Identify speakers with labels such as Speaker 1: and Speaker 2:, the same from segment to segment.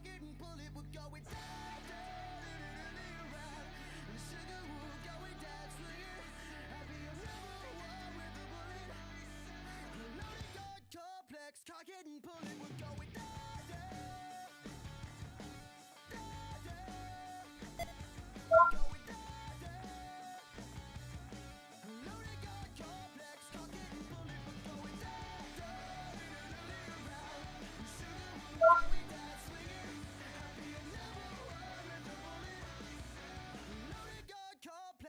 Speaker 1: cock it and pull it, we're going down, down, around. And the sugar will going down, swinging. I'll be a number one with the bullet. Loaded gun complex, cock it and pull it, we're going down, down, down, down. Going down, down. Loaded gun complex, cock it and pull it, we're going down, down, around. And sugar will going down, swinging. I'll be a number one with the bullet. Loaded gun complex.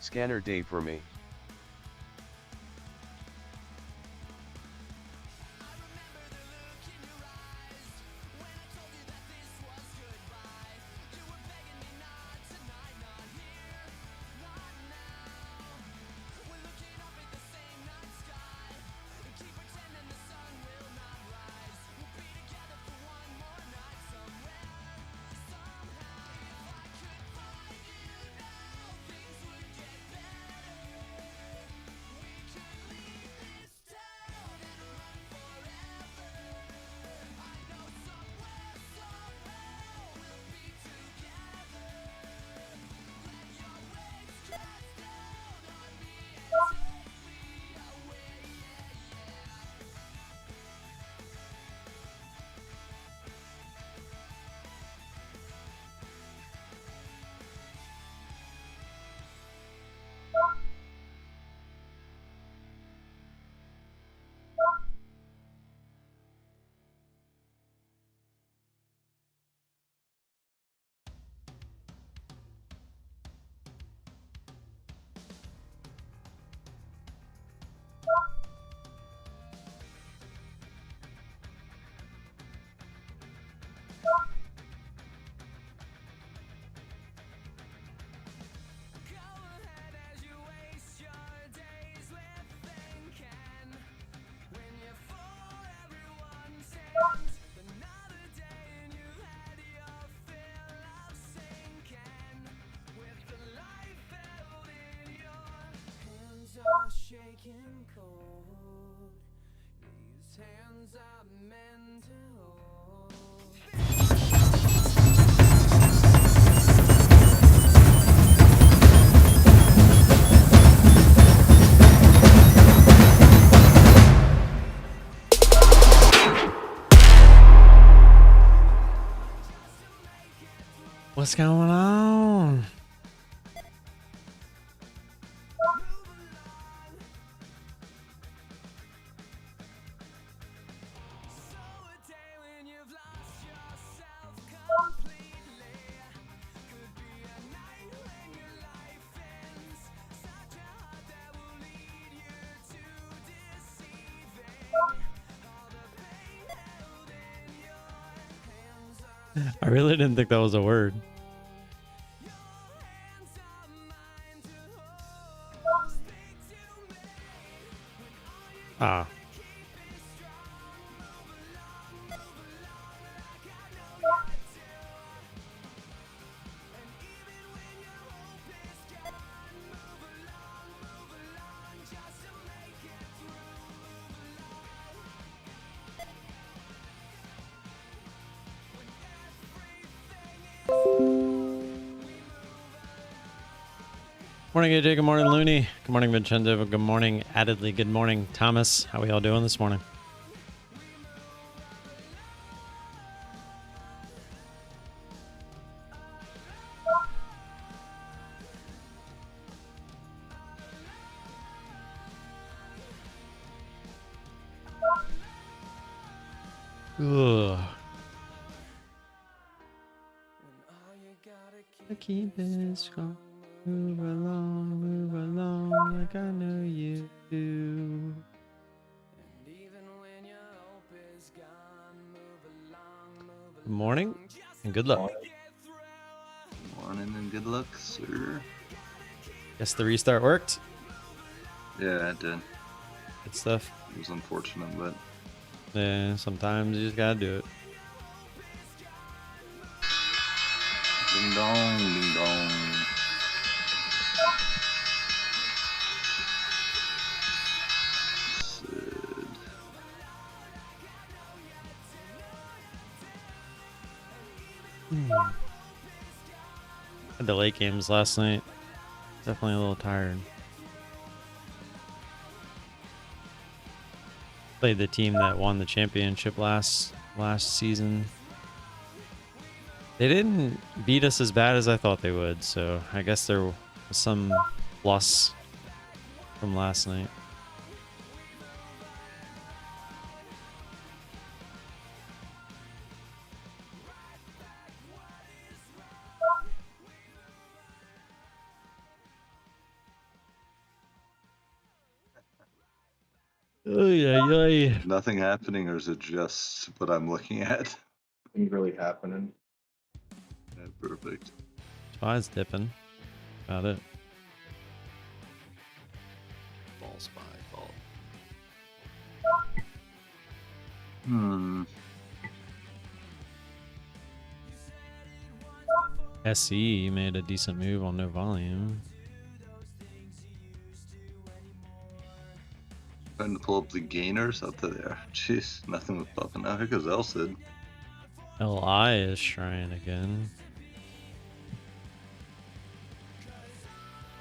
Speaker 2: Scanner day for me.
Speaker 1: Shaking cold, these hands are meant to hold.
Speaker 3: What's going on? I really didn't think that was a word. Ah. Morning, AJ. Good morning, Looney. Good morning, Vincenzo. Good morning, Addedly. Good morning, Thomas. How are y'all doing this morning? Ugh. Keep it strong. Move along like I know you do. Good morning and good luck.
Speaker 4: Morning and good luck, sir.
Speaker 3: Guess the restart worked.
Speaker 4: Yeah, it did.
Speaker 3: Good stuff.
Speaker 4: It was unfortunate, but
Speaker 3: Yeah, sometimes you just gotta do it.
Speaker 4: ding dong, ding dong. Sid.
Speaker 3: Had the late games last night. Definitely a little tired. Played the team that won the championship last season. They didn't beat us as bad as I thought they would, so I guess there was some plus from last night. Oh yeah.
Speaker 4: Nothing happening, or is it just what I'm looking at?
Speaker 2: Ain't really happening.
Speaker 4: Yeah, perfect.
Speaker 3: Spies dipping. Got it.
Speaker 4: False by fault. Hmm.
Speaker 3: SE made a decent move on no volume.
Speaker 4: Trying to pull up the gainers up to there. Jeez, nothing was popping out. Here goes Elsid.
Speaker 3: LI is trying again.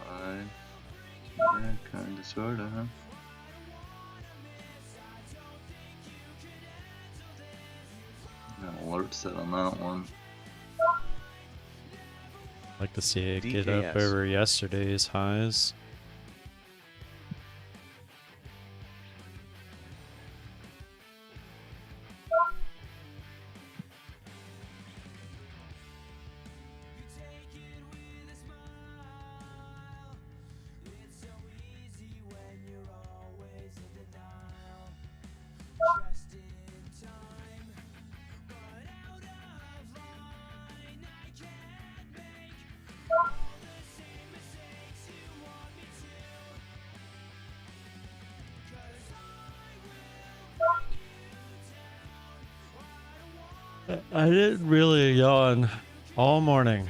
Speaker 4: Fine. Yeah, kinda, sorta, huh? An alert set on that one.
Speaker 3: Like to see it get up
Speaker 5: DKS.
Speaker 3: over yesterday's highs. I didn't really yawn all morning.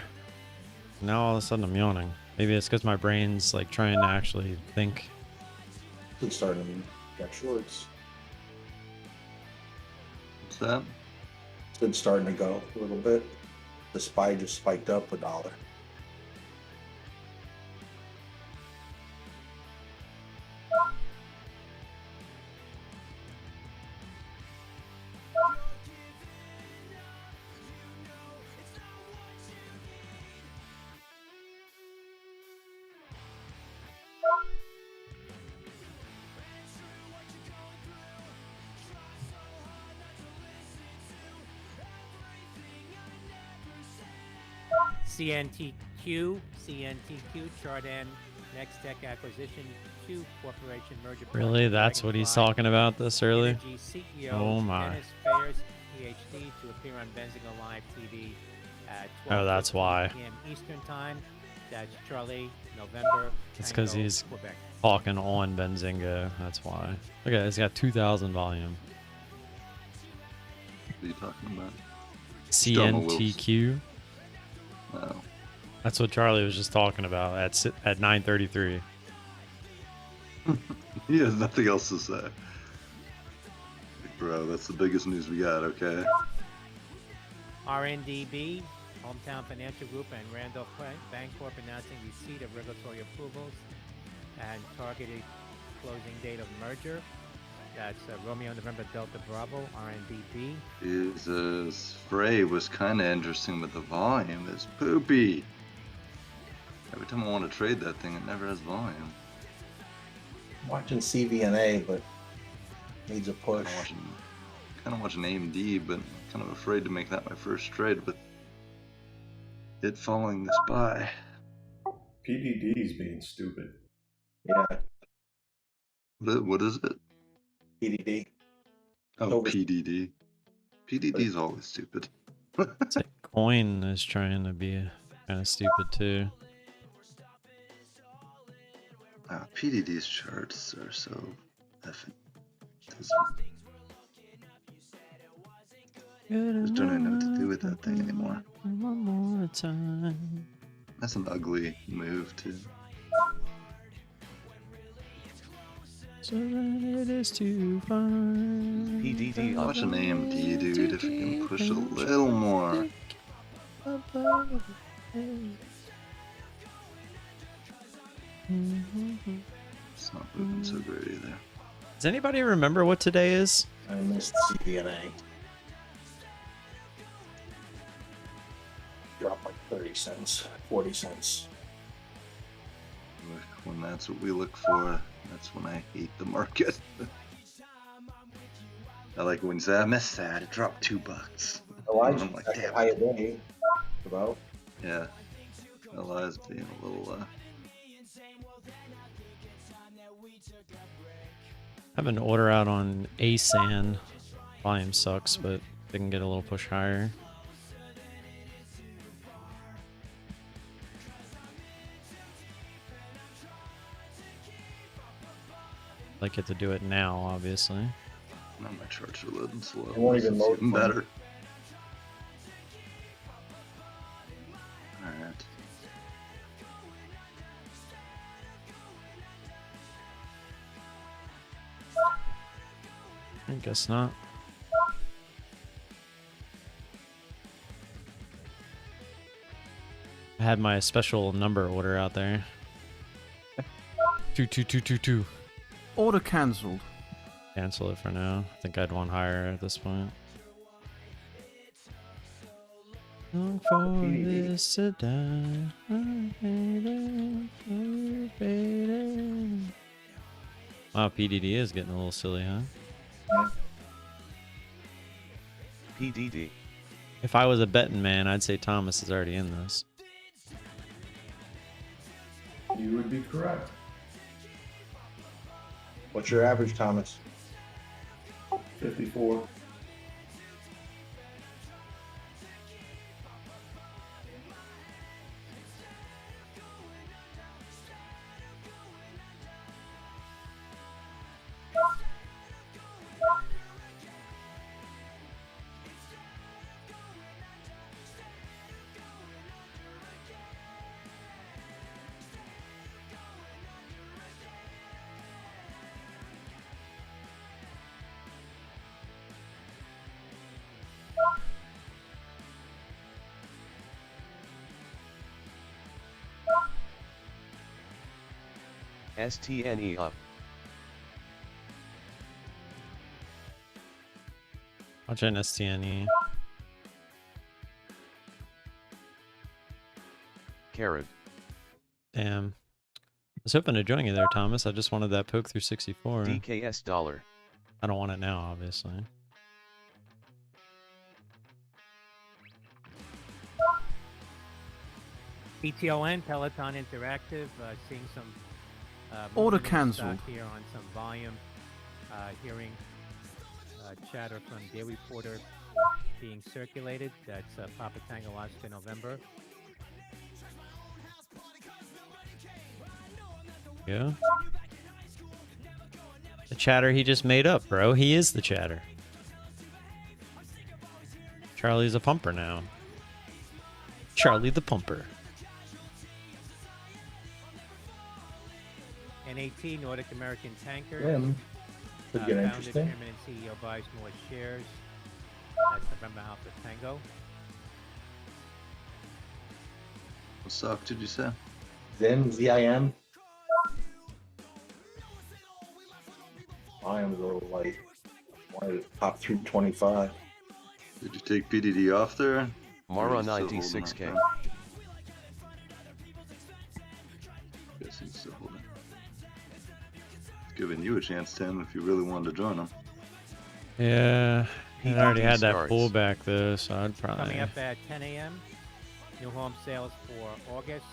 Speaker 3: Now all of a sudden I'm yawning. Maybe it's because my brain's like trying to actually think.
Speaker 2: It's starting to get shorts.
Speaker 4: What's that?
Speaker 2: It's been starting to go a little bit. The SPY just spiked up $1.
Speaker 6: CNTQ, chart end, next tech acquisition, 2 corporation merger.
Speaker 3: Really?
Speaker 6: project,
Speaker 3: That's what he's
Speaker 6: Dragonfly
Speaker 3: talking about this early?
Speaker 6: Energy CEO
Speaker 3: Oh my.
Speaker 6: Dennis Fairs, PhD, to appear on Benzinga Live TV at 12
Speaker 3: Oh, that's why.
Speaker 6: p.m. Eastern Time. That's Charlie, November.
Speaker 3: It's because
Speaker 6: Tango,
Speaker 3: he's
Speaker 6: Quebec.
Speaker 3: talking on Benzinga. That's why. Look at it. He's got 2,000 volume.
Speaker 4: What are you talking about?
Speaker 3: CNTQ.
Speaker 4: No.
Speaker 3: That's what Charlie was just talking about at 9:33.
Speaker 4: He has nothing else to say. Like, bro, that's the biggest news we got, okay?
Speaker 6: RNDB, Hometown Financial Group, and Randolph Bancorp announcing receipt of regulatory approvals and targeted closing date of merger. That's Romeo November Delta Bravo, RNDB.
Speaker 4: Jesus, Frey was kind of interesting, but the volume is poopy. Every time I want to trade that thing, it never has volume.
Speaker 2: I'm watching CVNA, but needs a push.
Speaker 4: Kind of watching AMD, but kind of afraid to make that my first trade with it following the SPY.
Speaker 5: PDD's being stupid.
Speaker 2: Yeah,
Speaker 4: What is it?
Speaker 2: PDD.
Speaker 4: Oh,
Speaker 2: Over-
Speaker 4: PDD. PDD is always stupid.
Speaker 3: It's like coin is trying to be kind of stupid too.
Speaker 4: PDD's charts are so effing. Just don't even know what to do with that thing anymore.
Speaker 3: One more time.
Speaker 4: That's an ugly move too.
Speaker 3: So that it is too fine.
Speaker 5: PDD.
Speaker 4: Watch an AMD, dude, if you can push a little more. It's not moving so great either.
Speaker 3: Does anybody remember what today is?
Speaker 2: I missed CVNA. Dropped like 30 cents, 40 cents.
Speaker 4: When that's what we look for, that's when I hate the market. I like when you say, I missed that, it dropped $2.
Speaker 2: Oh,
Speaker 4: And I'm like, damn
Speaker 2: higher
Speaker 4: it.
Speaker 2: day. About.
Speaker 4: Yeah. Eli's being a little,
Speaker 3: have an order out on ASAN. Volume sucks, but they can get a little push higher. Like it to do it now, obviously.
Speaker 4: Now my charts are loading slow.
Speaker 2: It won't even
Speaker 4: This is
Speaker 2: load
Speaker 4: even
Speaker 2: for me.
Speaker 4: better. Alright.
Speaker 3: I guess not. I had my special number order out there. 22222.
Speaker 7: Order cancelled.
Speaker 3: Cancel it for now. I think I'd want higher at this point. Long for
Speaker 2: PDD.
Speaker 3: this to die. Wow, PDD is getting a little silly, huh?
Speaker 8: PDD.
Speaker 3: If I was a betting man, I'd say Thomas is already in this.
Speaker 5: You would be correct.
Speaker 2: What's your average, Thomas?
Speaker 5: 54.
Speaker 8: STNE up.
Speaker 3: Watch an STNE.
Speaker 8: Carrot.
Speaker 3: Damn. I was hoping to join you there, Thomas. I just wanted that poke through 64.
Speaker 8: DKS dollar.
Speaker 3: I don't want it now, obviously.
Speaker 6: PTON, Peloton Interactive, seeing some
Speaker 7: Order
Speaker 6: movement in
Speaker 7: cancelled.
Speaker 6: stock here on some volume, hearing chatter from Daily Porter being circulated. That's Papa Tango Oscar November.
Speaker 3: Yeah. The chatter he just made up, bro. He is the chatter. Charlie's a pumper now. Charlie the pumper.
Speaker 6: NAT, Nordic American Tankers.
Speaker 2: Him. Could get
Speaker 6: Founder,
Speaker 2: interesting.
Speaker 6: Chairman, and CEO buys more shares. That's November Alpha Tango.
Speaker 4: What stock did you say?
Speaker 2: Zim, ZIM. I am a little light. Wanted to pop through 25.
Speaker 4: Did you take PDD off there? Or
Speaker 8: Mara
Speaker 4: is he still holding
Speaker 8: 96K.
Speaker 4: up? Guess he's still holding. It's giving you a chance, Tim, if you really wanted to join him.
Speaker 3: Yeah. He already had that
Speaker 8: starts.
Speaker 3: pullback though, so I'd probably.
Speaker 6: Coming up at 10 a.m. New home sales for August.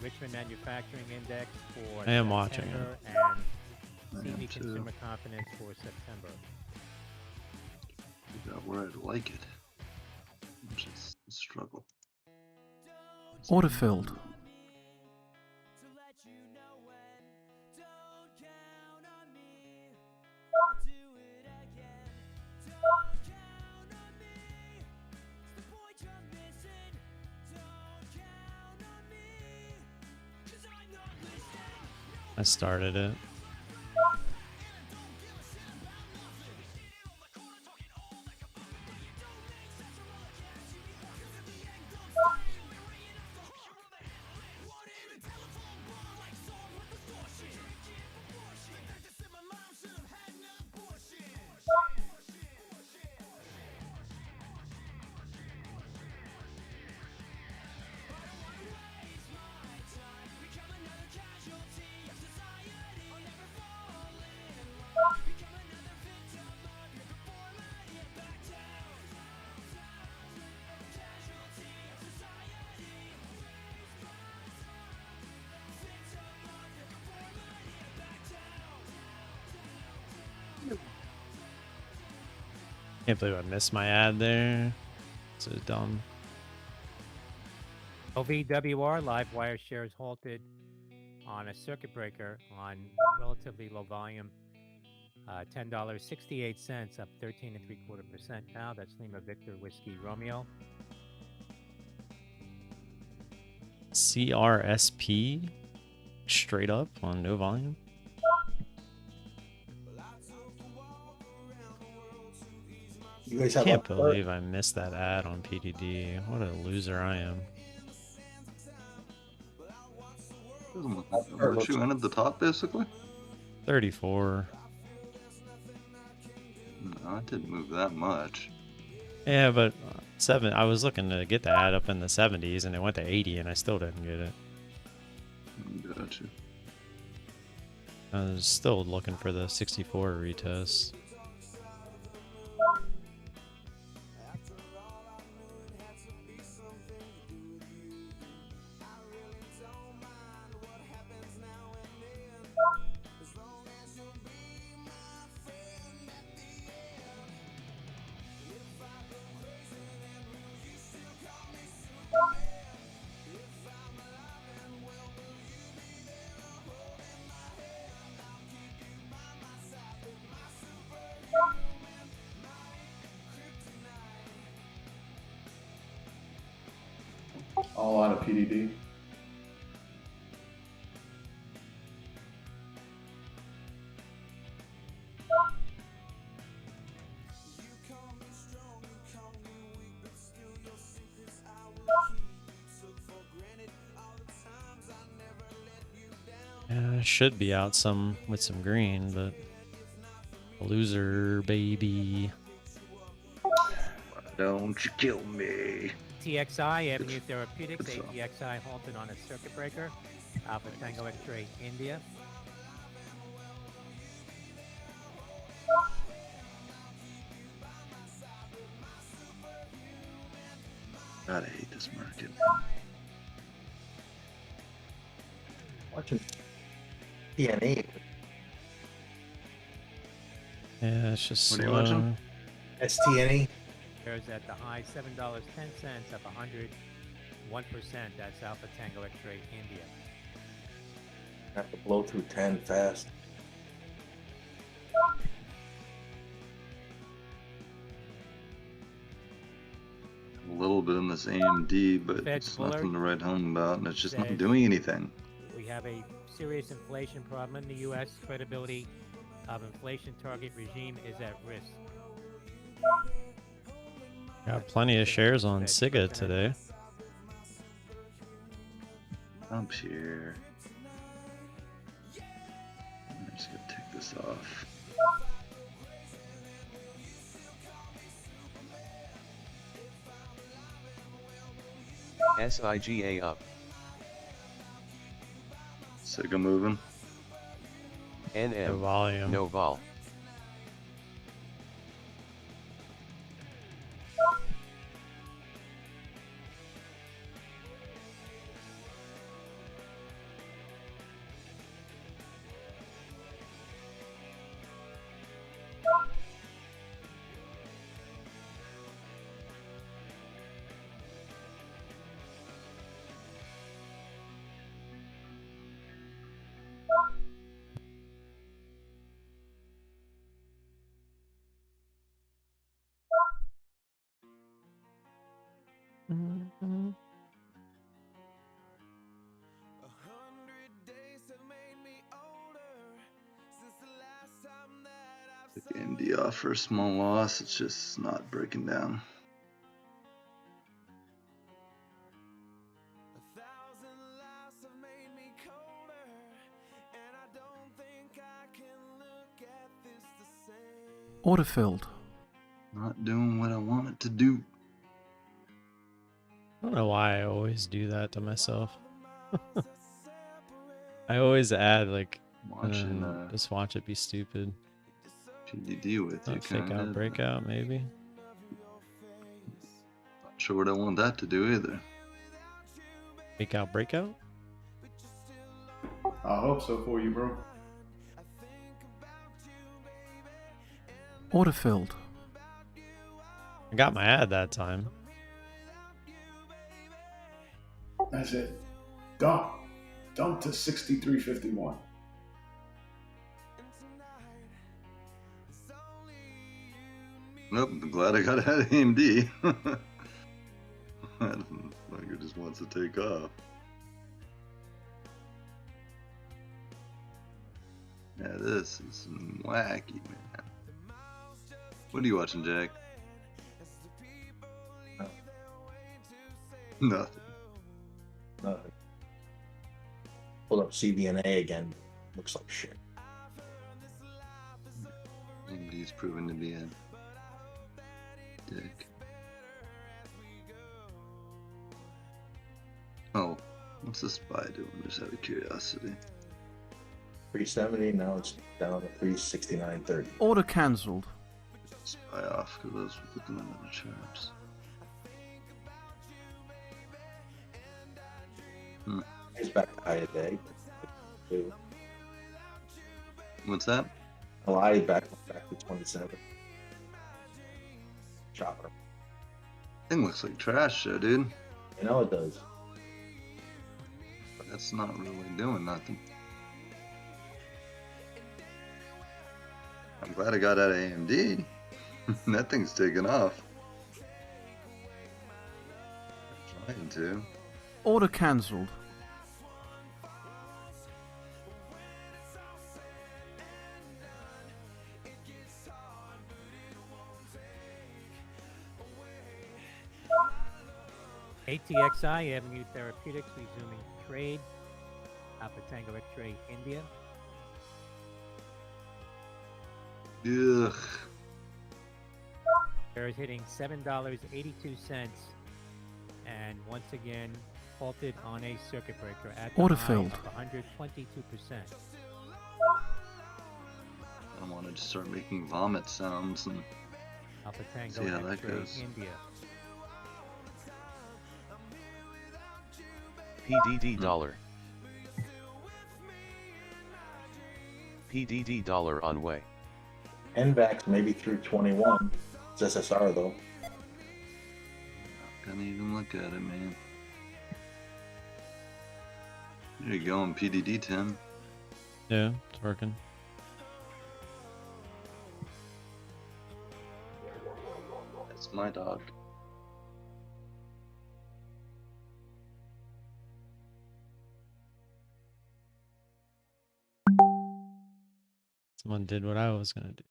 Speaker 6: Richmond Manufacturing Index for
Speaker 3: I am watching
Speaker 6: September,
Speaker 4: I
Speaker 6: and
Speaker 4: am
Speaker 6: CV
Speaker 4: too.
Speaker 6: Consumer Confidence for September.
Speaker 4: Figure out where I'd like it. Which is a struggle.
Speaker 7: Order filled.
Speaker 3: I started it. Can't believe I missed my ad there. So dumb.
Speaker 6: OVWR live wire shares halted on a circuit breaker on relatively low volume. $10.68, up 13.75% now. That's Lima Victor Whiskey Romeo.
Speaker 3: CRSP straight up on no volume.
Speaker 2: You guys have
Speaker 3: Can't
Speaker 2: a
Speaker 3: believe I missed that ad on PDD. What a loser I am.
Speaker 4: What you in at the top, basically?
Speaker 3: 34.
Speaker 4: No, I didn't move that much.
Speaker 3: Yeah, but I was looking to get the ad up in the 70s, and it went to 80, and I still didn't get it.
Speaker 4: Gotcha.
Speaker 3: I was still looking for the 64 retest.
Speaker 5: All out of PDD.
Speaker 3: Yeah, should be out some with some green, but loser baby.
Speaker 4: Don't you kill me.
Speaker 6: TXI, Avenue Therapeutics, ATXI halted on a circuit breaker. Alpha Tango X-Ray India.
Speaker 4: God, I hate this market.
Speaker 2: watching TNA.
Speaker 3: Yeah, it's just
Speaker 4: What are you
Speaker 3: slow.
Speaker 4: watching?
Speaker 2: STNA.
Speaker 6: Shares at the high, $7.10, up 101%. That's Alpha Tango X-Ray India.
Speaker 2: Have to blow through 10 fast.
Speaker 4: A little bit in this AMD, but
Speaker 6: Fed
Speaker 4: it's
Speaker 6: Fuller
Speaker 4: nothing to write home about, and it's just not
Speaker 6: says-
Speaker 4: doing anything.
Speaker 6: We have a serious inflation problem in the U.S. Credibility of inflation target regime is at risk.
Speaker 3: Got plenty of shares on Siga today.
Speaker 4: Up here. I'm just gonna take this off.
Speaker 8: SIGA up.
Speaker 4: Siga moving.
Speaker 3: No
Speaker 8: NM.
Speaker 3: volume.
Speaker 8: No vol.
Speaker 3: Mhm.
Speaker 1: 100 days have made me older since the last time that I've
Speaker 4: Take AMD off for a small loss. It's just not breaking down.
Speaker 1: 1,000 lives have made me colder, and I don't think I can look at this the same.
Speaker 7: Order filled.
Speaker 4: Not doing what I want it to do.
Speaker 3: I don't know why I always do that to myself. I always add like,
Speaker 4: Watching
Speaker 3: just watch it be stupid.
Speaker 4: PDD with you,
Speaker 3: Not fake
Speaker 4: kinda.
Speaker 3: out, breakout, maybe.
Speaker 4: Not sure what I want that to do either.
Speaker 3: Fake out, breakout.
Speaker 5: I hope so for you, bro.
Speaker 7: Order filled.
Speaker 3: I got my ad that time.
Speaker 5: That's it. Dump. Dump to 63.51.
Speaker 4: Nope, I'm glad I got ahead of AMD. Like it just wants to take off. Yeah, this is wacky, man. What are you watching, Jack? Nothing.
Speaker 2: Nothing. Pulled up CVNA again. Looks like shit.
Speaker 4: AMD's proven to be a dick. Oh, what's the SPY doing? Just out of curiosity.
Speaker 2: 370, now it's down to 369.30.
Speaker 7: Order cancelled.
Speaker 4: SPY off because I was looking at the charts.
Speaker 2: It's back to high today.
Speaker 4: What's that?
Speaker 2: July back to 27. Chopper.
Speaker 4: Thing looks like trash, though, dude.
Speaker 2: You know it does.
Speaker 4: But that's not really doing nothing. I'm glad I got out of AMD. That thing's taking off. I'm trying to.
Speaker 7: Order cancelled.
Speaker 6: ATXI, Avenue Therapeutics, resuming trade. Alpha Tango X-Ray, India.
Speaker 4: Ugh.
Speaker 6: Shares hitting $7.82, and once again halted on a circuit breaker at the
Speaker 7: Order
Speaker 6: high
Speaker 7: filled.
Speaker 6: of 122%.
Speaker 4: I wanted to start making vomit sounds and
Speaker 6: Alpha Tango
Speaker 4: see how that
Speaker 6: X-Ray,
Speaker 4: goes.
Speaker 6: India.
Speaker 8: PDD dollar. PDD dollar on way.
Speaker 2: NVAX maybe through 21. It's SSR though.
Speaker 4: Can't even look at it, man. There you go on PDD 10.
Speaker 3: Yeah, it's working.
Speaker 4: That's my dog.
Speaker 3: Someone did what I was gonna do.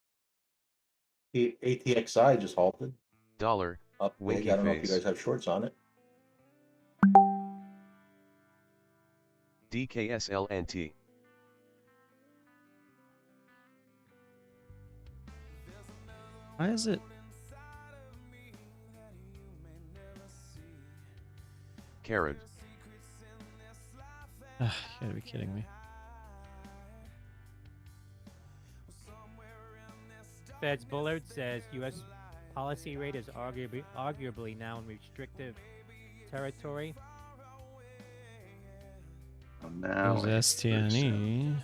Speaker 2: The ATXI just halted.
Speaker 8: Dollar.
Speaker 2: Up big.
Speaker 8: Winky
Speaker 2: I don't know if you
Speaker 8: face.
Speaker 2: guys have shorts on it.
Speaker 8: DKSLNT.
Speaker 3: Why is it?
Speaker 8: Carrot.
Speaker 3: You gotta be kidding me.
Speaker 6: Fed's Bullard says U.S. policy rate is arguably now in restrictive territory.
Speaker 4: Oh, now
Speaker 3: There's STNE.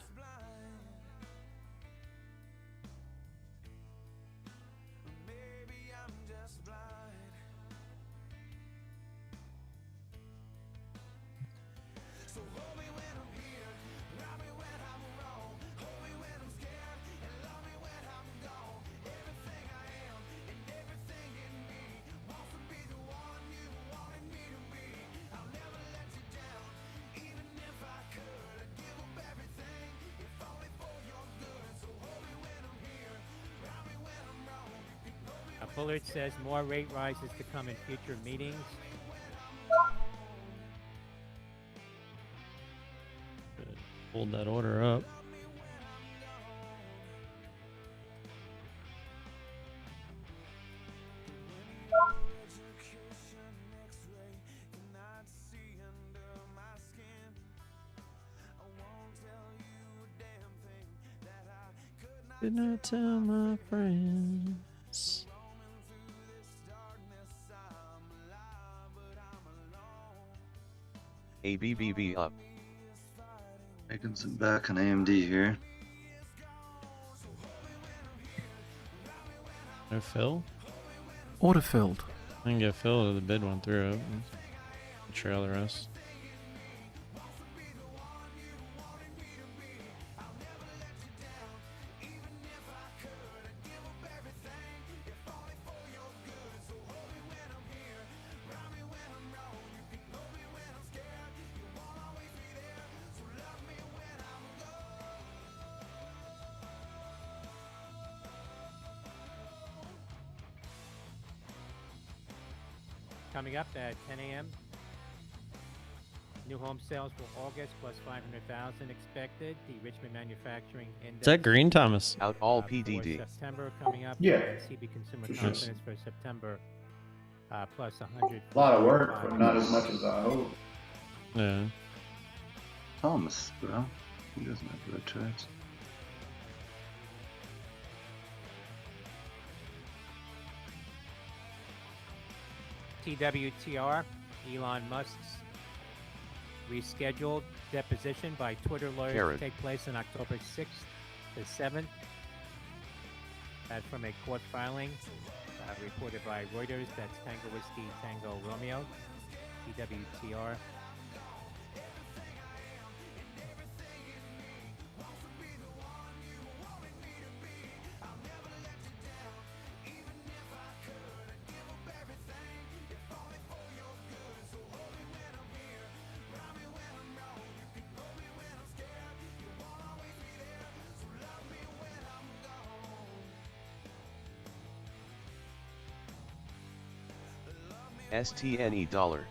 Speaker 6: Bullard says more rate rises to come in future meetings.
Speaker 3: Hold that order up. Did not tell my friends.
Speaker 8: ABBB up.
Speaker 4: making some back on AMD here.
Speaker 3: No fill?
Speaker 7: Order filled.
Speaker 3: I can get filled if the bid went through it. Trail the rest.
Speaker 6: Coming up at 10 a.m. New home sales for August plus 500,000 expected. The Richmond Manufacturing Index.
Speaker 3: Is that green, Thomas?
Speaker 8: Out all
Speaker 6: for
Speaker 8: PDD.
Speaker 6: September coming up.
Speaker 5: Yeah.
Speaker 6: And CB Consumer
Speaker 5: For sure.
Speaker 6: Confidence for September plus 100.
Speaker 5: A lot of work, but not as much as I hoped.
Speaker 3: Yeah.
Speaker 4: Thomas, bro. He doesn't have red tracks.
Speaker 6: TWTR, Elon Musk's rescheduled deposition by Twitter lawyers
Speaker 8: Karen.
Speaker 6: to take place on October 6th to 7th. That's from a court filing reported by Reuters. That's Tango Whiskey, Tango Romeo, TWTR.
Speaker 8: STNE dollar.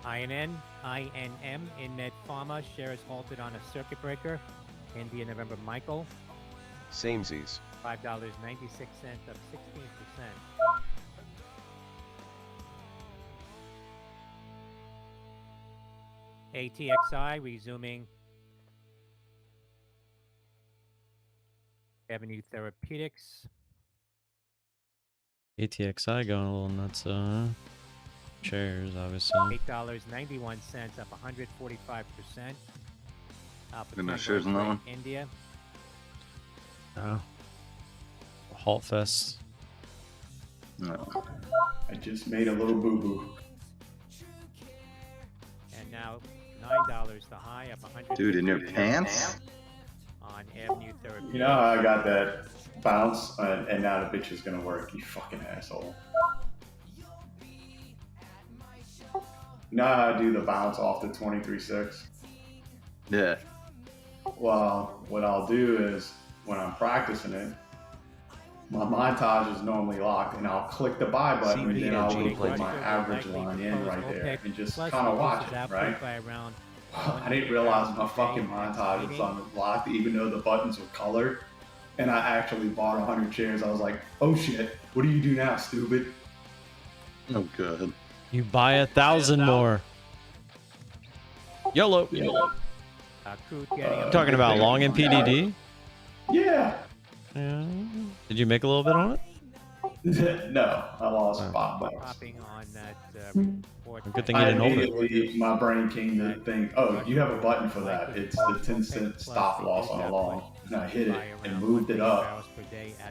Speaker 6: INM, InMed Pharma shares halted on a circuit breaker. India November Michael,
Speaker 8: Samesies.
Speaker 6: $5.96, up 16%. ATXI resuming Avenue Therapeutics.
Speaker 3: ATXI going a little nuts. Chairs, obviously.
Speaker 6: $8.91, up 145%.
Speaker 4: Got no shares on that one?
Speaker 6: India.
Speaker 3: Oh. Halt fest.
Speaker 4: No.
Speaker 5: I just made a little boo-boo.
Speaker 6: And now $9 the high, up 100.
Speaker 4: Dude, in your pants?
Speaker 6: On Avenue Therapeutics.
Speaker 5: You know how I got that bounce, and now the bitch is gonna work, you fucking asshole. You know how I do the bounce off the 23.6?
Speaker 4: Yeah.
Speaker 5: Well, what I'll do is, when I'm practicing it, my montage is normally locked, and I'll click the buy button, and then I'll
Speaker 8: CPNG
Speaker 5: put my average line in right there, and just kind of watch it, right? I didn't realize my fucking montage was unlocked, even though the buttons were colored, and I actually bought 100 shares. I was like, oh shit, what do you do now, stupid?
Speaker 4: Oh, good.
Speaker 3: You buy 1,000 more. YOLO. Talking about long in PDD?
Speaker 5: Yeah.
Speaker 3: Yeah. Did you make a little bit on it?
Speaker 5: No, I lost $5.
Speaker 6: Popping on that report.
Speaker 3: Good thing you didn't hold it.
Speaker 5: Immediately, my brain came to think, oh, you have a button for that. It's the 10-cent stop loss on a long. And I hit it and moved it up.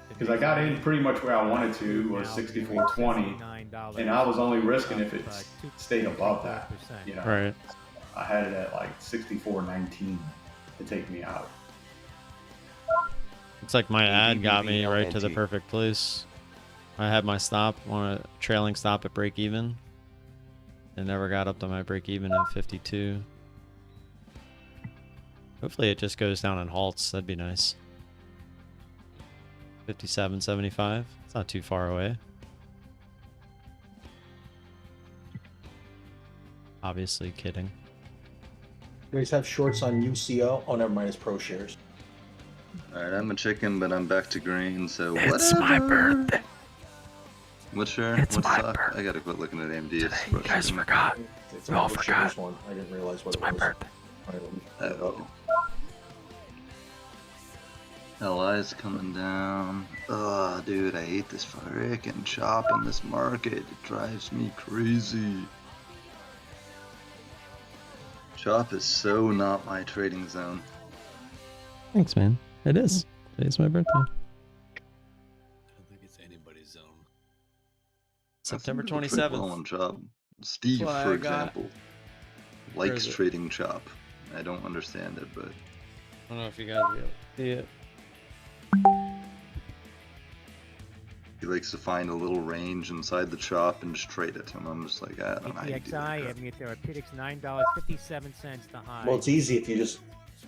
Speaker 5: Because I got in pretty much where I wanted to, was 64.20. And I was only risking if it stayed above that. You know?
Speaker 3: Right.
Speaker 5: I had it at like 64.19 to take me out.
Speaker 3: Looks like my ad got me right to the
Speaker 8: LNT.
Speaker 3: perfect place. I had my stop on a trailing stop at break even. It never got up to my break even at 52. Hopefully it just goes down and halts. That'd be nice. 57.75. It's not too far away. Obviously kidding.
Speaker 2: You guys have shorts on UCO? Oh, never mind, it's pro shares.
Speaker 4: Alright, I'm a chicken, but I'm back to green, so
Speaker 7: It's my birthday.
Speaker 4: What share?
Speaker 7: It's
Speaker 4: What
Speaker 7: my
Speaker 4: stock?
Speaker 7: birthday.
Speaker 4: I gotta quit looking at AMD.
Speaker 7: You guys forgot.
Speaker 2: It's
Speaker 7: We all
Speaker 2: a pro
Speaker 7: forgot.
Speaker 2: shares one. I didn't realize what
Speaker 7: It's
Speaker 2: it
Speaker 7: my
Speaker 2: was.
Speaker 7: birthday.
Speaker 2: All right, let me put it up.
Speaker 4: LI's coming down. Ugh, dude, I hate this frickin' chop in this market. It drives me crazy. Chop is so not my trading zone.
Speaker 3: Thanks, man. It is. Today's my birthday.
Speaker 9: I don't think it's anybody's zone.
Speaker 3: September
Speaker 4: Some people trade well
Speaker 3: 27th.
Speaker 4: on Chop. Steve,
Speaker 3: why
Speaker 4: for
Speaker 3: I got-
Speaker 4: example,
Speaker 3: Where
Speaker 4: likes
Speaker 3: is it?
Speaker 4: trading Chop. I don't understand it, but
Speaker 3: I don't know if you guys will be able to see it.
Speaker 4: he likes to find a little range inside the Chop and just trade it. And I'm just like, I don't know how you do that
Speaker 6: ATXI,
Speaker 4: crap.
Speaker 6: Avenue Therapeutics, $9.57 to high.
Speaker 2: Well, it's easy if you just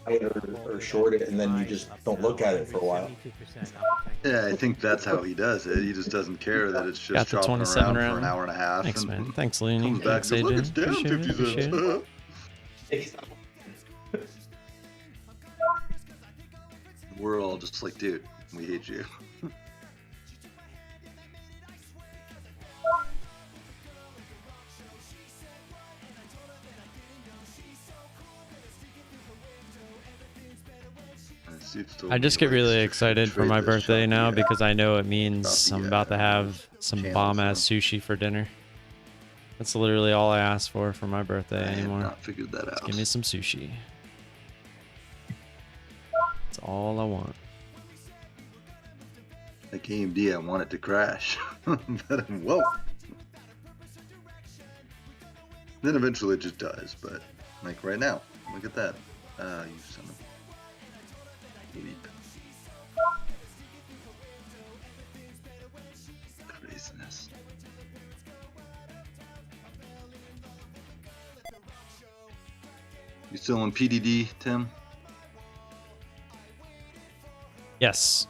Speaker 2: buy it or short it and then you just don't look at it for a while.
Speaker 6: 72% up.
Speaker 4: Yeah, I think that's how he does it. He just doesn't care that it's
Speaker 3: Got
Speaker 4: just
Speaker 3: the
Speaker 4: chopping
Speaker 3: 27
Speaker 4: around for an
Speaker 3: round.
Speaker 4: hour and a half.
Speaker 3: Thanks,
Speaker 4: and
Speaker 3: man. Thanks, Looney.
Speaker 4: Comes back
Speaker 3: Thanks,
Speaker 4: and goes, look,
Speaker 3: AJ.
Speaker 4: it's down
Speaker 3: Appreciate
Speaker 4: 50
Speaker 3: it. Appreciate
Speaker 4: cents.
Speaker 3: it.
Speaker 4: We're all just like, dude, we hate you.
Speaker 3: I just get really excited for my birthday now because I know it means I'm about to have some bomb ass sushi for dinner. That's literally all I ask for my birthday
Speaker 4: I have
Speaker 3: anymore.
Speaker 4: not figured that
Speaker 3: Just
Speaker 4: out.
Speaker 3: give me some sushi. That's all I want.
Speaker 4: Like AMD, I want it to crash. But whoa. Then eventually it just does, but like right now, look at that. You son of a leap. Craziness. You still in PDD, Tim?
Speaker 3: Yes.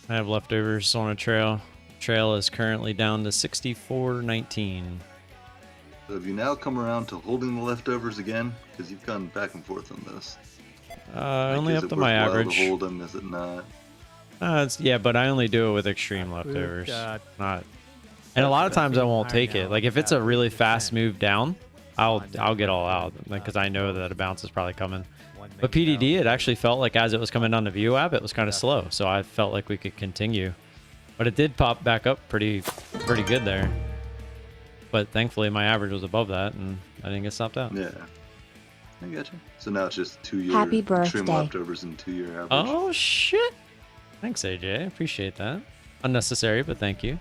Speaker 3: I have leftovers on a trail. Trail is currently down to 64.19.
Speaker 4: So have you now come around to holding the leftovers again? Because you've gone back and forth on this.
Speaker 3: Only
Speaker 4: is
Speaker 3: up
Speaker 4: it
Speaker 3: to my
Speaker 4: worthwhile
Speaker 3: average.
Speaker 4: to hold them? Is it not?
Speaker 3: Yeah, but I only do it with extreme
Speaker 6: Approved,
Speaker 3: leftovers.
Speaker 6: uh,
Speaker 3: Not. And a lot of times I won't
Speaker 6: higher
Speaker 3: take
Speaker 6: now,
Speaker 3: it. Like if it's a
Speaker 6: about
Speaker 3: really
Speaker 6: 50%
Speaker 3: fast move down, I'll
Speaker 6: on
Speaker 3: get all out
Speaker 6: the,
Speaker 3: because I know that a bounce is probably coming.
Speaker 6: one
Speaker 3: But
Speaker 6: makes
Speaker 3: PDD, it
Speaker 6: out.
Speaker 3: actually felt like as it was coming down the view app, it was kind of slow. So I felt like we could continue. But it did pop back up pretty good there. But thankfully my average was above that and I didn't get stopped out.
Speaker 4: Yeah. I got you. So now it's just 2 year
Speaker 10: Happy
Speaker 4: trim
Speaker 10: birthday.
Speaker 4: leftovers and 2 year average.
Speaker 3: Oh shit. Thanks, AJ. Appreciate that. Unnecessary, but thank you.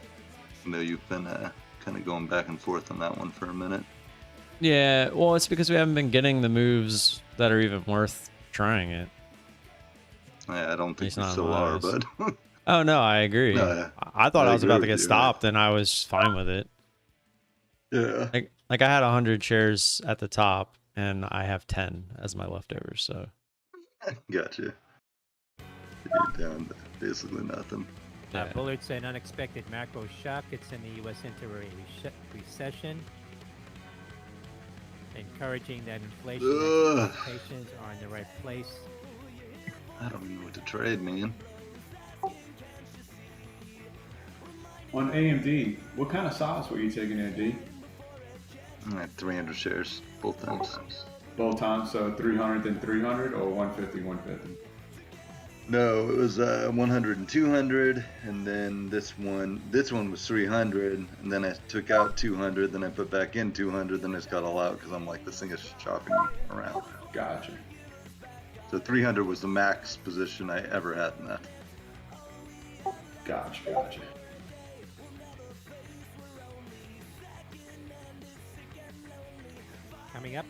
Speaker 4: I know you've been kind of going back and forth on that one for a minute.
Speaker 3: Yeah, well, it's because we haven't been getting the moves that are even worth trying it.
Speaker 4: I don't think
Speaker 3: least
Speaker 4: you
Speaker 3: not in
Speaker 4: still
Speaker 3: my
Speaker 4: are,
Speaker 3: eyes.
Speaker 4: but
Speaker 3: Oh no, I agree.
Speaker 4: No, yeah.
Speaker 3: I thought
Speaker 4: I
Speaker 3: I was
Speaker 4: agree
Speaker 3: about to
Speaker 4: with
Speaker 3: get
Speaker 4: you,
Speaker 3: stopped, and I was fine with it.
Speaker 4: yeah.
Speaker 3: Like I had 100 shares at the top, and I have 10 as my leftovers. So
Speaker 4: Gotcha. You're down to basically nothing.
Speaker 3: yeah.
Speaker 6: Bullards an unexpected macro shock. It's in the U.S. into a recession, encouraging that inflation
Speaker 4: Ugh.
Speaker 6: expectations are in the right place.
Speaker 4: I don't even know what to trade, man.
Speaker 5: On AMD, what kind of size were you taking there, D?
Speaker 4: I had 300 shares both times.
Speaker 5: Both times, so 300 then 300 or 150, 150?
Speaker 4: No, it was 100 and 200, and then this one was 300, and then I took out 200, then I put back in 200, then I just got all out because I'm like, this thing is chopping around.
Speaker 5: Gotcha.
Speaker 4: So 300 was the max position I ever had in that.
Speaker 5: Gotcha.
Speaker 6: Coming up,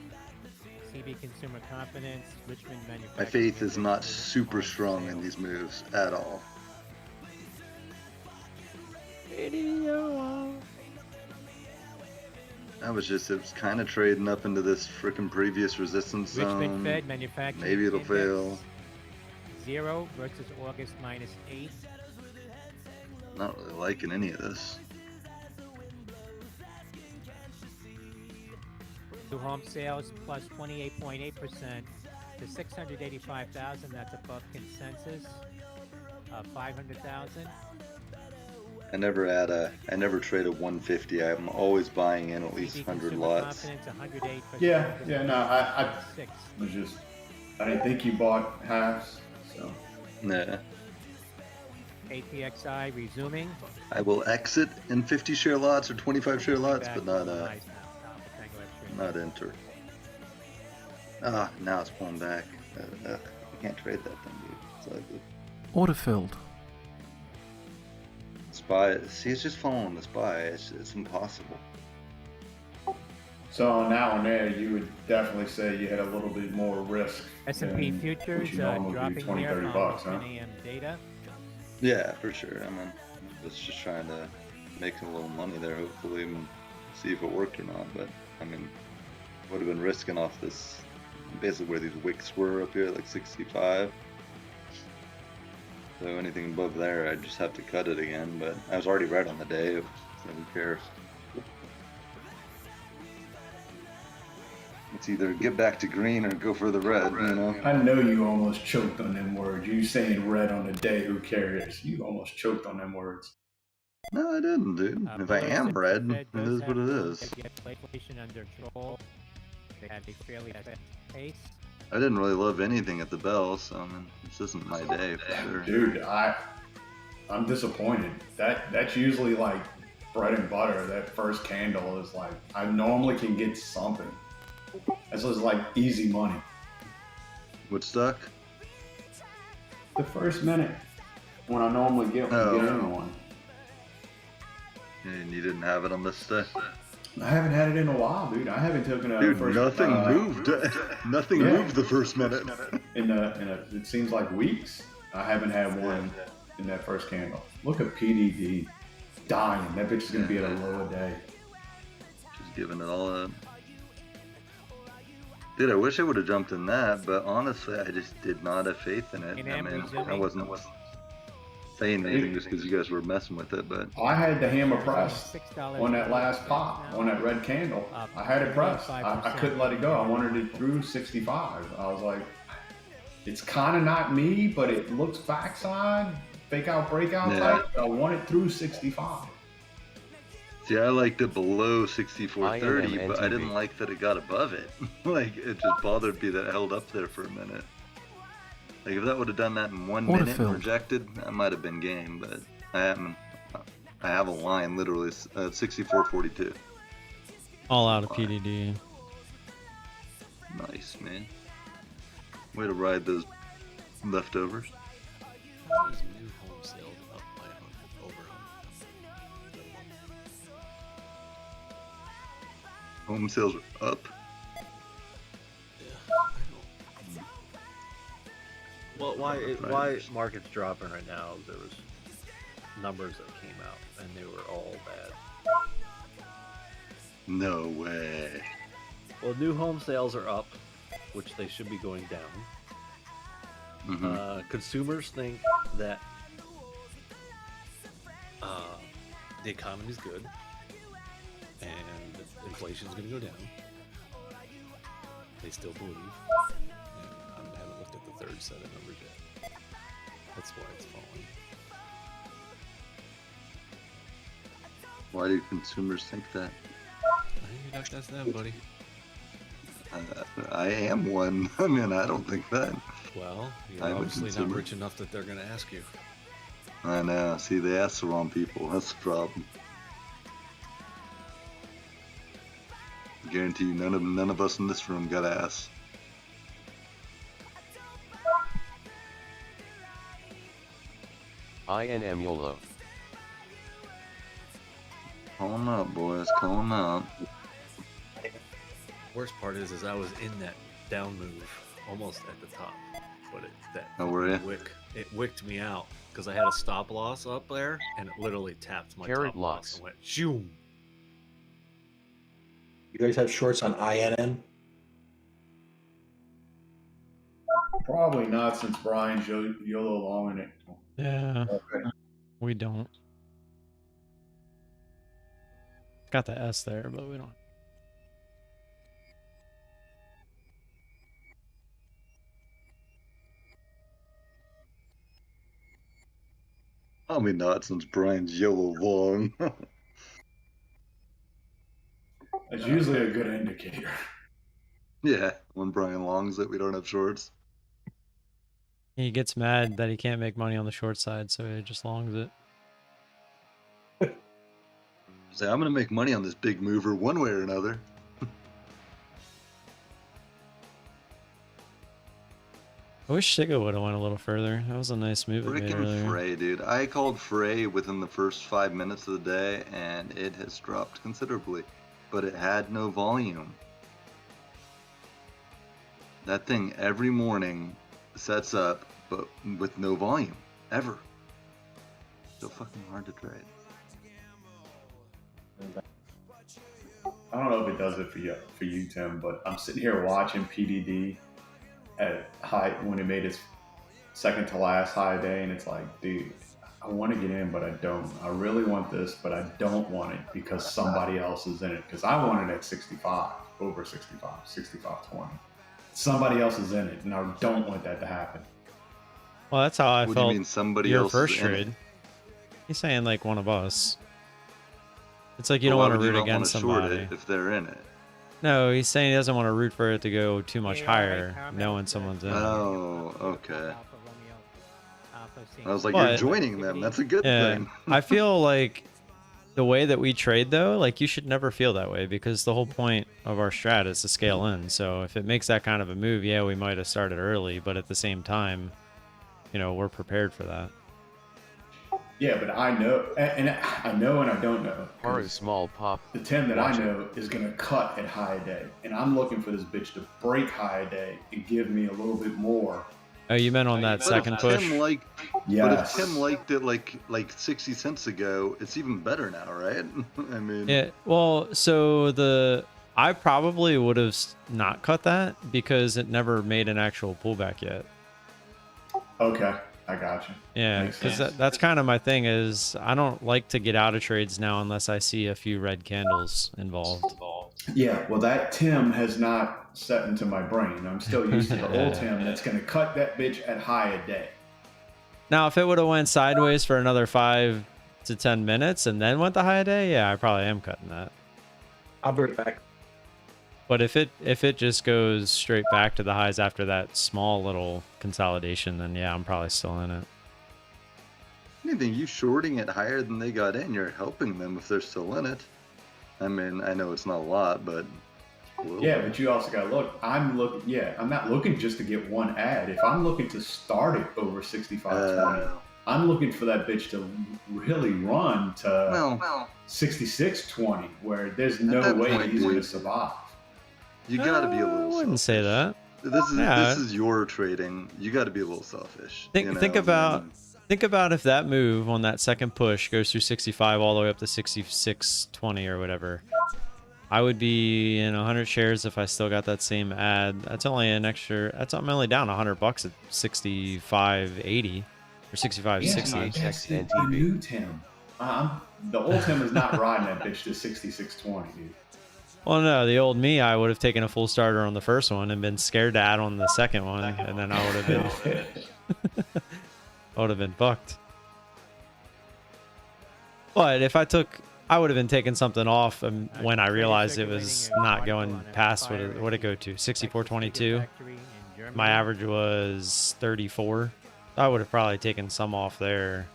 Speaker 6: CB consumer confidence, Richmond manufacturing.
Speaker 4: My faith is not
Speaker 6: Index,
Speaker 4: super
Speaker 6: on
Speaker 4: strong in
Speaker 6: sale.
Speaker 4: these moves at all. It was kind of trading up into this freaking previous resistance
Speaker 6: Richmond
Speaker 4: zone.
Speaker 6: Fed manufacturing.
Speaker 4: Maybe it'll
Speaker 6: Index,
Speaker 4: fail.
Speaker 6: 0 versus August -8.
Speaker 4: Not really liking any of this.
Speaker 6: New home sales plus 28.8% to 685,000. That's above consensus of 500,000.
Speaker 4: I never trade a 150. I'm always buying in at least
Speaker 6: CB
Speaker 4: 100
Speaker 6: consumer
Speaker 4: lots.
Speaker 6: confidence 108%.
Speaker 5: Yeah, no, I
Speaker 6: 6.
Speaker 5: was just, I didn't think you bought halves, so.
Speaker 4: Nah.
Speaker 6: APXI resuming.
Speaker 4: I will exit in 50 share lots or 25 share lots, but not not enter. Now it's pulling back. I can't trade that thing, dude. It's ugly.
Speaker 1: Order filled.
Speaker 4: SPY. See, it's just following the SPY. It's impossible.
Speaker 5: So on that one there, you would definitely say you had a little bit more risk.
Speaker 6: S&P
Speaker 5: than
Speaker 6: futures
Speaker 5: what you normally do,
Speaker 6: dropping
Speaker 5: 20,
Speaker 6: here
Speaker 5: 30
Speaker 6: from
Speaker 5: bucks,
Speaker 6: 10
Speaker 5: huh?
Speaker 6: a.m. data.
Speaker 4: Yeah, for sure. I mean, I was just trying to make a little money there, hopefully, and see if it worked or not. But I mean, would have been risking off this, basically where these wicks were up here, like 65. So anything above there, I just have to cut it again. But I was already right on the day, so who cares? It's either get back to green or go for the red, you know?
Speaker 5: I know you almost choked on them words. You saying red on the day, who cares? You almost choked on them words.
Speaker 4: No, I didn't, dude. If I am red, it is what it is.
Speaker 6: Inflation under control. They had a fairly fast pace.
Speaker 4: I didn't really love anything at the bell, so I mean, this isn't my day for sure.
Speaker 5: Dude, I'm disappointed. That's usually like bread and butter. That first candle is like, I normally can get something. That's just like easy money.
Speaker 4: What stuck?
Speaker 5: The first minute when I normally get in one.
Speaker 4: And you didn't have it on this day?
Speaker 5: I haven't had it in a while, dude. I haven't taken a
Speaker 4: Dude,
Speaker 5: first.
Speaker 4: nothing moved. Nothing moved the first minute.
Speaker 5: It seems like weeks. I haven't had one in that first candle. Look at PDD dying. That bitch is gonna be at a lower day.
Speaker 4: Just giving it all up. Dude, I wish I would have jumped in that, but honestly, I just did not have faith in it. I mean, I wasn't saying anything just because you guys were messing with it, but
Speaker 5: I had the hammer pressed on that last pop, on that red candle. I had it pressed. I couldn't let it go. I wanted it through 65. I was like, it's kind of not me, but it looks backside, fake out, breakout type. I want it through 65.
Speaker 4: see, I liked it below 64.30, but I didn't like that it got above it. Like, it just bothered me that it held up there for a minute. Like, if that would have done that in 1 minute and rejected, that might have been game, but I have a line literally at 64.42.
Speaker 3: All out of PDD.
Speaker 4: Nice, man. Way to ride those leftovers.
Speaker 9: These new home sales up by 100, over 100.
Speaker 4: Home sales are up.
Speaker 10: Well, why market's dropping right now? There was numbers that came out and they were all bad.
Speaker 4: No way.
Speaker 10: Well, new home sales are up, which they should be going down. Consumers think that the economy is good and inflation is going to go down. They still believe. I haven't looked at the third set of numbers yet. That's why it's falling.
Speaker 4: Why do consumers think that?
Speaker 9: That's them, buddy.
Speaker 4: I am one. I mean, I don't think that.
Speaker 9: Well, you're
Speaker 4: I'm a
Speaker 9: obviously not
Speaker 4: consumer.
Speaker 9: rich enough that they're going to ask you.
Speaker 4: I know. See, they ask the wrong people. That's the problem. I guarantee you, none of us in this room got asked.
Speaker 8: INM YOLO.
Speaker 4: Calling up, boys. Calling up.
Speaker 9: Worst part is I was in that down move almost at the top, but
Speaker 4: Oh, were ya?
Speaker 9: it wicked me out because I had a stop loss up there and it literally tapped my
Speaker 8: Carrot
Speaker 9: top loss
Speaker 8: loss.
Speaker 9: and went shoom.
Speaker 2: You guys have shorts on INN?
Speaker 5: Probably not, since Brian's YOLO long in it.
Speaker 3: Yeah, we don't. Got the S there, but we don't.
Speaker 4: I mean, not since Brian's yellow long.
Speaker 5: That's usually a good indicator.
Speaker 4: Yeah, when Brian longs it, we don't have shorts.
Speaker 3: He gets mad that he can't make money on the short side, so he just longs it.
Speaker 4: Say, I'm gonna make money on this big mover one way or another.
Speaker 3: I wish Shiga would have went a little further. That was a nice move it made
Speaker 4: Freaking
Speaker 3: earlier.
Speaker 4: Frey, dude. I called Frey within the first 5 minutes of the day, and it has dropped considerably. But it had no volume. That thing every morning sets up, but with no volume. Ever. So fucking hard to trade.
Speaker 5: I don't know if it does it for you, Tim, but I'm sitting here watching PDD at high when it made its second to last high day, and it's like, dude, I want to get in, but I don't. I really want this, but I don't want it because somebody else is in it. Because I want it at 65, over 65, 65.20. Somebody else is in it, and I don't want that to happen.
Speaker 3: Well, that's how I
Speaker 4: What
Speaker 3: felt.
Speaker 4: do you mean somebody
Speaker 3: your
Speaker 4: else
Speaker 3: first
Speaker 4: is in
Speaker 3: trade.
Speaker 4: it?
Speaker 3: He's saying like one of us. It's like you
Speaker 4: But
Speaker 3: don't
Speaker 4: why
Speaker 3: want to
Speaker 4: would you
Speaker 3: root
Speaker 4: not wanna
Speaker 3: against
Speaker 4: short
Speaker 3: somebody.
Speaker 4: it if they're in it?
Speaker 3: No, he's saying he doesn't want to root for it to go too much
Speaker 6: Yeah,
Speaker 3: higher,
Speaker 6: right,
Speaker 3: knowing someone's in it.
Speaker 4: Oh, okay.
Speaker 6: Alpha Romeo, Alpha
Speaker 4: I was like,
Speaker 3: But-
Speaker 4: you're joining them. That's a good
Speaker 3: Yeah,
Speaker 4: thing.
Speaker 3: I feel like the way that we trade though, like you should never feel that way because the whole point of our strat is to scale in. So if it makes that kind of a move, yeah, we might have started early, but at the same time, you know, we're prepared for that.
Speaker 5: Yeah, but I know, and I know and I don't know.
Speaker 8: Haru small pop.
Speaker 5: The Tim that I
Speaker 8: Watch it.
Speaker 5: know is going to cut at high day, and I'm looking for this bitch to break high day and give me a little bit more.
Speaker 3: Oh, you meant on that
Speaker 4: But
Speaker 3: second
Speaker 4: if
Speaker 3: push?
Speaker 4: Tim liked,
Speaker 5: Yes.
Speaker 4: But if Tim liked it like 60 cents ago, it's even better now, right? I mean,
Speaker 3: Yeah, well, so I probably would have not cut that because it never made an actual pullback yet.
Speaker 5: Okay, I got you.
Speaker 3: Yeah,
Speaker 5: Makes
Speaker 3: because
Speaker 5: sense.
Speaker 3: that's kind of my thing is I don't like to get out of trades now unless I see a few red candles involved.
Speaker 5: Yeah, well, that Tim has not set into my brain. I'm still used to the old Tim that's going to cut that bitch at high a day.
Speaker 3: Now, if it would have went sideways for another 5 to 10 minutes and then went the high day, yeah, I probably am cutting that.
Speaker 2: I'll be right back.
Speaker 3: But if it just goes straight back to the highs after that small little consolidation, then yeah, I'm probably still in it.
Speaker 4: anything, you shorting it higher than they got in, you're helping them if they're still in it. I mean, I know it's not a lot, but a little
Speaker 5: Yeah,
Speaker 4: bit.
Speaker 5: but you also got to look. I'm not looking just to get one ad. If I'm looking to start it over 65.20, I'm looking for that bitch to really run to
Speaker 4: Well,
Speaker 5: 66.20, where there's
Speaker 4: At
Speaker 5: no
Speaker 4: that
Speaker 5: way
Speaker 4: point,
Speaker 5: he's going to
Speaker 4: dude,
Speaker 5: survive.
Speaker 4: you got to be a
Speaker 3: I
Speaker 4: little.
Speaker 3: wouldn't say
Speaker 4: selfish.
Speaker 3: that.
Speaker 4: This is your trading. You got to be a little selfish.
Speaker 3: Think about if that move on that second push goes through 65 all the way up to 66.20 or whatever. I would be in 100 shares if I still got that same ad. That's only an extra. I'm only down $100 at 65.80 or 65.60.
Speaker 5: That's the new Tim. The old Tim is not riding that bitch to 66.20, dude.
Speaker 3: Well, no, the old me, I would have taken a full starter on the first one and been scared to add on the second one, and then I would have been, I would have been fucked. But if I would have been taking something off when I realized it was not going past what it go to 64.22. My average was 34. I would have probably taken some off there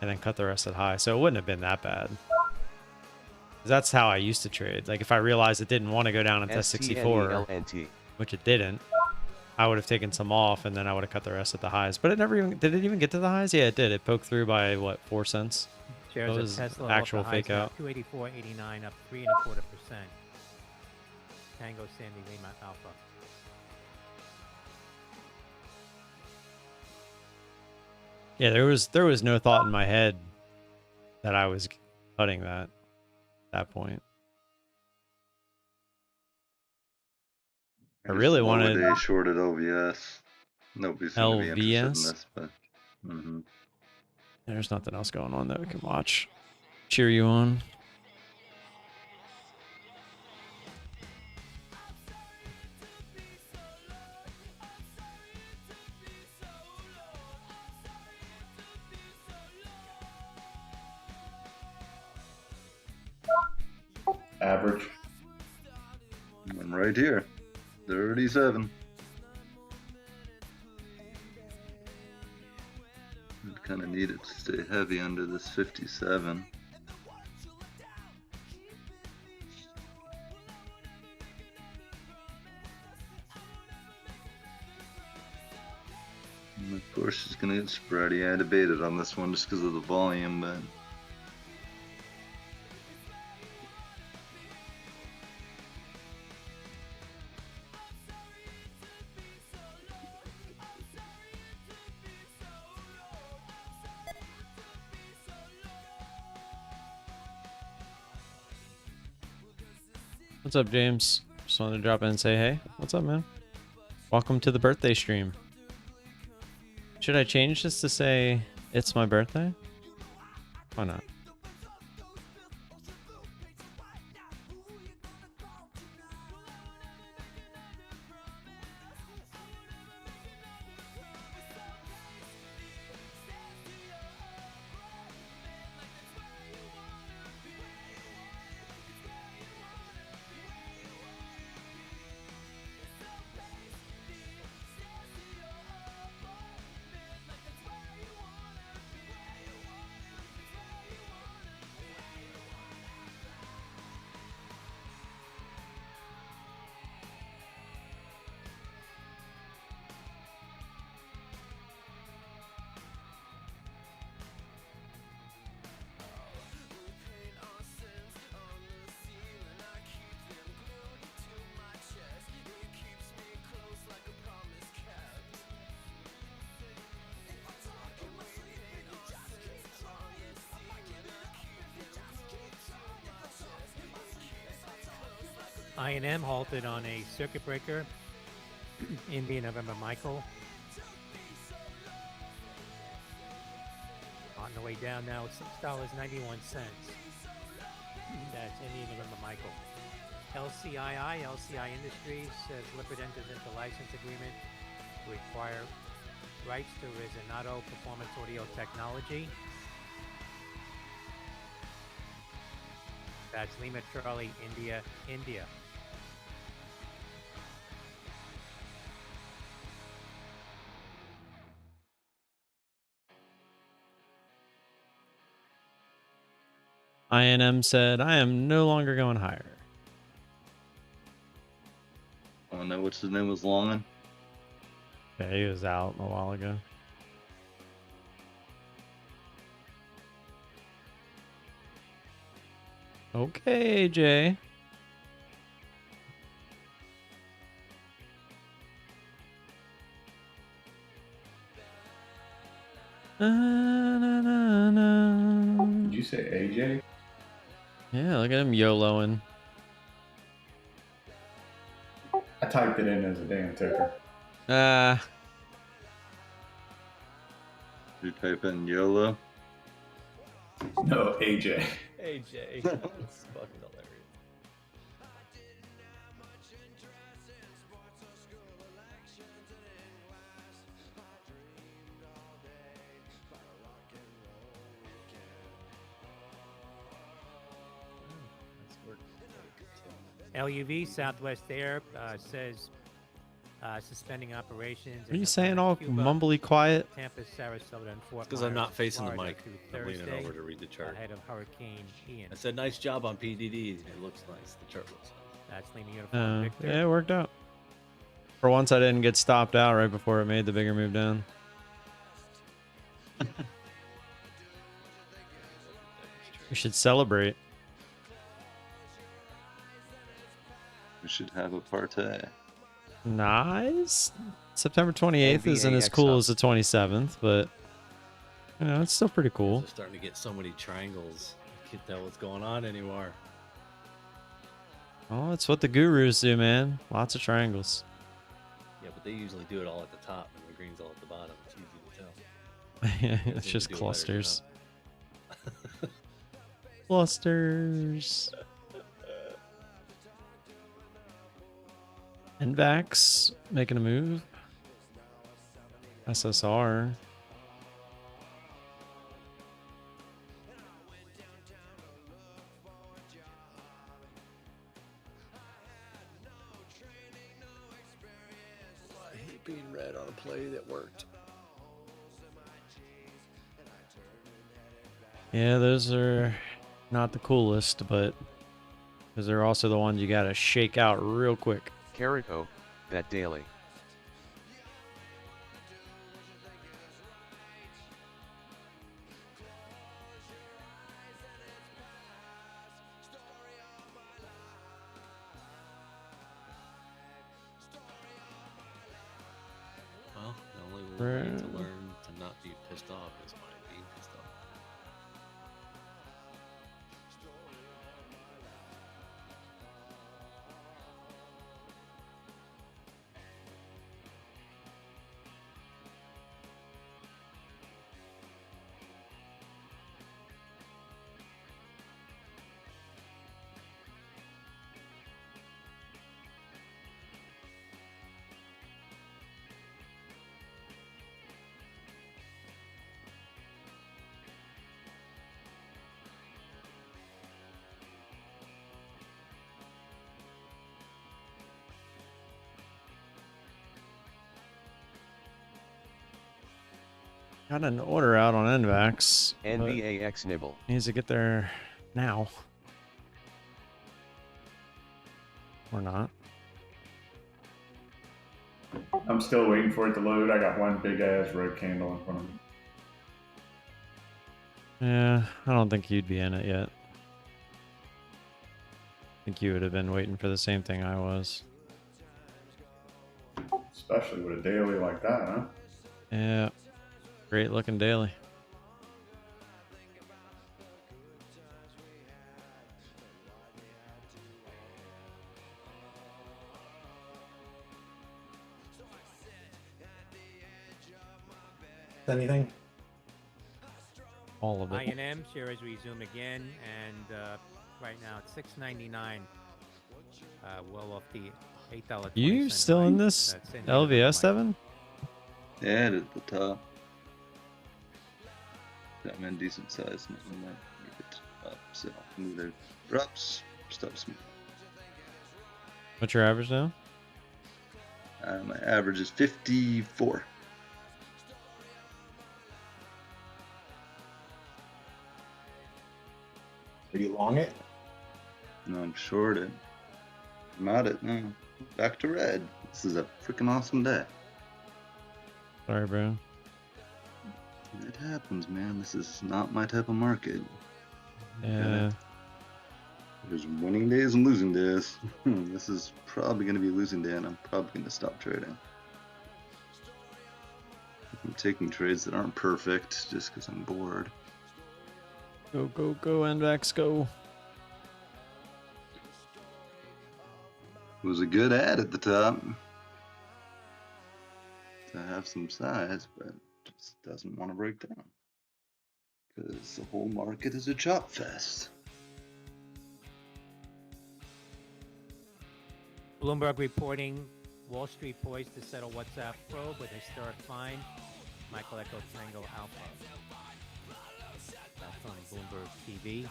Speaker 3: and then cut the rest at high, so it wouldn't have been that bad. That's how I used to trade. Like if I realized it didn't want to go down into 64, which it didn't, I would have taken some off and then I would have cut the rest at the highs. But did it even get to the highs? Yeah, it did. It poked through by what, 4 cents?
Speaker 6: Shares
Speaker 3: That
Speaker 6: of
Speaker 3: was
Speaker 6: Tesla
Speaker 3: actual
Speaker 6: off the highs
Speaker 3: fake
Speaker 6: now,
Speaker 3: out.
Speaker 6: 284.89 up 3.25%. Tango Sandy Lima Alpha.
Speaker 3: Yeah, there was no thought in my head that I was cutting that at that point. I really wanted
Speaker 4: They shorted LVS. Nobody's going to be interested in
Speaker 3: LVS.
Speaker 4: this, but.
Speaker 3: There's nothing else going on that we can watch. Cheer you on.
Speaker 5: Average.
Speaker 4: I'm right here. 37. Kind of need it to stay heavy under this 57. Of course, she's gonna get spready. I debated on this one just because of the volume, but
Speaker 3: What's up, James? Just wanted to drop in and say hey. What's up, man? Welcome to the birthday stream. Should I change this to say it's my birthday? Why not?
Speaker 6: I&M halted on a circuit breaker. India November Michael. On the way down now, $6.91. That's India November Michael. LCI Industries says Lippert enters into license agreement to acquire rights to Resonado Performance Audio Technology. That's Lima Charlie, India.
Speaker 3: INM said, I am no longer going higher.
Speaker 4: I don't know what's his name was Longan.
Speaker 3: Yeah, he was out a while ago. Okay, AJ.
Speaker 5: Did you say AJ?
Speaker 3: Yeah, look at him YOLOing.
Speaker 5: I typed it in as a damn ticker.
Speaker 4: You type in YOLO.
Speaker 5: No, AJ.
Speaker 10: AJ. That's fucking hilarious.
Speaker 6: LUV Southwest Air says suspending operations.
Speaker 3: What are you saying all mumbly quiet?
Speaker 6: Tampa, Sarasota, and Fort
Speaker 10: Because I'm
Speaker 6: Myers,
Speaker 10: not facing the
Speaker 6: Florida,
Speaker 10: mic.
Speaker 6: through
Speaker 10: I'm leaning
Speaker 6: Thursday,
Speaker 10: over to read the chart.
Speaker 6: ahead of Hurricane Ian.
Speaker 10: I said, nice job on PDD. It looks nice. The chart looks nice.
Speaker 6: That's Lima Uniform Victor.
Speaker 3: Yeah, it worked out. For once, I didn't get stopped out right before it made the bigger move down. We should celebrate.
Speaker 4: We should have a party.
Speaker 3: Nice. September 28th isn't as cool as the 27th, but you know, it's still pretty cool.
Speaker 10: They're starting to get so many triangles. I can't tell what's going on anymore.
Speaker 3: Oh, it's what the gurus do, man. Lots of triangles.
Speaker 10: Yeah, but they usually do it all at the top and the green's all at the bottom. It's easy to tell.
Speaker 3: Yeah, it's just clusters. Clusters. NVAX making a move. SSR.
Speaker 10: I hate being red on a play that worked.
Speaker 3: Yeah, those are not the coolest, but those are also the ones you gotta shake out real quick.
Speaker 8: Carico, bet daily.
Speaker 10: the way to
Speaker 3: Right.
Speaker 10: learn to not be pissed off is by being pissed off.
Speaker 3: Got an order out on NVAX. but
Speaker 8: NVAX nibble.
Speaker 3: Needs to get there now. Or not.
Speaker 5: I'm still waiting for it to load. I got one big ass red candle in front of me.
Speaker 3: Yeah, I don't think you'd be in it yet. I think you would have been waiting for the same thing I was.
Speaker 5: Especially with a daily like that, huh?
Speaker 3: Yeah. Great looking daily.
Speaker 2: Anything?
Speaker 3: All of it.
Speaker 6: I&M shares resume again, and right now it's $6.99. Well off the $8.
Speaker 3: You still in this LVS, Evan?
Speaker 4: Yeah, at the top. I'm in decent size. And I might make it up, so either drops, stops me.
Speaker 3: What's your average now?
Speaker 4: My average is 54.
Speaker 2: Are you long it?
Speaker 4: No, I'm short it. I'm out it now. Back to red. This is a freaking awesome day.
Speaker 3: Sorry, bro.
Speaker 4: It happens, man. This is not my type of market.
Speaker 3: Yeah.
Speaker 4: There's winning days and losing days. This is probably going to be a losing day, and I'm probably going to stop trading. I'm taking trades that aren't perfect just because I'm bored.
Speaker 3: Go, go, go, NVAX, go.
Speaker 4: It was a good ad at the top to have some size, but just doesn't want to break down because the whole market is a chop fest.
Speaker 6: Bloomberg reporting Wall Street poised to settle WhatsApp probe with historic fine. Michael Echo Tango Alpha. That's on Bloomberg TV.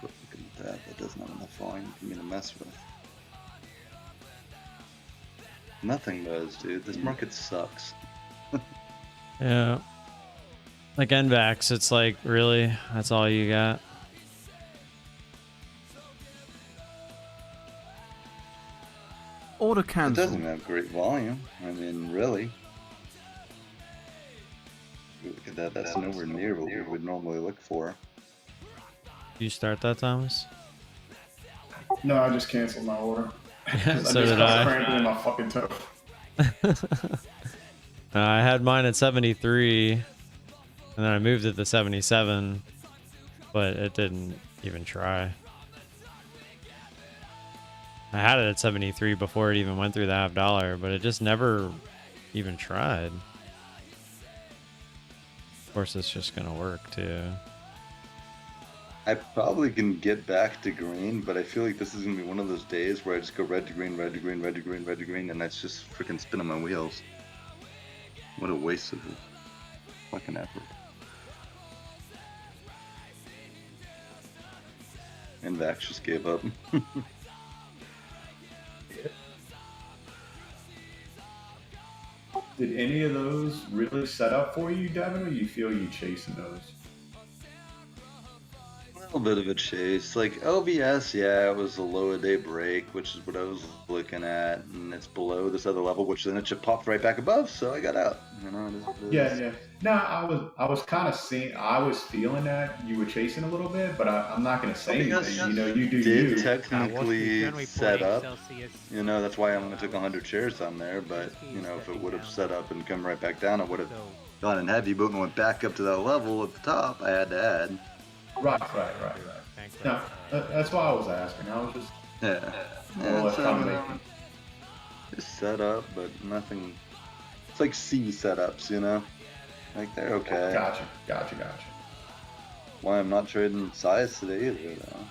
Speaker 4: Look at that. That doesn't have enough volume for me to mess with. Nothing does, dude. This market sucks.
Speaker 3: Yeah. Like NVAX, it's like, really? That's all you got?
Speaker 11: Order
Speaker 4: It
Speaker 11: cancelled.
Speaker 4: doesn't have great volume. I mean, really. Look at that. That's nowhere near what we would normally look for.
Speaker 3: You start that, Thomas?
Speaker 5: No, I just canceled my order.
Speaker 3: So did I.
Speaker 5: Cramping in my fucking toe.
Speaker 3: I had mine at 73, and then I moved it to 77, but it didn't even try. I had it at 73 before it even went through the $50, but it just never even tried. Of course, it's just gonna work too.
Speaker 4: I probably can get back to green, but I feel like this is going to be one of those days where I just go red to green, red to green, red to green, red to green, and that's just freaking spinning my wheels. What a waste of fucking effort. And Vax just gave up.
Speaker 5: Did any of those really set up for you, Devin, or you feel you chasing those?
Speaker 4: little bit of a chase. Like LVS, yeah, it was a low a day break, which is what I was looking at, and it's below this other level, which then it should pop right back above. So I got out. You know, it is what it
Speaker 5: Yeah,
Speaker 4: is.
Speaker 5: yeah. No, I was kind of seeing, I was feeling that you were chasing a little bit, but I'm not going to say anything. You know, you do
Speaker 4: Did
Speaker 5: you.
Speaker 6: Wall Street
Speaker 4: technically
Speaker 6: Journal
Speaker 4: set
Speaker 6: reporting
Speaker 4: up.
Speaker 6: Celsius.
Speaker 4: You know, that's why I only took 100 shares on there. But you know, if it would have set up and come right back down, I would have gone in heavy. But when it went back up to that level at the top, I had to add.
Speaker 5: Right. No, that's why I was asking. I was just more or less trying to make.
Speaker 4: Just set up, but nothing. It's like C setups, you know. Like they're okay.
Speaker 5: Gotcha.
Speaker 4: Why I'm not trading size today either, though.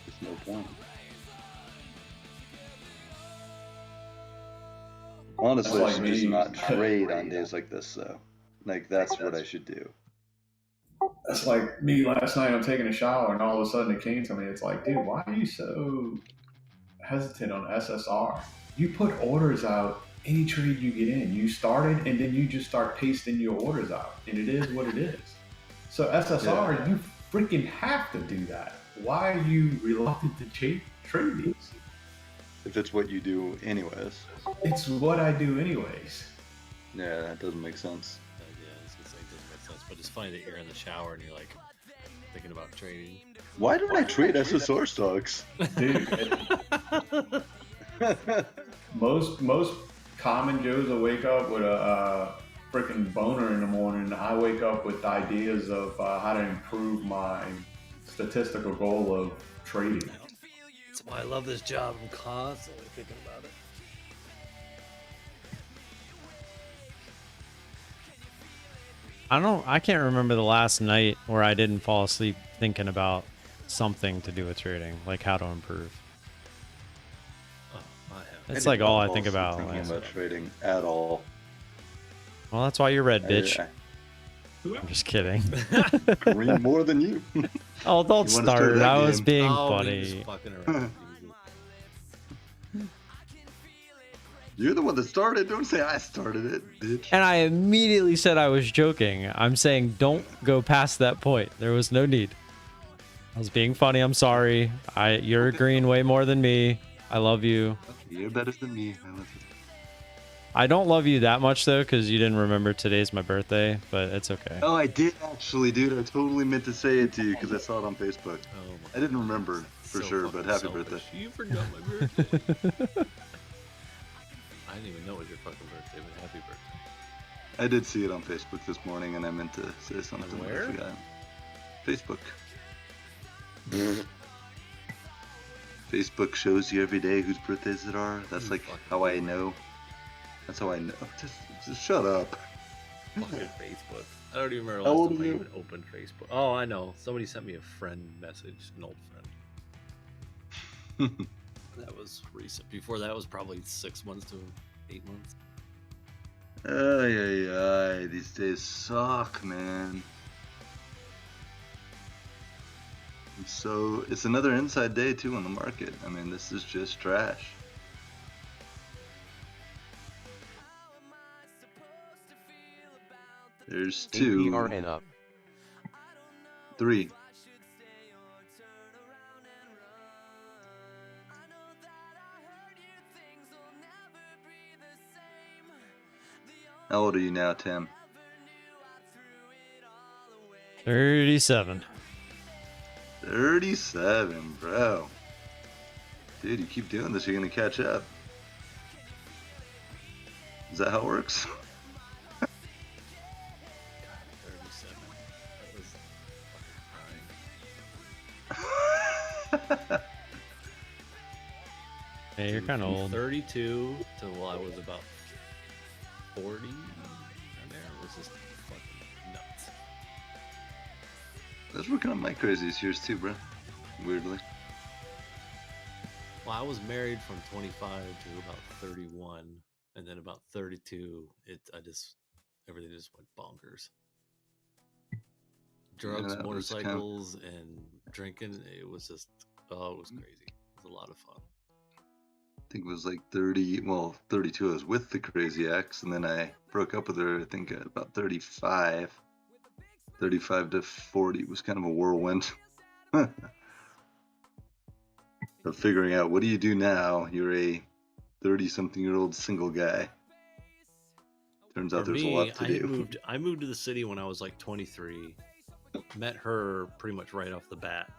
Speaker 4: There's no point. Honestly, I should just not trade on days like this, though. Like that's what I should do.
Speaker 5: That's like me last night. I'm taking a shower, and all of a sudden it came to me. It's like, dude, why are you so hesitant on SSR? You put orders out any trade you get in. You started, and then you just start pasting your orders out, and it is what it is. So SSR, you freaking have to do that. Why are you reluctant to trade these?
Speaker 4: If it's what you do anyways.
Speaker 5: It's what I do anyways.
Speaker 4: Yeah, that doesn't make sense.
Speaker 10: Yeah, I was gonna say it doesn't make sense, but it's funny that you're in the shower and you're like thinking about trading.
Speaker 4: Why don't I trade SSR stocks?
Speaker 5: Dude, most common Joes will wake up with a freaking boner in the morning. I wake up with ideas of how to improve my statistical goal of trading.
Speaker 10: That's why I love this job. I'm constantly thinking about it.
Speaker 3: I can't remember the last night where I didn't fall asleep thinking about something to do with trading, like how to improve. It's like all I think about.
Speaker 4: Thinking about trading at all.
Speaker 3: Well, that's why you're red, bitch. I'm just kidding.
Speaker 4: Green more than you.
Speaker 3: Oh, don't start. I was being funny.
Speaker 4: You're the one that started. Don't say I started it, bitch.
Speaker 3: And I immediately said I was joking. I'm saying don't go past that point. There was no need. I was being funny. I'm sorry. You're agreeing way more than me. I love you.
Speaker 4: You're better than me. I love you.
Speaker 3: I don't love you that much though, because you didn't remember today's my birthday, but it's okay.
Speaker 4: Oh, I did actually, dude. I totally meant to say it to you because I saw it on Facebook. I didn't remember for sure, but happy birthday.
Speaker 10: You forgot my birthday. I didn't even know it was your fucking birthday, but happy birthday.
Speaker 4: I did see it on Facebook this morning, and I meant to say something.
Speaker 10: Where?
Speaker 4: I forgot. Facebook. Facebook shows you every day whose birthdays it are. That's like how I know. That's how I know. Just shut up.
Speaker 10: Fucking Facebook. I don't even remember
Speaker 4: How
Speaker 10: last
Speaker 4: old
Speaker 10: time
Speaker 4: are
Speaker 10: I
Speaker 4: you?
Speaker 10: even opened Facebook. Oh, I know. Somebody sent me a friend message, an old friend. That was recent. Before that was probably 6 months to 8 months.
Speaker 4: Ay, these days suck, man. So it's another inside day too on the market. I mean, this is just trash. There's two.
Speaker 8: APRN up.
Speaker 4: 3. How old are you now, Tim?
Speaker 3: 37.
Speaker 4: 37, bro. Dude, you keep doing this, you're gonna catch up. Is that how it works?
Speaker 10: 37. That was fucking
Speaker 3: Hey, you're kind of old.
Speaker 10: 32 till I was about 40. And there it was just fucking nuts.
Speaker 4: That's working on my craziest years too, bro. Weirdly.
Speaker 10: Well, I was married from 25 to about 31, and then about 32, everything just went bonkers. Drugs,
Speaker 4: that was
Speaker 10: motorcycles, and drinking. It was just, it was crazy. It was a lot of fun.
Speaker 4: I think it was like 30, well, 32 I was with the crazy ex, and then I broke up with her, I think at about 35. 35 to 40 was kind of a whirlwind. So figuring out what do you do now? You're a 30-something-year-old single guy. Turns out
Speaker 9: For
Speaker 4: there's a
Speaker 9: me,
Speaker 4: lot to do.
Speaker 9: I moved to the city when I was like 23. Met her pretty much right off the bat.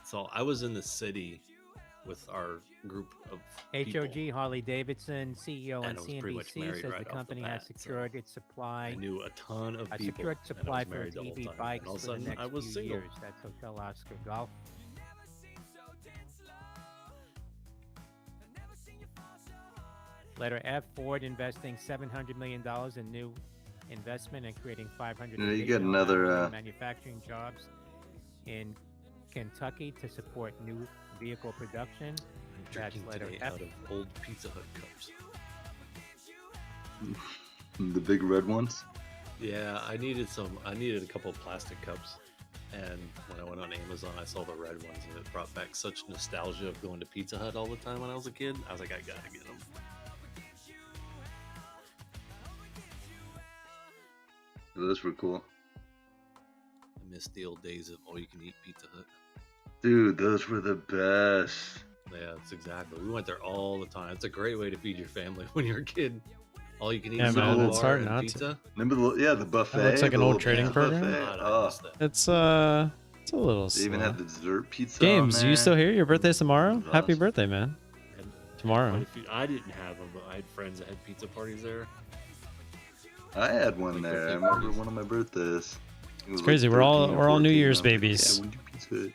Speaker 9: So I was in the city with our group of people.
Speaker 6: HOG Harley Davidson, CEO on
Speaker 9: And I was pretty much
Speaker 6: CNBC,
Speaker 9: married
Speaker 6: says
Speaker 9: right
Speaker 6: the
Speaker 9: off the
Speaker 6: company
Speaker 9: bat,
Speaker 6: has secured its supply.
Speaker 9: I knew a ton of
Speaker 6: A
Speaker 9: people.
Speaker 6: secured
Speaker 9: and I
Speaker 6: supply
Speaker 9: was
Speaker 6: for
Speaker 9: married
Speaker 6: its
Speaker 9: the whole
Speaker 6: EV
Speaker 9: time.
Speaker 6: bikes
Speaker 9: And all of a
Speaker 6: for the
Speaker 9: sudden,
Speaker 6: next
Speaker 9: I was
Speaker 6: few
Speaker 9: single.
Speaker 6: years. That's Hotel Oscar Golf. Letter F, Ford investing $700 million in new investment and creating 500
Speaker 4: You
Speaker 6: additional
Speaker 4: get another,
Speaker 6: hourly manufacturing jobs in Kentucky to support new vehicle production.
Speaker 9: I'm
Speaker 6: That's
Speaker 9: drinking
Speaker 6: letter
Speaker 9: today
Speaker 6: F.
Speaker 9: out of old Pizza Hut cups.
Speaker 4: The big red ones.
Speaker 9: Yeah, I needed a couple of plastic cups. And when I went on Amazon, I saw the red ones, and it brought back such nostalgia of going to Pizza Hut all the time when I was a kid. I was like, I gotta get them.
Speaker 4: Those were cool.
Speaker 9: I miss the old days of all-you-can-eat Pizza Hut.
Speaker 4: Dude, those were the best.
Speaker 9: Yeah, that's exactly. We went there all the time. It's a great way to feed your family when you're a kid. All you can eat
Speaker 3: Yeah,
Speaker 9: is
Speaker 3: man,
Speaker 9: bar
Speaker 3: it's hard
Speaker 9: and
Speaker 3: not
Speaker 9: pizza.
Speaker 3: to.
Speaker 4: Remember the buffet?
Speaker 3: It looks like
Speaker 4: the
Speaker 3: an old
Speaker 4: little
Speaker 3: trading
Speaker 4: pizza
Speaker 3: program.
Speaker 4: buffet?
Speaker 9: God, I
Speaker 4: Oh,
Speaker 9: miss that.
Speaker 3: It's a little
Speaker 4: they even
Speaker 3: slow.
Speaker 4: had the dessert pizza.
Speaker 3: James,
Speaker 4: on
Speaker 3: you
Speaker 4: there.
Speaker 3: still here? Your birthday's tomorrow?
Speaker 4: It was
Speaker 3: Happy
Speaker 4: awesome.
Speaker 3: birthday, man.
Speaker 9: And
Speaker 3: Tomorrow.
Speaker 9: quite a few- I didn't have them, but I had friends that had pizza parties there.
Speaker 4: I had one
Speaker 9: Like
Speaker 4: there.
Speaker 9: birthday
Speaker 4: I remember
Speaker 9: parties.
Speaker 4: one of my birthdays. It was
Speaker 3: It's crazy.
Speaker 4: like
Speaker 3: We're all
Speaker 4: 13 or
Speaker 3: New
Speaker 4: 14,
Speaker 3: Year's
Speaker 4: and I was like,
Speaker 3: babies.
Speaker 4: Yeah, we do Pizza Hut.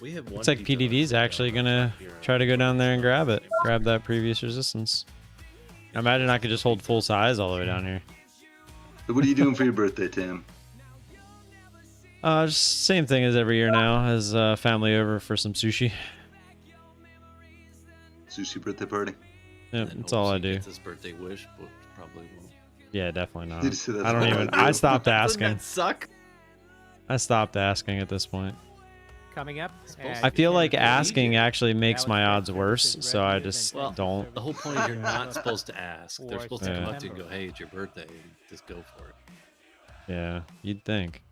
Speaker 9: We have one.
Speaker 3: Looks like
Speaker 9: Pizza Hut
Speaker 3: PDD's
Speaker 9: sitting
Speaker 3: actually
Speaker 9: down
Speaker 3: gonna
Speaker 9: here in
Speaker 3: try to go down there and grab it.
Speaker 9: Same
Speaker 3: Grab that previous resistance. I imagine I could just hold full size all the way down here.
Speaker 4: So what are you doing for your birthday, Tim?
Speaker 3: Just same thing as every year now. As family over for some sushi.
Speaker 4: Sushi birthday party?
Speaker 3: Yeah,
Speaker 9: And
Speaker 3: that's all I
Speaker 9: hopes he
Speaker 3: do.
Speaker 9: gets his birthday wish, but probably won't.
Speaker 3: Yeah, definitely not.
Speaker 4: Did you say that's
Speaker 3: I don't
Speaker 4: all I
Speaker 3: even.
Speaker 4: do?
Speaker 3: I stopped
Speaker 9: Doesn't
Speaker 3: asking.
Speaker 9: that suck?
Speaker 3: I stopped asking at this point.
Speaker 6: Coming up.
Speaker 3: I feel like
Speaker 6: at
Speaker 3: asking actually makes
Speaker 6: Now
Speaker 3: my
Speaker 6: it's
Speaker 3: odds
Speaker 6: back to
Speaker 3: worse,
Speaker 6: business
Speaker 3: so I
Speaker 6: revenues
Speaker 3: just
Speaker 6: and
Speaker 9: Well,
Speaker 3: don't.
Speaker 9: The whole point is you're not supposed to ask. They're
Speaker 6: For
Speaker 9: supposed to come up to you and
Speaker 6: September.
Speaker 9: go, "Hey, it's your birthday," and just go for it.
Speaker 3: Yeah, you'd think.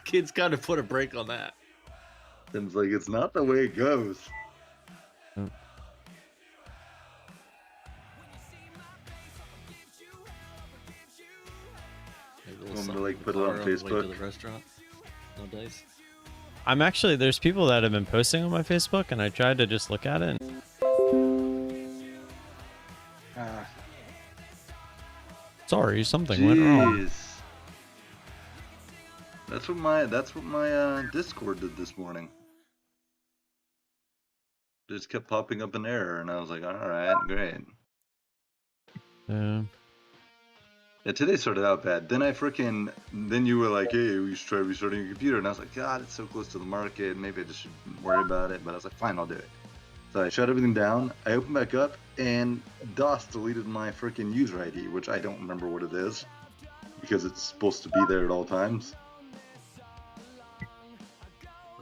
Speaker 9: Kids got to put a break on that.
Speaker 4: Tim's like, it's not the way it goes.
Speaker 9: Maybe a
Speaker 4: Want me
Speaker 9: little
Speaker 4: to,
Speaker 9: something
Speaker 4: like,
Speaker 9: in
Speaker 4: put
Speaker 9: the
Speaker 4: it on
Speaker 9: car the way to
Speaker 4: Facebook?
Speaker 9: the restaurant. No dice.
Speaker 3: I'm actually there's people that have been posting on my Facebook, and I tried to just look at it. And... Sorry, something went wrong.
Speaker 4: Jeez. That's what my Discord did this morning. It just kept popping up an error, and I was like, all right, great.
Speaker 3: Yeah.
Speaker 4: Yeah, today started out bad. Then you were like, hey, we should try restarting your computer. And I was like, God, it's so close to the market. Maybe I just shouldn't worry about it. But I was like, fine, I'll do it. So I shut everything down. I opened back up, and DOS deleted my freaking user ID, which I don't remember what it is because it's supposed to be there at all times. I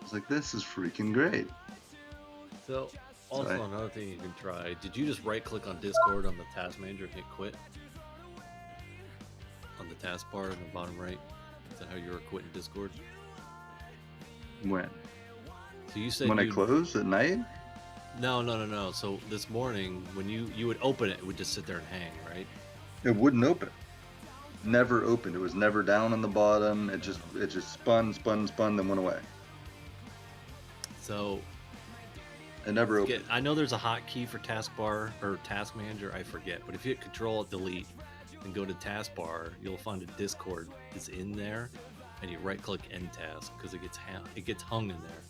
Speaker 4: was like, this is freaking great.
Speaker 9: So, also
Speaker 4: Sorry.
Speaker 9: another thing you can try. Did you just right-click on Discord on the task manager and hit quit? On the taskbar in the bottom right. Is that how you were quitting Discord?
Speaker 4: When?
Speaker 9: So you said
Speaker 4: When I
Speaker 9: you'd-
Speaker 4: closed at night?
Speaker 9: No. So this morning, when you would open it, it would just sit there and hang, right?
Speaker 4: It wouldn't open. Never opened. It was never down on the bottom. It just spun, then went away.
Speaker 9: So
Speaker 4: It never opened.
Speaker 9: I know there's a hotkey for taskbar or task manager. I forget, but if you hit Control Delete and go to taskbar, you'll find a Discord that's in there, and you right-click End Task because it gets hung in there.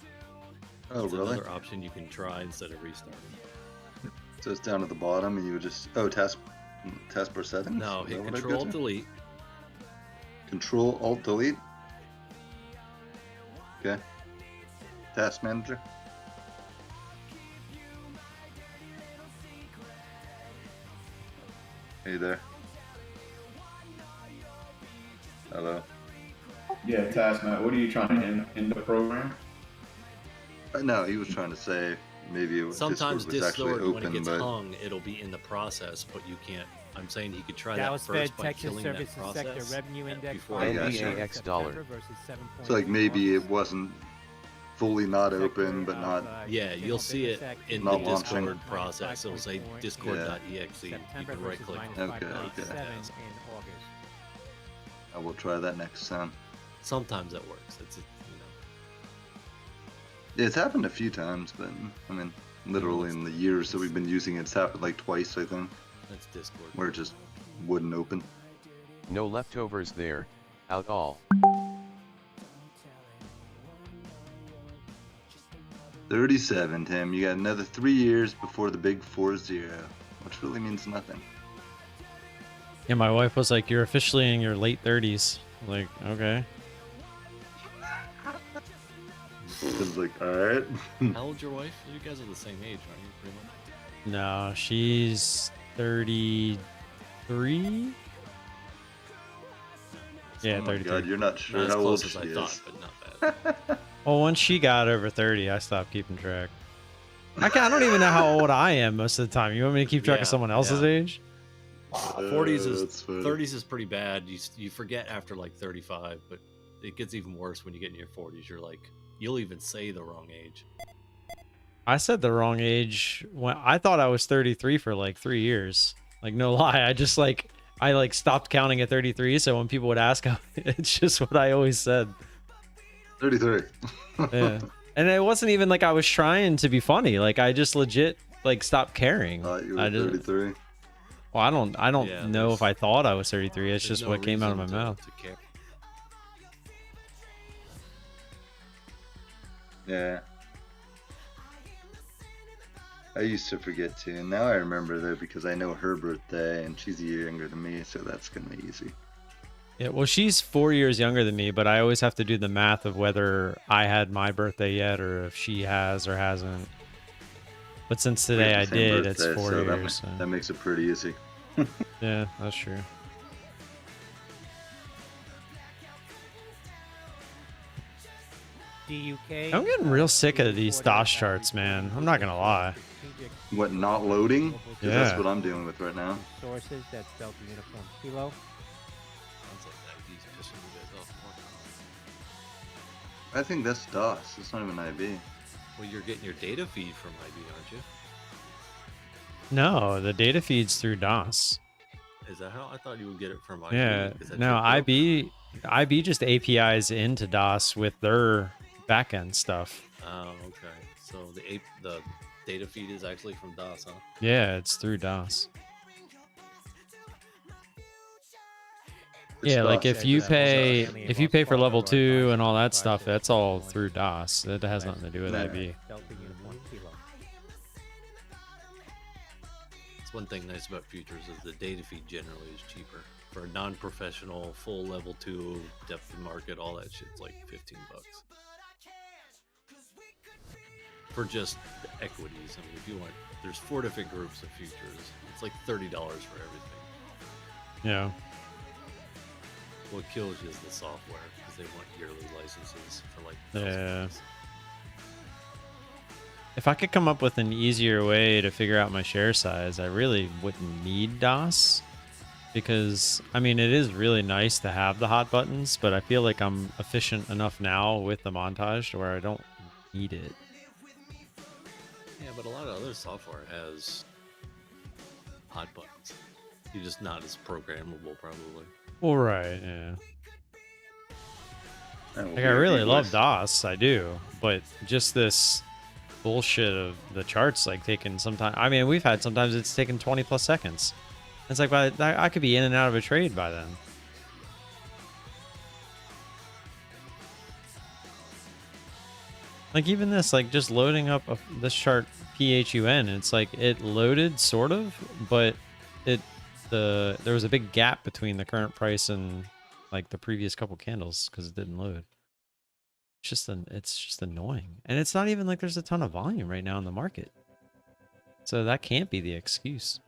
Speaker 4: Oh,
Speaker 9: It's
Speaker 4: really?
Speaker 9: another option you can try instead of restarting.
Speaker 4: So it's down at the bottom, and you would just taskbar settings.
Speaker 9: No,
Speaker 4: Is
Speaker 9: hit
Speaker 4: that what I
Speaker 9: Control
Speaker 4: go to?
Speaker 9: Delete.
Speaker 4: Control Alt Delete. Okay. Task manager. Hey there. Hello.
Speaker 5: Yeah, Taskmaster, what are you trying to end the program?
Speaker 4: No, he was trying to say maybe
Speaker 9: Sometimes
Speaker 4: Discord was actually
Speaker 9: Discord, when it
Speaker 4: open,
Speaker 9: gets
Speaker 4: but
Speaker 9: hung, it'll be in the process, but you can't I'm saying he could try
Speaker 6: Dallas
Speaker 9: that
Speaker 6: Fed
Speaker 9: first by
Speaker 6: Texas
Speaker 9: killing that
Speaker 6: Services
Speaker 9: process
Speaker 6: Sector Revenue Index
Speaker 9: before
Speaker 4: I
Speaker 9: he
Speaker 4: got
Speaker 9: got
Speaker 4: you.
Speaker 8: NDAX dollar.
Speaker 4: So like maybe it wasn't fully not open, but not.
Speaker 9: Yeah, you'll see it in the
Speaker 4: Not launching.
Speaker 9: Discord process. It'll say discord.exe. You can right click.
Speaker 4: Okay. I will try that next time.
Speaker 9: Sometimes that works. It's
Speaker 4: It's happened a few times, but I mean, literally in the years that we've been using it, it's happened like twice, I think.
Speaker 9: That's Discord.
Speaker 4: Where it just wouldn't open.
Speaker 8: No leftovers there, out all.
Speaker 4: 37, Tim. You got another 3 years before the big 4-0, which really means nothing.
Speaker 3: Yeah, my wife was like, "You're officially in your late 30s." I'm like, okay.
Speaker 4: It's like, all right.
Speaker 9: How old's your wife? You guys are the same age, aren't you? Pretty much.
Speaker 3: No, she's 33. Yeah,
Speaker 4: Oh my
Speaker 3: 33.
Speaker 4: God, you're not sure
Speaker 9: Not as
Speaker 4: how old
Speaker 9: close as
Speaker 4: she
Speaker 9: I
Speaker 4: is.
Speaker 9: thought, but not bad.
Speaker 3: Well, once she got over 30, I stopped keeping track. I don't even know how old I am most of the time. You want me to keep track of someone else's age?
Speaker 9: 40s is
Speaker 4: That's funny.
Speaker 9: 30s is pretty bad. You forget after like 35, but it gets even worse when you get in your 40s. You're like, you'll even say the wrong age.
Speaker 3: I said the wrong age when I thought I was 33 for like 3 years. Like, no lie. I just I stopped counting at 33. So when people would ask, it's just what I always said.
Speaker 4: 33.
Speaker 3: Yeah. And it wasn't even like I was trying to be funny. Like, I just legit stopped caring.
Speaker 4: Thought you were 33.
Speaker 3: Well, I don't
Speaker 9: Yeah,
Speaker 3: know if I thought I was 33. It's
Speaker 9: There's
Speaker 3: just
Speaker 9: no
Speaker 3: what came out of my
Speaker 9: reason
Speaker 3: mouth.
Speaker 9: to care.
Speaker 4: Yeah. I used to forget too. Now I remember though because I know her birthday and she's a year younger than me, so that's gonna be easy.
Speaker 3: Yeah, well, she's 4 years younger than me, but I always have to do the math of whether I had my birthday yet or if she has or hasn't. But since
Speaker 4: We
Speaker 3: today
Speaker 4: have
Speaker 3: I
Speaker 4: the same
Speaker 3: did,
Speaker 4: birthday,
Speaker 3: it's 4
Speaker 4: so
Speaker 3: years. So.
Speaker 4: That makes it pretty easy.
Speaker 3: Yeah, that's true. I'm getting real sick of these DOS charts, man. I'm not gonna lie.
Speaker 4: What, not loading? 'Cause
Speaker 3: Yeah.
Speaker 4: that's what I'm dealing with right now.
Speaker 6: Sources, that's Delta Uniform Kilo.
Speaker 9: Sounds like IB's pissing you guys off more.
Speaker 4: I think that's DOS. It's not even IB.
Speaker 9: Well, you're getting your data feed from IB, aren't you?
Speaker 3: No, the data feed's through DOS.
Speaker 9: Is that how? I thought you would get it from IB.
Speaker 3: Yeah,
Speaker 9: Is that
Speaker 3: no,
Speaker 9: your
Speaker 3: IB just APIs into DOS with their backend stuff.
Speaker 9: Oh, okay. So the data feed is actually from DOS, huh?
Speaker 3: Yeah, it's through DOS.
Speaker 4: It's
Speaker 3: Yeah, like
Speaker 4: DOS.
Speaker 3: if you pay
Speaker 6: Exactly.
Speaker 3: for level 2 and all that stuff, that's all through DOS. That has nothing to do with
Speaker 4: Yeah.
Speaker 3: IB.
Speaker 6: Delta Uniform Kilo.
Speaker 9: It's one thing nice about futures is the data feed generally is cheaper. For a non-professional, full level 2, depth of market, all that shit's like $15. For just the equities. I mean, if you want, there's 4 different groups of futures. It's like $30 for everything.
Speaker 3: Yeah.
Speaker 9: What kills you is the software because they want yearly licenses for like
Speaker 3: Yeah. If I could come up with an easier way to figure out my share size, I really wouldn't need DOS. Because, I mean, it is really nice to have the hot buttons, but I feel like I'm efficient enough now with the montage to where I don't need it.
Speaker 9: Yeah, but a lot of other software has hot buttons. You're just not as programmable, probably.
Speaker 3: Well, right, yeah.
Speaker 4: And
Speaker 3: Like, I really love DOS, I do. But just this bullshit of the charts, like, taking some time. I mean, we've had sometimes it's taken 20 plus seconds. It's like, I could be in and out of a trade by then. Like, even this, like, just loading up this chart PHUN, it's like, it loaded, sort of, but there was a big gap between the current price and, like, the previous couple candles, because it didn't load. It's just annoying. And it's not even like there's a ton of volume right now in the market. So that can't be the excuse.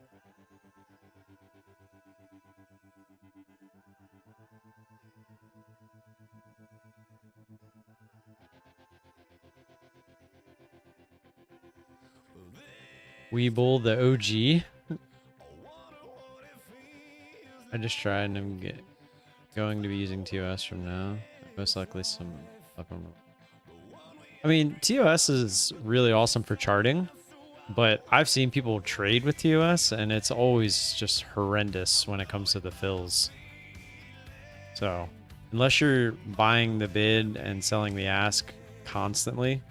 Speaker 3: Weeble, the OG. just tried and I'm going to be using TOS from now. Most likely some up on. I mean, TOS is really awesome for charting, but I've seen people trade with TOS and it's always just horrendous when it comes to the fills. So, unless you're buying the bid and selling the ask constantly,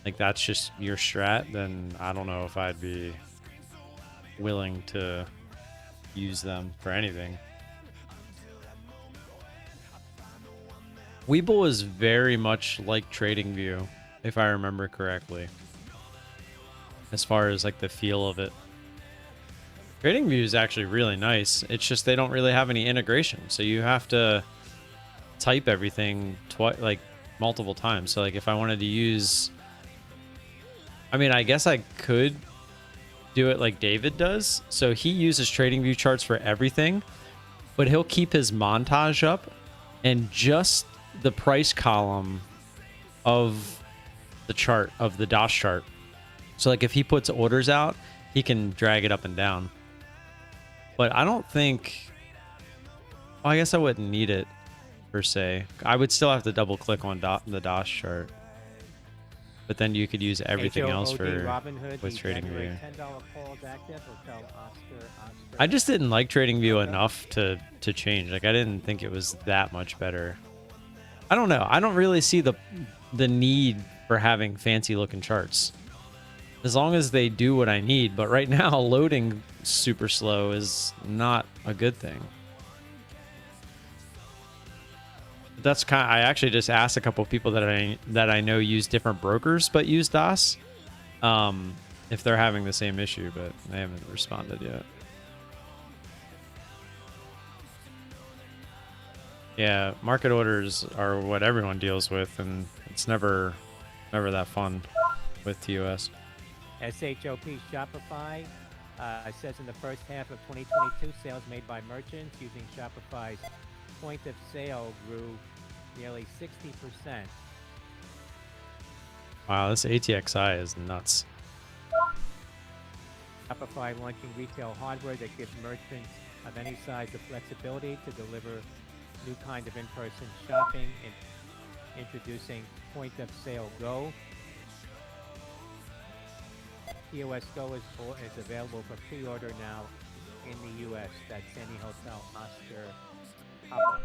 Speaker 3: like that's just your strat, then I don't know if I'd be willing to use them for anything. Weeble is very much like TradingView, if I remember correctly, as far as like the feel of it. TradingView is actually really nice. It's just they don't really have any integration, so you have to type everything like multiple times. So like if I wanted to use, I mean, I guess I could do it like David does. So he uses TradingView charts for everything, but he'll keep his montage up and just the price column of the chart, of the DOS chart. So like if he puts orders out, he can drag it up and down. But I don't think, well, I guess I wouldn't need it per se. I would still have to double click on the DOS chart. But then you could use everything else for with TradingView. I just didn't like TradingView enough to change. Like I didn't think it was that much better. I don't know. I don't really see the need for having fancy looking charts. As long as they do what I need. But right now, loading super slow is not a good thing. That's kind. I actually just asked a couple of people that I know use different brokers but use DOS, if they're having the same issue, but they haven't responded yet. Yeah, market orders are what everyone deals with, and it's never that fun with TOS.
Speaker 6: SHOP Shopify says in the first half of 2022, sales made by merchants using Shopify's point of sale grew nearly 60%.
Speaker 3: Wow, this ATXI is nuts.
Speaker 6: Shopify launching retail hardware that gives merchants of any size the flexibility to deliver new kind of in-person shopping, and introducing Point of Sale Go. POS Go is available for pre-order now in the U.S. That's Sandy Hotel Oscar Papa.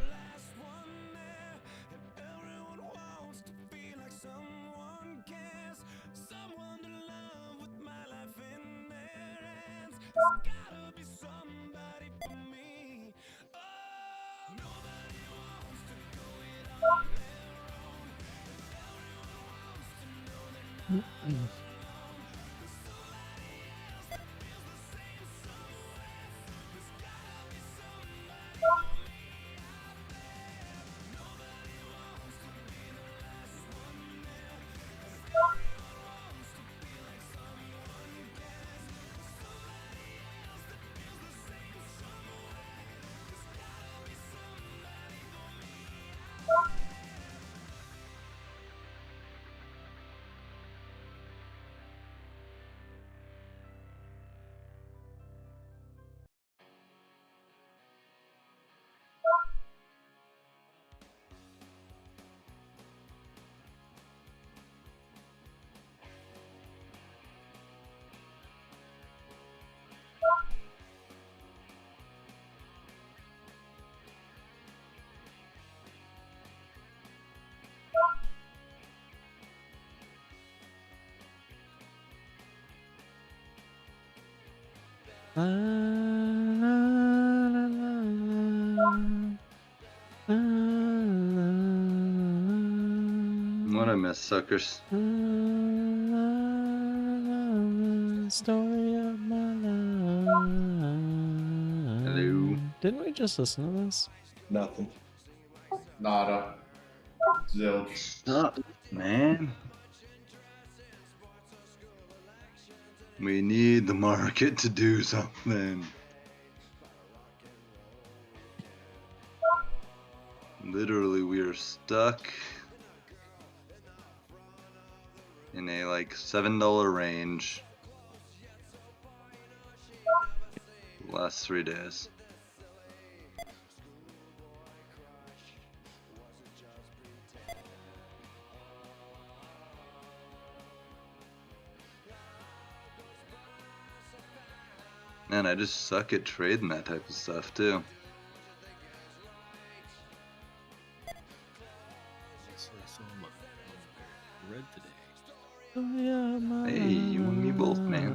Speaker 4: What I miss, suckers.
Speaker 3: Story of my life.
Speaker 4: Hello.
Speaker 3: Didn't we just listen to this?
Speaker 2: Nothing.
Speaker 5: Nada. Zilch.
Speaker 4: Stop, man. We need the market to do something. Literally, we are stuck in a like $7 range the last 3 days. Man, I just suck at trading that type of stuff too.
Speaker 9: Red today.
Speaker 4: Hey, you and me both, man.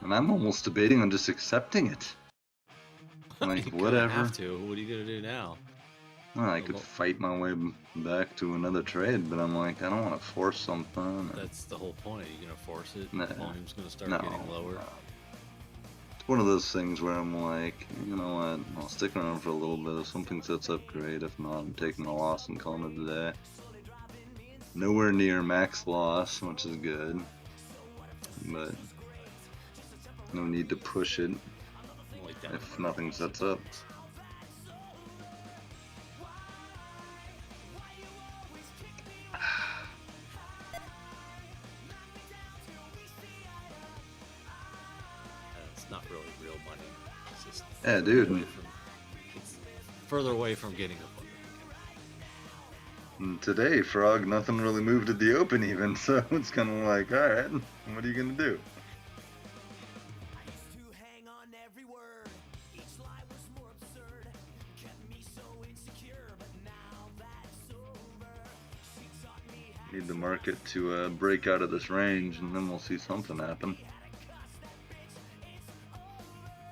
Speaker 4: And I'm almost debating on just accepting it. Like,
Speaker 9: You
Speaker 4: whatever.
Speaker 9: have to. What are you gonna do now?
Speaker 4: Well, I could fight my way back to another trade, but I'm like, I don't want to force something.
Speaker 9: That's the whole point. Are you gonna force it?
Speaker 4: Nah,
Speaker 9: The volume's gonna start
Speaker 4: no,
Speaker 9: getting lower.
Speaker 4: no. It's one of those things where I'm like, you know what? I'll stick around for a little bit. If something sets up, great. If not, I'm taking a loss and calling it a day. Nowhere near max loss, which is good, but no need to push it if nothing sets up.
Speaker 9: It's not really real money. It's just
Speaker 4: Yeah, dude.
Speaker 9: It's further away from getting a fund.
Speaker 4: And today, Frog, nothing really moved at the open even, so it's kind of like, all right, what are you gonna do? Need the market to break out of this range, and then we'll see something happen.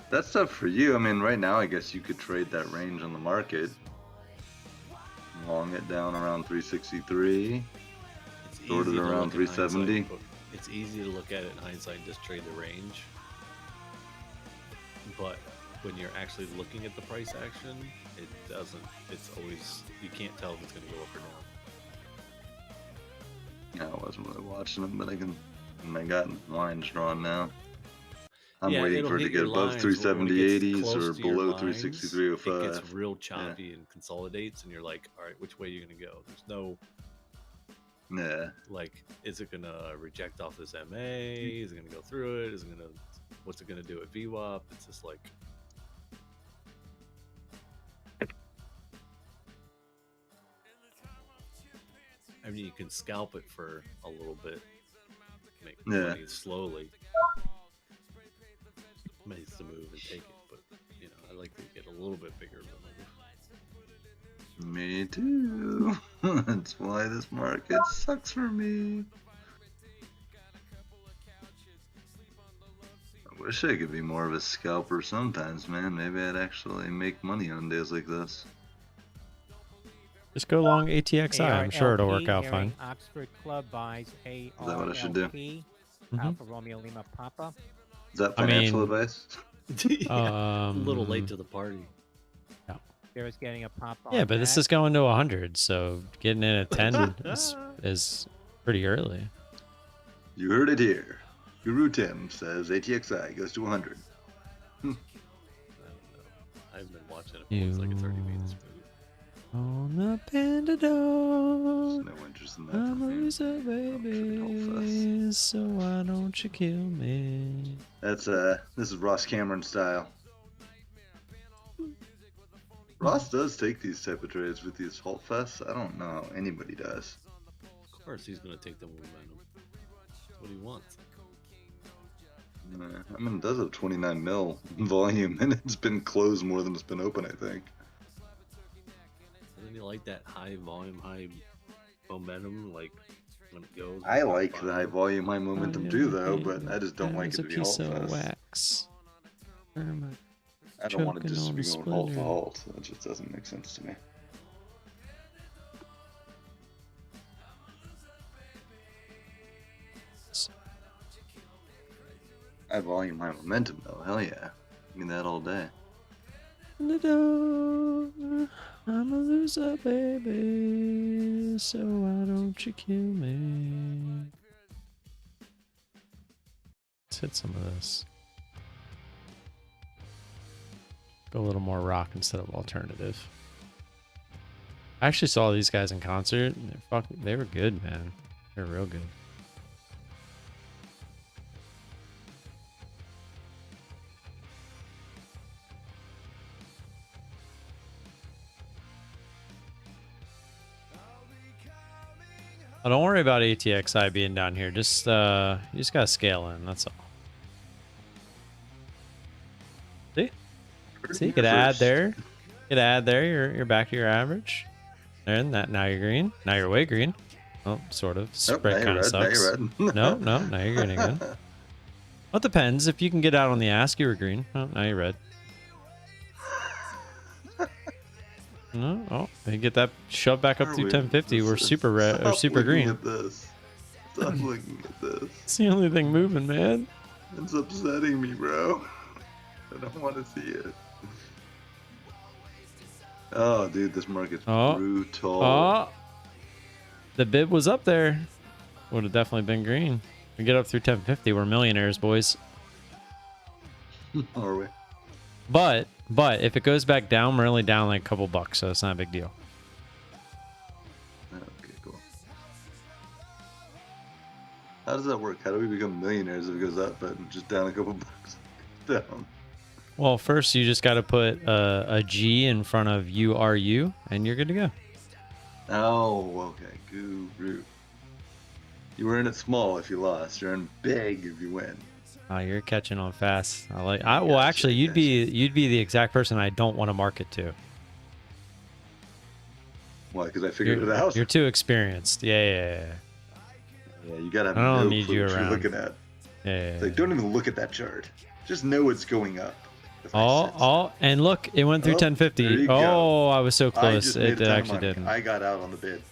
Speaker 4: That's tough for you. I mean, right now, I guess you could trade that range on the market. Long it down around 363. Short it around 370.
Speaker 9: It's easy to look at it in hindsight and just trade the range. But when you're actually looking at the price action, it doesn't. It's always, you can't tell if it's going to go up or down.
Speaker 4: Yeah, I wasn't really watching them, but I got lines drawn now. I'm waiting for it to get above 370.80s or below 363.05.
Speaker 9: It gets real choppy and consolidates, and you're like, all right, which way are you going to go? There's no, like, is it going to reject off this MA? Is it going to go through it? Is it going to, what's it going to do at VWAP? It's just like, I mean, you can scalp it for a little bit, make money slowly. Makes the move and take it, but you know, I like to get a little bit bigger of a move.
Speaker 4: Me too. That's why this market sucks for me. I wish I could be more of a scalper sometimes, man. Maybe I'd actually make money on days like this.
Speaker 3: Just go long ATXI. I'm sure it'll work out fine.
Speaker 6: Oxford Club buys
Speaker 4: Is that what I should do?
Speaker 6: Alpha Romeo Lima Papa.
Speaker 4: Is that financial advice?
Speaker 9: A little late to the party.
Speaker 3: Yeah.
Speaker 6: There's getting a pop.
Speaker 3: Yeah, but this is going to 100, so getting in at 10 is pretty early.
Speaker 4: You heard it here. Guru Tim says ATXI goes to 100.
Speaker 9: I don't know. I've been watching it. It's like it's already made this move.
Speaker 3: On a panda dog.
Speaker 4: No interest in that.
Speaker 3: I'm a loser, baby. So why don't you kill me?
Speaker 4: That's this is Ross Cameron style. Ross does take these type of trades with these halt fests. I don't know how anybody does.
Speaker 9: Of course, he's gonna take the momentum. That's what he wants.
Speaker 4: I mean, it does have 29 mil volume, and it's been closed more than it's been open, I think.
Speaker 9: Doesn't he like that high volume, high momentum, like when it goes?
Speaker 4: I like the high volume, high momentum too, though, but I just don't like it to be halt fest.
Speaker 3: Wax.
Speaker 4: I don't want it just to be going halt to halt. That just doesn't make sense to me. High volume, high momentum, though. Hell yeah. Give me that all day.
Speaker 3: I'm a loser, baby. So why don't you kill me? Let's hit some of this. Go a little more rock instead of alternative. I actually saw these guys in concert. They were good, man. They're real good. Oh, don't worry about ATXI being down here. Just you just gotta scale in. That's all. See, you could add there. You could add there. You're back to your average. And that now you're green. Now you're way green. Oh, sort of. Spread kind of sucks. No, now you're green again. Well, it depends. If you can get out on the ask, you were green. Oh, now you're red. No, oh, you get that shoved back up through 1050. We're super red or super green.
Speaker 4: At this. Stop looking at this.
Speaker 3: It's the only thing moving, man.
Speaker 4: It's upsetting me, bro. I don't want to see it. Oh, dude, this market's brutal.
Speaker 3: Oh, the bid was up there. Would have definitely been green. We get up through 1050. We're millionaires, boys.
Speaker 4: Are we?
Speaker 3: But if it goes back down, we're only down like a couple bucks, so it's not a big deal.
Speaker 4: Okay, cool. How does that work? How do we become millionaires if it goes up, but just down a couple bucks? Down.
Speaker 3: Well, first you just got to put a G in front of URU, and you're good to go.
Speaker 4: Oh, okay. Guru. You were in it small if you lost. You're in big if you win.
Speaker 3: Oh, you're catching on fast. Well, actually, you'd be the exact person I don't want to market to.
Speaker 4: Why? Because I figured it out.
Speaker 3: You're too experienced. Yeah,
Speaker 4: you gotta have
Speaker 3: I don't
Speaker 4: no
Speaker 3: need
Speaker 4: clue
Speaker 3: you
Speaker 4: what you're
Speaker 3: around.
Speaker 4: looking at.
Speaker 3: Yeah.
Speaker 4: It's like, don't even look at that chart. Just know it's going up.
Speaker 3: And look, it went through 1050. Oh, I was so close. It actually didn't.
Speaker 4: I got out on the bid.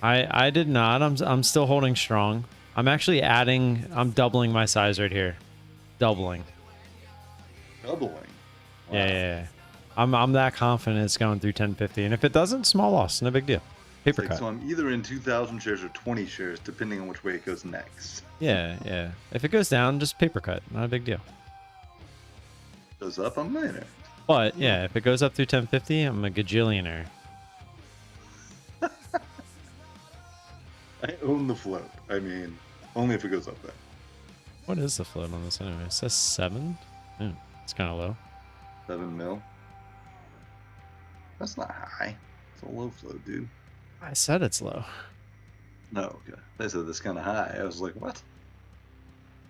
Speaker 3: I did not. I'm still holding strong. I'm actually adding. I'm doubling my size right here. Doubling.
Speaker 4: Wow.
Speaker 3: Yeah. I'm that confident it's going through 1050, and if it doesn't, small loss, no big deal. Paper cut.
Speaker 4: So I'm either in 2,000 shares or 20 shares, depending on which way it goes next.
Speaker 3: Yeah. If it goes down, just paper cut, not a big deal.
Speaker 4: Goes up, I'm a millionaire.
Speaker 3: But yeah, if it goes up through 1050, I'm a gajillionaire.
Speaker 4: I own the float. I mean, only if it goes up there.
Speaker 3: What is the float on this anyway? It says 7. It's kind of low.
Speaker 4: 7 mil. That's not high. It's a low float, dude.
Speaker 3: I said it's low.
Speaker 4: No, okay. They said that's kind of high. I was like, what?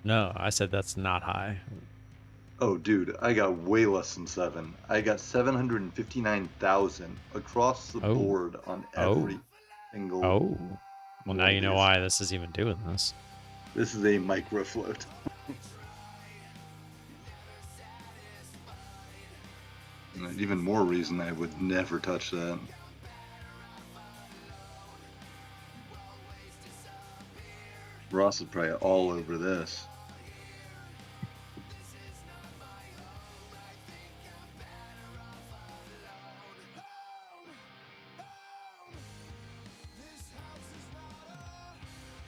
Speaker 3: No, I said that's not high.
Speaker 4: Oh, dude, I got way less than 7. I got 759,000 across the board on every single.
Speaker 3: Oh. Well, now you know why this is even doing this.
Speaker 4: This is a micro float. And even more reason I would never touch that. Ross is probably all over this.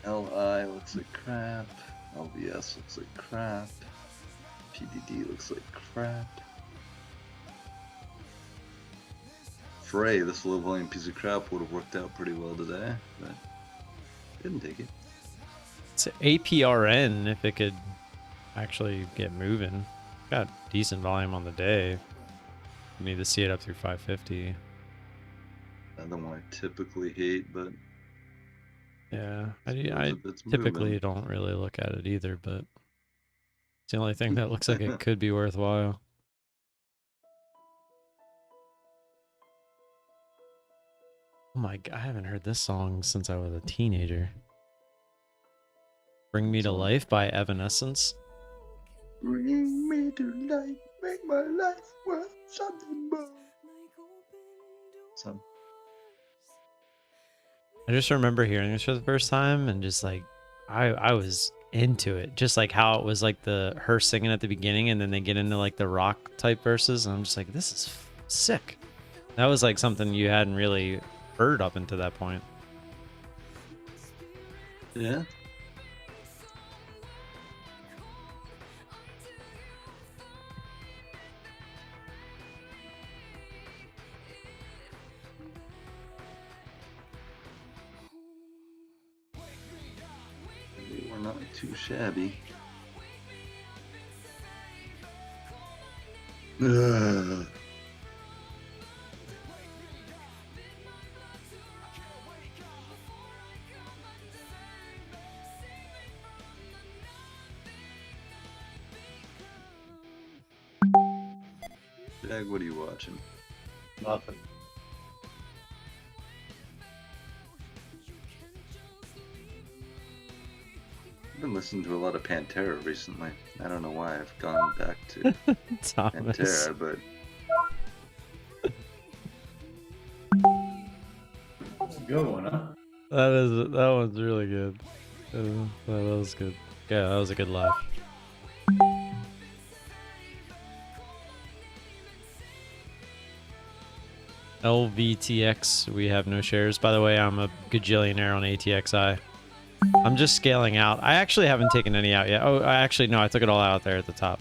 Speaker 4: LI looks like crap. LBS looks like crap. PDD looks like crap. Frey, this low volume piece of crap would have worked out pretty well today, but didn't take it.
Speaker 3: It's APRN if it could actually get moving. Got decent volume on the day. You need to see it up through 550.
Speaker 4: Another one I typically hate, but
Speaker 3: yeah, I typically don't really look at it either, but it's the only thing that looks like it could be worthwhile. Oh my god, I haven't heard this song since I was a teenager. Bring Me to Life by Evanescence.
Speaker 4: Bring me to life, make my life worth something more. So
Speaker 3: I just remember hearing this for the first time and just like I was into it. Just like how it was like her singing at the beginning and then they get into like the rock type verses and I'm just like, this is sick. That was like something you hadn't really heard up until that point.
Speaker 4: Yeah. We're not too shabby. Ugh. Jag, what are you watching?
Speaker 2: Nothing.
Speaker 4: I've been listening to a lot of Pantera recently. I don't know why I've gone back to
Speaker 3: Thomas.
Speaker 4: Pantera, but
Speaker 5: That's a good one, huh?
Speaker 3: That one's really good. That was good. Yeah, that was a good laugh. LVTX, we have no shares. By the way, I'm a gajillionaire on ATXI. I'm just scaling out. I actually haven't taken any out yet. Oh, no, I took it all out there at the top.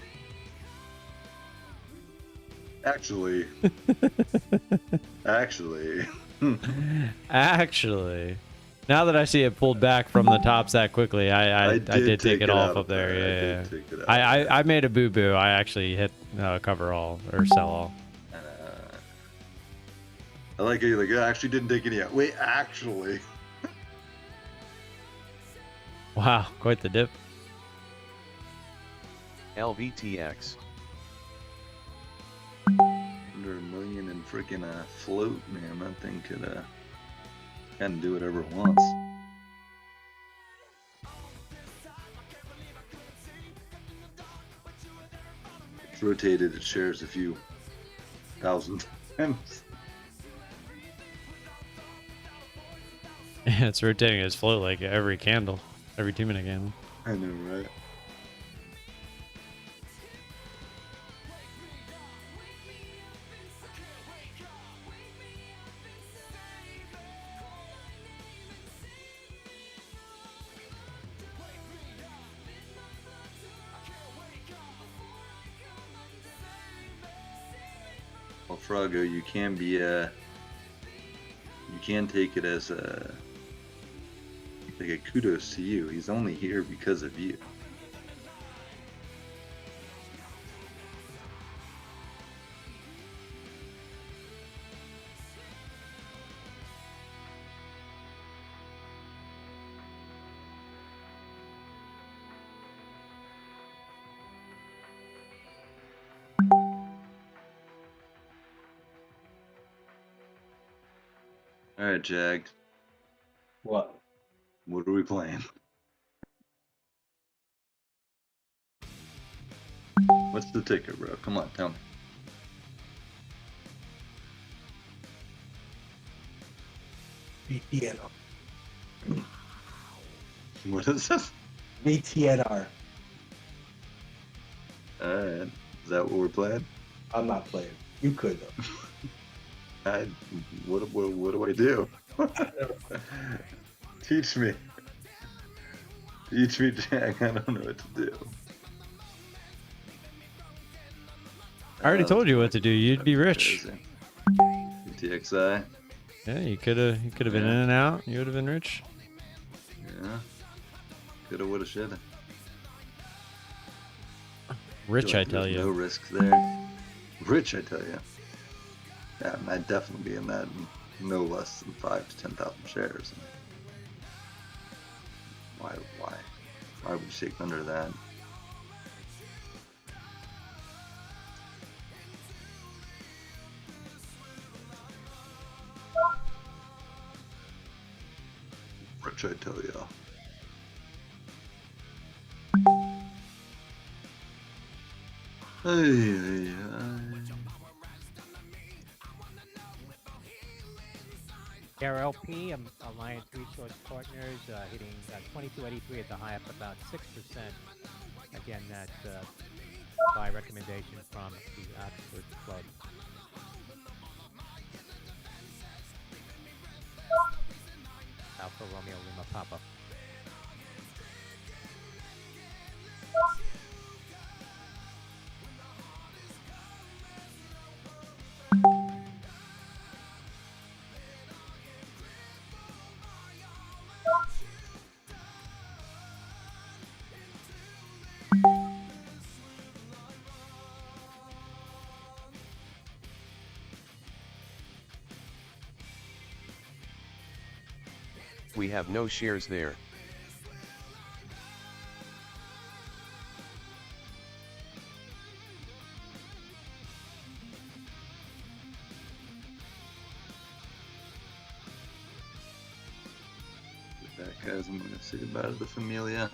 Speaker 4: actually, actually,
Speaker 3: Actually, now that I see it pulled back from the tops that quickly, I did take it off up there. Yeah,
Speaker 4: Take it out.
Speaker 3: I made a boo boo. I actually hit cover all or sell all.
Speaker 4: I like it. Like, I actually didn't take any out. Wait, actually.
Speaker 3: Wow, quite the dip.
Speaker 8: LVTX.
Speaker 4: Under $1 million in freaking float, man. That thing could kind of do whatever it wants. It's rotated its shares a few thousand times.
Speaker 3: It's rotating its float like every candle, every 2-minute candle.
Speaker 4: I know, right? Well, Froggo, you can be you can take it as a like a kudos to you. He's only here because of you. All right, Jag.
Speaker 2: What?
Speaker 4: What are we playing? What's the ticker, bro? Come on, tell me.
Speaker 2: VTNR.
Speaker 4: What is this?
Speaker 2: VTNR.
Speaker 4: All right. Is that what we're playing?
Speaker 2: I'm not playing. You could though.
Speaker 4: What do I do? Teach me. Teach me, Jag. I don't know what to do.
Speaker 3: I already told you what to do. You'd be rich.
Speaker 4: TXI.
Speaker 3: Yeah, you could have been in and out. You would have been rich.
Speaker 4: Yeah. Coulda, woulda, shoulda.
Speaker 3: Rich, I tell
Speaker 4: there's
Speaker 3: you.
Speaker 4: No risk there. Rich, I tell you. Yeah, I'd definitely be in that no less than 5,000 to 10,000 shares. Why would you shake under that? Rich, I tell you. Hey.
Speaker 6: RLP, Alliance Resource Partners, hitting 2283 at the high, up about 6%. Again, that's by recommendation from the Oxford Club. Alpha Romeo Lima Papa.
Speaker 8: We have no shares there.
Speaker 4: Guys, I'm gonna say goodbye to the familia.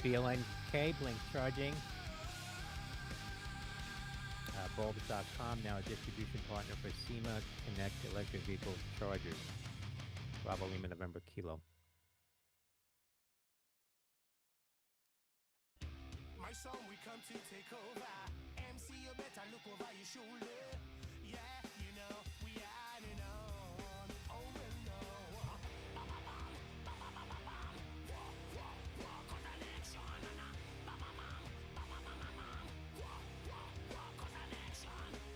Speaker 6: BLNK, Blink Charging. Bulbs.com, now a distribution partner for SEMA Connect electric vehicle chargers. Bravo Lima November Kilo.
Speaker 1: My song, we come to take over. MC, you better look over your shoulder. Yeah, you know, we are on. Oh, well, no.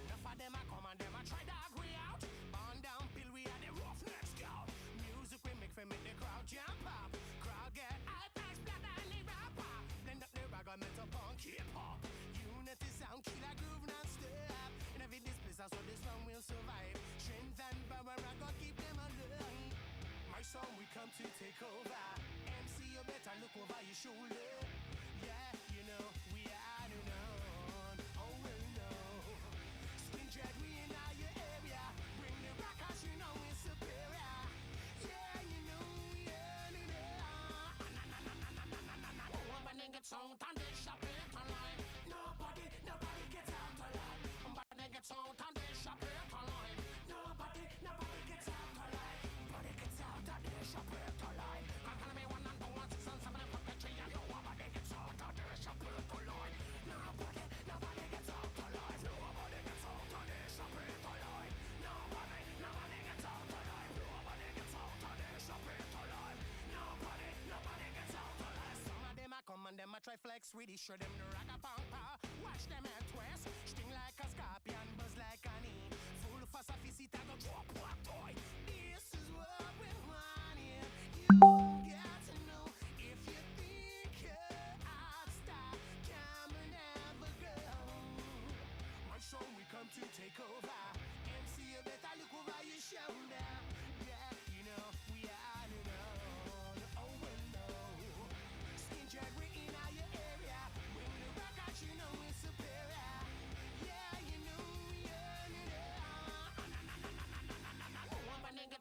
Speaker 1: Enough of them a come and them a try to agree out. On down pill, we are the roughneck scout. Music we make for make the crowd jump up. Crowd get hype, explode and they rap up. Blend up the rag and metal punk hip hop. Unity sound, killer groove non-stop. In every this place, that's what this one will survive. Strength and power, I gotta keep them alive. My song, we come to take over. MC, you better look over your shoulder. Yeah, you know, we are on. Oh, well, no. Skin dread, we in your area. Bring the rockers, you know it's superior. Yeah, you know, yeah, but they get out and they shop it online. Nobody gets out alive. But they get out and they shop it online. Nobody gets out alive. But they get out and they shop it online. I'm gonna be 1 and 2 and 6 and 7 and 3 and nobody gets out and they shop it online. Nobody gets out alive. Nobody gets out and they shop it online. Nobody gets out alive. Nobody gets out and they shop it online. Nobody gets out alive. Some of them a come and them a try flex with it. Show them the ragga pampa. Watch them and twist. Sting like a scorpion, buzz like an e. Full of sophisticated, go drop what toy. This is what we want here. You got to know if you think you're outstar, come and have a go. My song, we come to take over. MC, you better look over your shoulder. Yeah, you know, we are on. Oh, well, no. Skin dread, we in your area. Bring the rockers, you know it's superior. Yeah, you know, yeah. But they get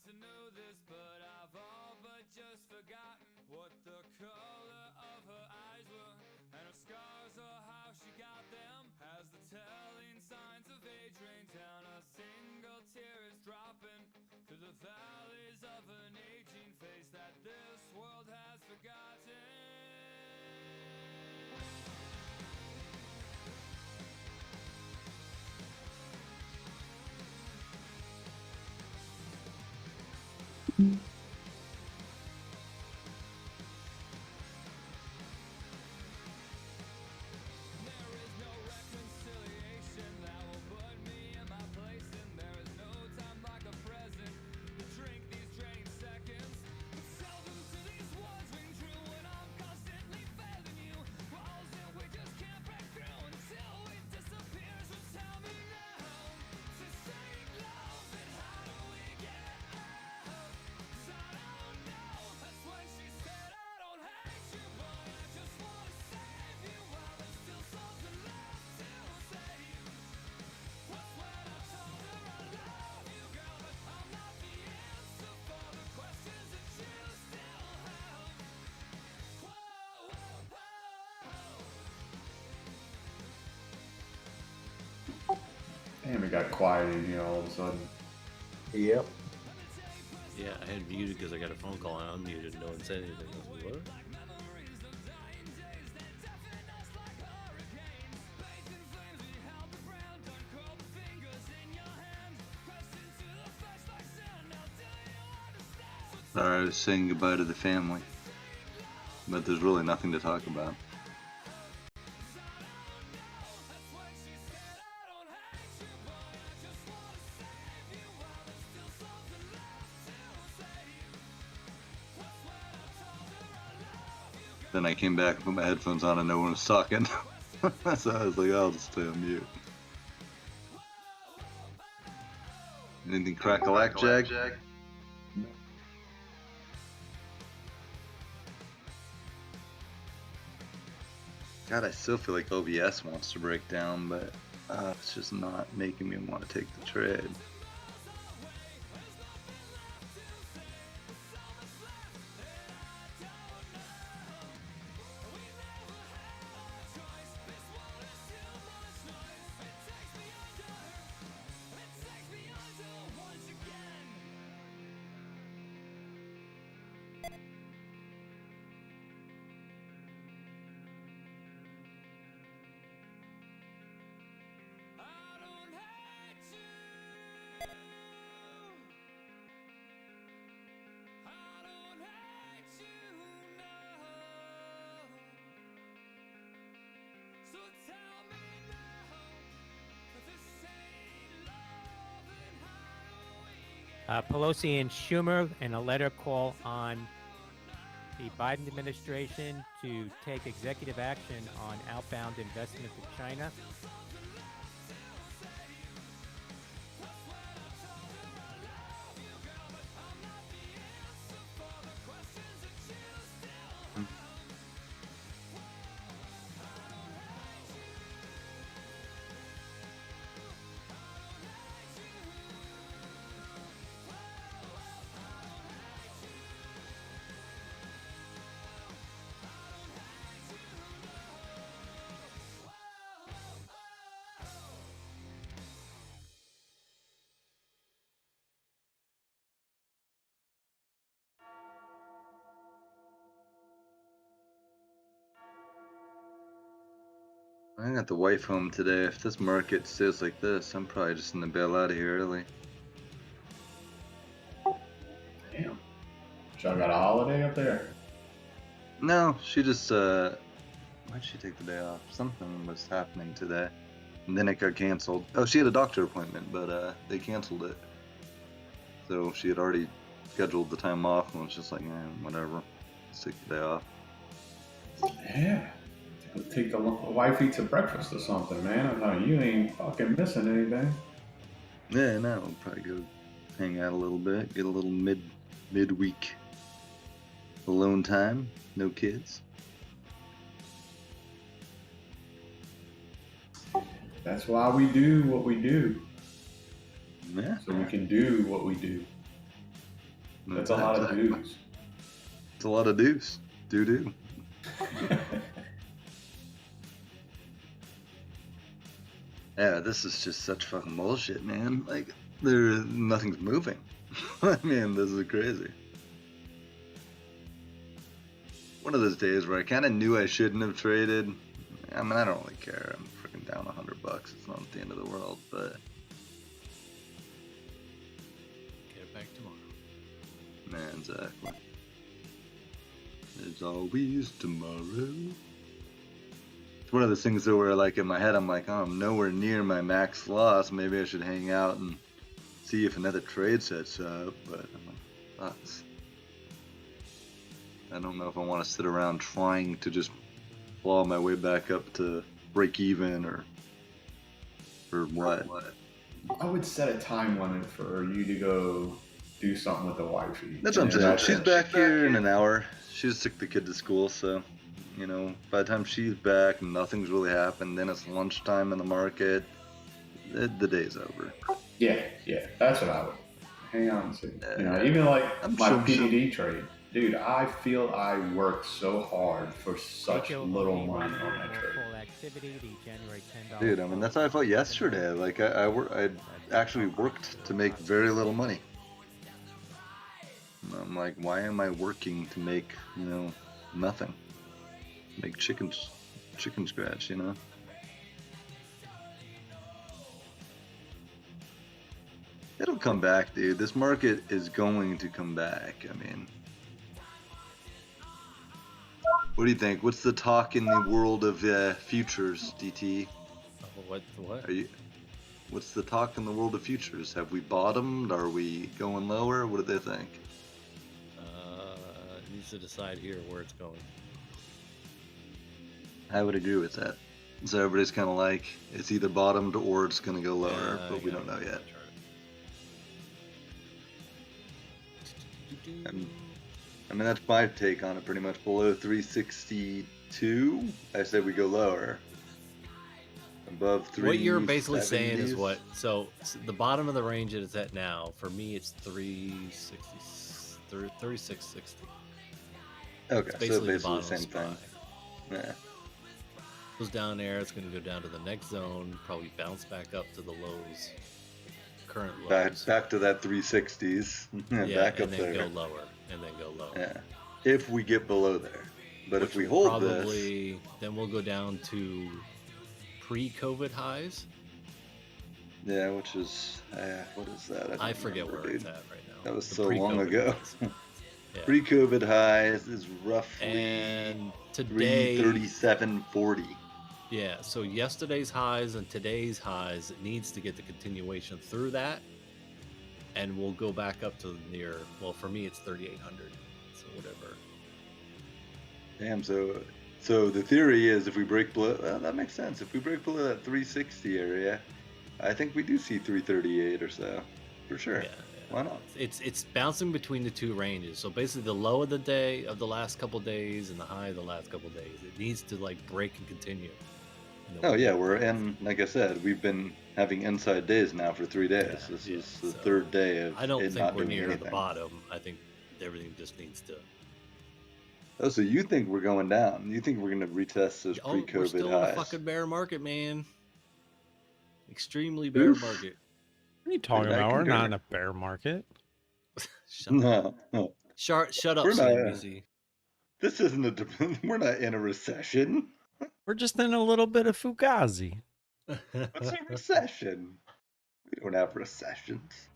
Speaker 1: to know this, but I've all but just forgotten what the color of her eyes were, and her scars or how she got them. As the telling signs of age rain down, a single tear is dropping through the valleys of an aging face that this world has forgotten. There is no reconciliation that will put me in my place, and there is no time like a present to drink these draining seconds. But seldom do these words ring true when I'm constantly failing you. Walls that we just can't break through until we disappear. So tell me now, sustain love, and how do we get out? 'Cause I don't know. That's when she said, I don't hate you, but I just wanna save you while there's still something left to say. Was when I told her I love you, girl, but I'm not the answer for the questions that you still have. Whoa, whoa, whoa.
Speaker 5: Damn, it got quiet in here all of a sudden.
Speaker 2: Yep.
Speaker 9: Yeah, I had muted because I got a phone call and unmuted and no one said anything. I was like, what?
Speaker 1: Memories of dying days that deafen us like hurricanes. Bathed in flames, we held the ground, uncurled the fingers in your hand, pressed into the face like sand. Now do you understand?
Speaker 4: Sorry, I was saying goodbye to the family, but there's really nothing to talk about.
Speaker 1: That's when she said, I don't hate you, but I just wanna save you while there's still something left to say. That's when I told her I love you, girl.
Speaker 4: Then I came back and put my headphones on and no one was talking. So I was like, I'll just stay on mute. Anything crack-a-lack, Jag? God, I still feel like OBS wants to break down, but it's just not making me want to take the trade.
Speaker 1: So tell me now, if this ain't love, then how do we get
Speaker 6: Pelosi and Schumer in a letter call on the Biden administration to take executive action on outbound investment to China.
Speaker 4: I got the wife home today. If this market stays like this, I'm probably just gonna bail out of here early.
Speaker 5: Damn. Y'all got a holiday up there?
Speaker 4: No, she just why'd she take the day off? Something was happening today, and then it got canceled. Oh, she had a doctor appointment, but they canceled it. So she had already scheduled the time off, and was just like, whatever, let's take the day off.
Speaker 5: Yeah. Take the wifey to breakfast or something, man. No, you ain't fucking missing anything.
Speaker 4: Yeah, no, we'll probably go hang out a little bit, get a little midweek alone time, no kids.
Speaker 5: That's why we do what we do.
Speaker 4: Yeah.
Speaker 5: So we can do what we do. That's a lot of dues.
Speaker 4: It's a lot of deuce. Doo-doo. Yeah, this is just such fucking bullshit, man. Like, nothing's moving. I mean, this is crazy. One of those days where I kind of knew I shouldn't have traded. I mean, I don't really care. I'm freaking down $100. It's not the end of the world, but
Speaker 9: Get it back tomorrow.
Speaker 4: man, exactly. There's always tomorrow. It's one of those things though where, like, in my head, I'm like, oh, I'm nowhere near my max loss. Maybe I should hang out and see if another trade sets up. But I'm like, fuck. I don't know if I want to sit around trying to just claw my way back up to break even or what.
Speaker 5: I would set a time limit for you to go do something with the wifey.
Speaker 4: That's what I'm saying. She's back here in an hour. She just took the kid to school, so, you know, by the time she's back, nothing's really happened. Then it's lunchtime in the market. The day's over.
Speaker 5: Yeah, that's what I would. Hang on to. You know, even like my PDD trade. Dude, I feel I worked so hard for such little money on that trade.
Speaker 4: Dude, I mean, that's how I felt yesterday. Like, I actually worked to make very little money. And I'm like, why am I working to make, you know, nothing? Make chicken scratch, you know? It'll come back, dude. This market is going to come back. I mean, what do you think? What's the talk in the world of futures, DT?
Speaker 9: What?
Speaker 4: What's the talk in the world of futures? Have we bottomed? Are we going lower? What do they think?
Speaker 9: It needs to decide here where it's going.
Speaker 4: I would agree with that. So everybody's kind of like, it's either bottomed or it's going to go lower, but we don't know yet. I mean, that's my take on it, pretty much. Below 362, I said we go lower. Above 370.
Speaker 9: What you're basically saying is what? So the bottom of the range that it's at now, for me, it's 3660.
Speaker 4: Okay,
Speaker 9: it's basically
Speaker 4: the bottom same thing. Yeah.
Speaker 9: Goes down there, it's going to go down to the next zone, probably bounce back up to the lows, current lows.
Speaker 4: Back to that 360s. Back up there.
Speaker 9: And then go lower.
Speaker 4: Yeah. If we get below there. But if we hold
Speaker 9: probably, then we'll go down to pre-COVID highs.
Speaker 4: Yeah, which is, what is that? I
Speaker 9: forget where it's at right now.
Speaker 4: That was so long ago.
Speaker 9: Yeah.
Speaker 4: Pre-COVID highs is roughly
Speaker 9: and today
Speaker 4: 337.40.
Speaker 9: Yeah, so yesterday's highs and today's highs, it needs to get the continuation through that, and we'll go back up to near. Well, for me, it's 3,800. So whatever.
Speaker 4: Damn. So the theory is, if we break below, well, that makes sense. If we break below that 360 area, I think we do see 338 or so, for sure. Yeah. Why not?
Speaker 9: It's bouncing between the two ranges. So basically, the low of the day of the last couple days and the high of the last couple days. It needs to like break and continue.
Speaker 4: Oh yeah, like I said, we've been having inside days now for 3 days. This is the third day of.
Speaker 9: I don't
Speaker 4: it
Speaker 9: think
Speaker 4: not
Speaker 9: we're
Speaker 4: doing
Speaker 9: near
Speaker 4: anything.
Speaker 9: the bottom. I think everything just needs to.
Speaker 4: Oh, so you think we're going down? You think we're going to retest those pre-COVID
Speaker 9: we're still
Speaker 4: highs?
Speaker 9: in a fucking bear market, man. Extremely bear market.
Speaker 3: What are you talking about? We're not in a bear market.
Speaker 9: Shut up, CNBC.
Speaker 4: This isn't we're not in a recession.
Speaker 3: We're just in a little bit of fugazi.
Speaker 4: What's a recession? We don't have recessions.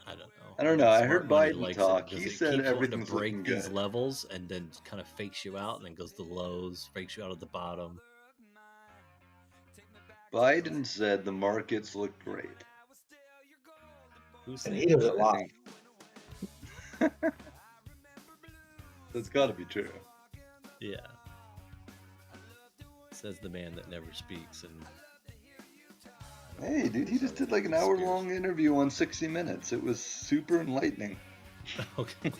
Speaker 9: I don't know.
Speaker 4: I heard Biden talk. He said
Speaker 9: everything's
Speaker 4: everything's
Speaker 9: to break
Speaker 4: looking
Speaker 9: these
Speaker 4: good.
Speaker 9: levels and then kind of fakes you out and then goes to the lows, fakes you out at the bottom.
Speaker 4: Biden said the markets look great.
Speaker 9: Who's
Speaker 2: And he does it live.
Speaker 4: That's got to be true.
Speaker 9: Yeah. Says the man that never speaks. And
Speaker 4: Hey, dude, he just did like an hour-long interview on 60 Minutes. It was super enlightening.
Speaker 9: Okay.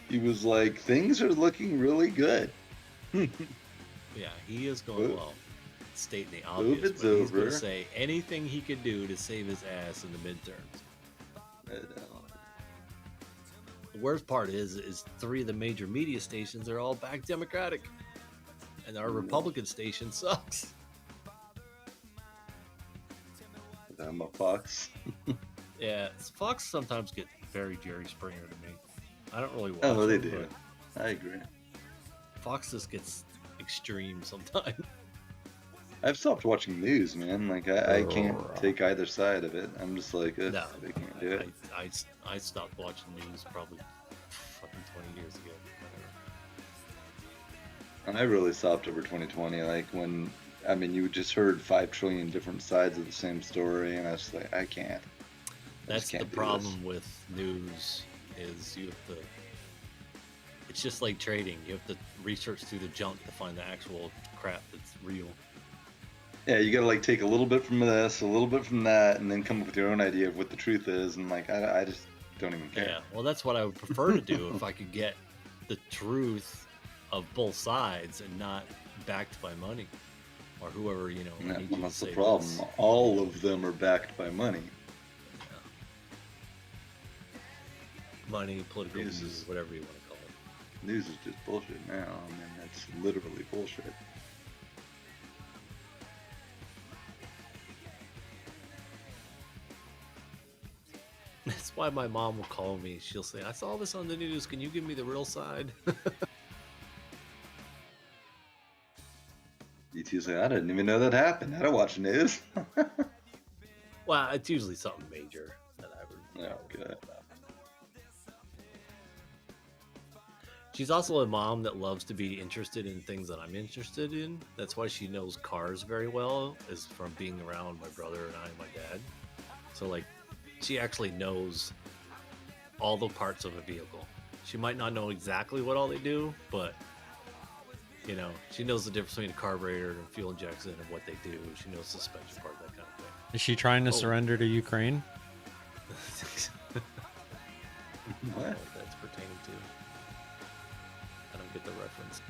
Speaker 4: He was like, things are looking really good.
Speaker 9: Yeah, he is going well. stating the obvious,
Speaker 4: COVID's
Speaker 9: but he's going
Speaker 4: over.
Speaker 9: to say anything he could do to save his ass in the midterms. The worst part is 3 of the major media stations are all back Democratic, and our Republican station sucks.
Speaker 4: I'm a Fox.
Speaker 9: Yeah, Fox sometimes get very Jerry Springer to me. I don't really watch.
Speaker 4: Oh, they
Speaker 9: them,
Speaker 4: do.
Speaker 9: but
Speaker 4: I agree.
Speaker 9: Fox just gets extreme sometimes.
Speaker 4: I've stopped watching news, man. Like I can't take either side of it. I'm just like,
Speaker 9: No,
Speaker 4: I can't do it.
Speaker 9: I stopped watching news probably fucking 20 years ago. Whatever.
Speaker 4: And I really stopped over 2020. Like when, I mean, you just heard 5 trillion different sides of the same story, and I was like, I can't.
Speaker 9: That's the problem with news is you have to. It's just like trading. You have to research through the junk to find the actual crap that's real.
Speaker 4: Yeah, you gotta like take a little bit from this, a little bit from that, and then come up with your own idea of what the truth is. And like, I just don't even care.
Speaker 9: Yeah, well, that's what I would prefer to do if I could get the truth of both sides and not backed by money or whoever, you know.
Speaker 4: Yeah,
Speaker 9: needs
Speaker 4: well,
Speaker 9: you
Speaker 4: that's
Speaker 9: to
Speaker 4: the
Speaker 9: say
Speaker 4: problem.
Speaker 9: this.
Speaker 4: All of them are backed by money.
Speaker 9: Money, political
Speaker 4: News
Speaker 9: views,
Speaker 4: is-
Speaker 9: whatever you want to call it.
Speaker 4: News is just bullshit now. I mean, that's literally bullshit.
Speaker 9: That's why my mom will call me. She'll say, I saw this on the news. Can you give me the real side?
Speaker 4: DT's like, I didn't even know that happened. I don't watch news.
Speaker 9: Well, it's usually something major that I would.
Speaker 4: Oh, good.
Speaker 9: She's also a mom that loves to be interested in things that I'm interested in. That's why she knows cars very well, is from being around my brother and I and my dad. So, like, she actually knows all the parts of a vehicle. She might not know exactly what all they do, but, you know, she knows the difference between a carburetor and fuel injection and what they do. She knows suspension part, that kind of thing.
Speaker 3: Is she trying to surrender to Ukraine?
Speaker 9: I don't know what that's pertaining to. I don't get the reference.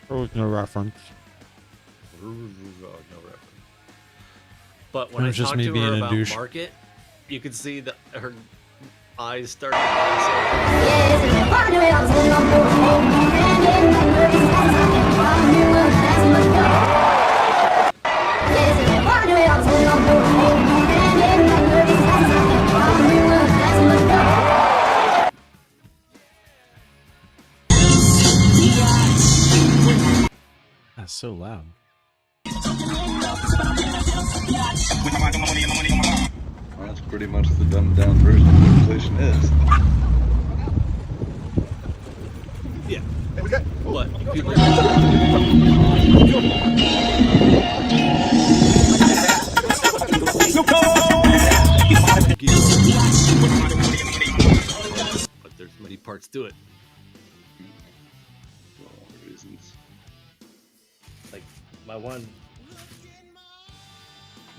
Speaker 3: There was no reference.
Speaker 9: No reference. But when
Speaker 3: It
Speaker 9: I
Speaker 3: was just
Speaker 9: talked
Speaker 3: me
Speaker 9: to
Speaker 3: being
Speaker 9: her
Speaker 3: a
Speaker 9: about
Speaker 3: douche.
Speaker 9: market, you could see that her eyes started to glass over.
Speaker 3: That's so loud.
Speaker 4: Well, that's pretty much the dumbed down version of what inflation is.
Speaker 9: Yeah. But people. But there's many parts to it.
Speaker 4: For all the reasons.
Speaker 9: Like my one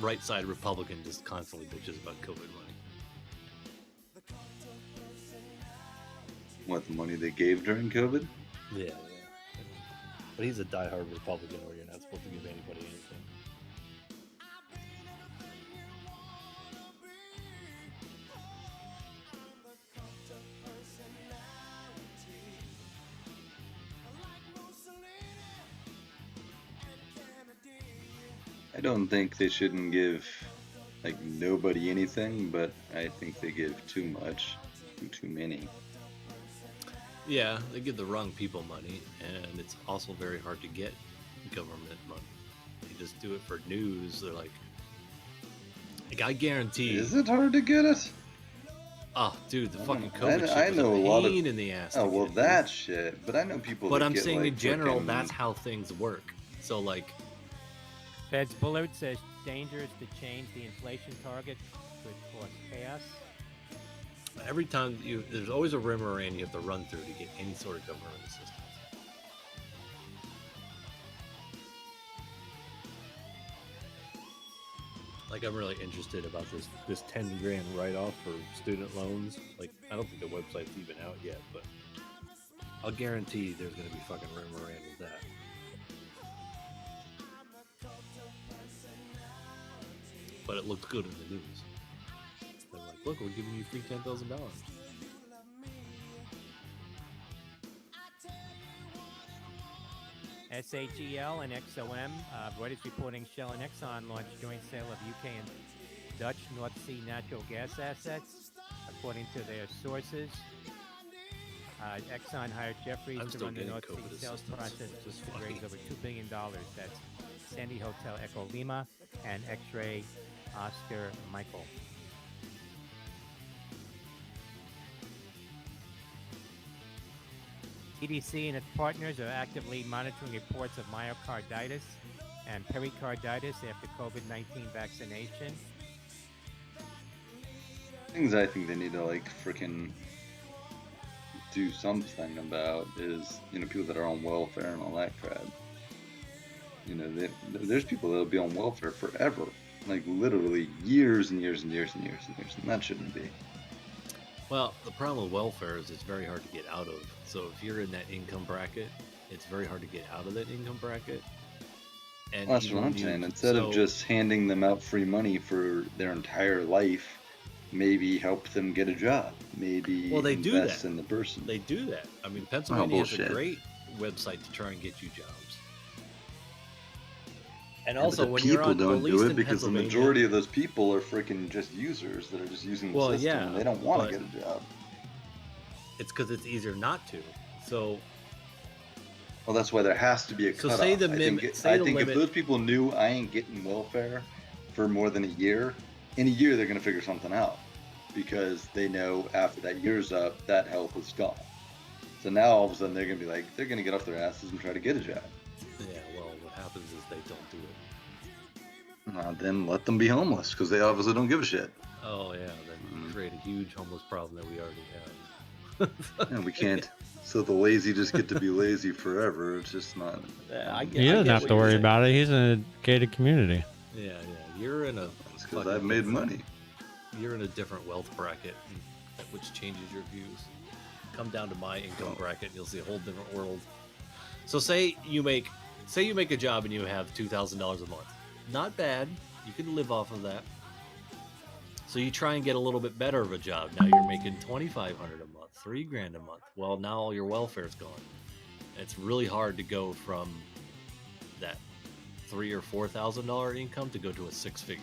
Speaker 9: right side Republican just constantly bitches about COVID money.
Speaker 4: What, the money they gave during COVID?
Speaker 9: Yeah. But he's a diehard Republican where you're not supposed to give anybody anything.
Speaker 4: I don't think they shouldn't give, like, nobody anything, but I think they give too much, too many.
Speaker 9: Yeah, they give the wrong people money, and it's also very hard to get government money. They just do it for news. They're like I guarantee.
Speaker 4: Is it hard to get it?
Speaker 9: Oh, dude, the fucking COVID shit
Speaker 4: I
Speaker 9: was
Speaker 4: know
Speaker 9: a
Speaker 4: a lot of.
Speaker 9: pain in the ass.
Speaker 4: Oh
Speaker 9: to
Speaker 4: well,
Speaker 9: get,
Speaker 4: that
Speaker 9: dude.
Speaker 4: shit. But I know people.
Speaker 9: But
Speaker 4: that
Speaker 9: I'm
Speaker 4: get,
Speaker 9: saying
Speaker 4: like,
Speaker 9: in general,
Speaker 4: fucking-
Speaker 9: that's how things work. So like,
Speaker 6: Fed's Bullard says dangerous to change the inflation target could cause chaos.
Speaker 9: every time there's always a rim or end you have to run through to get any sort of government assistance. Like I'm really interested about this 10 grand write-off for student loans. Like I don't think the website's even out yet, but I I'll guarantee there's gonna be fucking rumor around with that. But it looked good in the news. They're like, look, we're giving you free $10,000.
Speaker 6: SAGL and XOM. Reuters reporting Shell and Exxon launched joint sale of UK and Dutch North Sea natural gas assets, according to their sources. Exxon hired Jeffries to run the North Sea sales process to raise over $2 billion. That's Sandy Hotel Echo Lima and X-Ray Oscar Michael. CDC and its partners are actively monitoring reports of myocarditis and pericarditis after COVID-19 vaccination.
Speaker 4: Things I think they need to like freaking do something about is, you know, people that are on welfare and all that crap. You know, there's people that'll be on welfare forever, like literally years and years and years and years and years, and that shouldn't be.
Speaker 9: Well, the problem with welfare is it's very hard to get out of. So if you're in that income bracket, it's very hard to get out of that income bracket. And
Speaker 4: Well, that's what I'm saying. Instead of just handing them out free money for their entire life, maybe help them get a job. Maybe
Speaker 9: they
Speaker 4: invest
Speaker 9: do that.
Speaker 4: in the person.
Speaker 9: They do that. I mean, Pennsylvania has a great website to try and get you jobs. And also,
Speaker 4: but
Speaker 9: when
Speaker 4: people
Speaker 9: you're on,
Speaker 4: don't do it because the
Speaker 9: Pennsylvania-
Speaker 4: majority of those people are freaking just users that are just using the system.
Speaker 9: yeah,
Speaker 4: And they don't want
Speaker 9: but
Speaker 4: to get a job.
Speaker 9: It's because it's easier not to. So,
Speaker 4: Well, that's why there has to be a
Speaker 9: So
Speaker 4: cutoff.
Speaker 9: say the
Speaker 4: I
Speaker 9: mim-
Speaker 4: think,
Speaker 9: say
Speaker 4: I
Speaker 9: the
Speaker 4: think if
Speaker 9: limit-
Speaker 4: those people knew I ain't getting welfare for more than a year, in a year they're going to figure something out because they know after that year's up, that help is gone. So now all of a sudden they're going to be like, they're going to get off their asses and try to get a job.
Speaker 9: yeah, well, what happens is they don't do it.
Speaker 4: Then let them be homeless because they obviously don't give a shit.
Speaker 9: Oh, yeah, then you create a huge homeless problem that we already have.
Speaker 4: And we can't. So the lazy just get to be lazy forever. It's just not.
Speaker 3: He doesn't have to worry about it. He's in a gated community.
Speaker 9: Yeah, you're in a.
Speaker 4: Because I've made money.
Speaker 9: You're in a different wealth bracket, which changes your views. Come down to my income bracket, and you'll see a whole different world. So say you make a job and you have $2,000 a month. Not bad. You can live off of that. So you try and get a little bit better of a job. Now you're making $2,500 a month, $3,000 a month. Well, now all your welfare's gone. And it's really hard to go from that $3,000 or $4,000 income to go to a six-figure.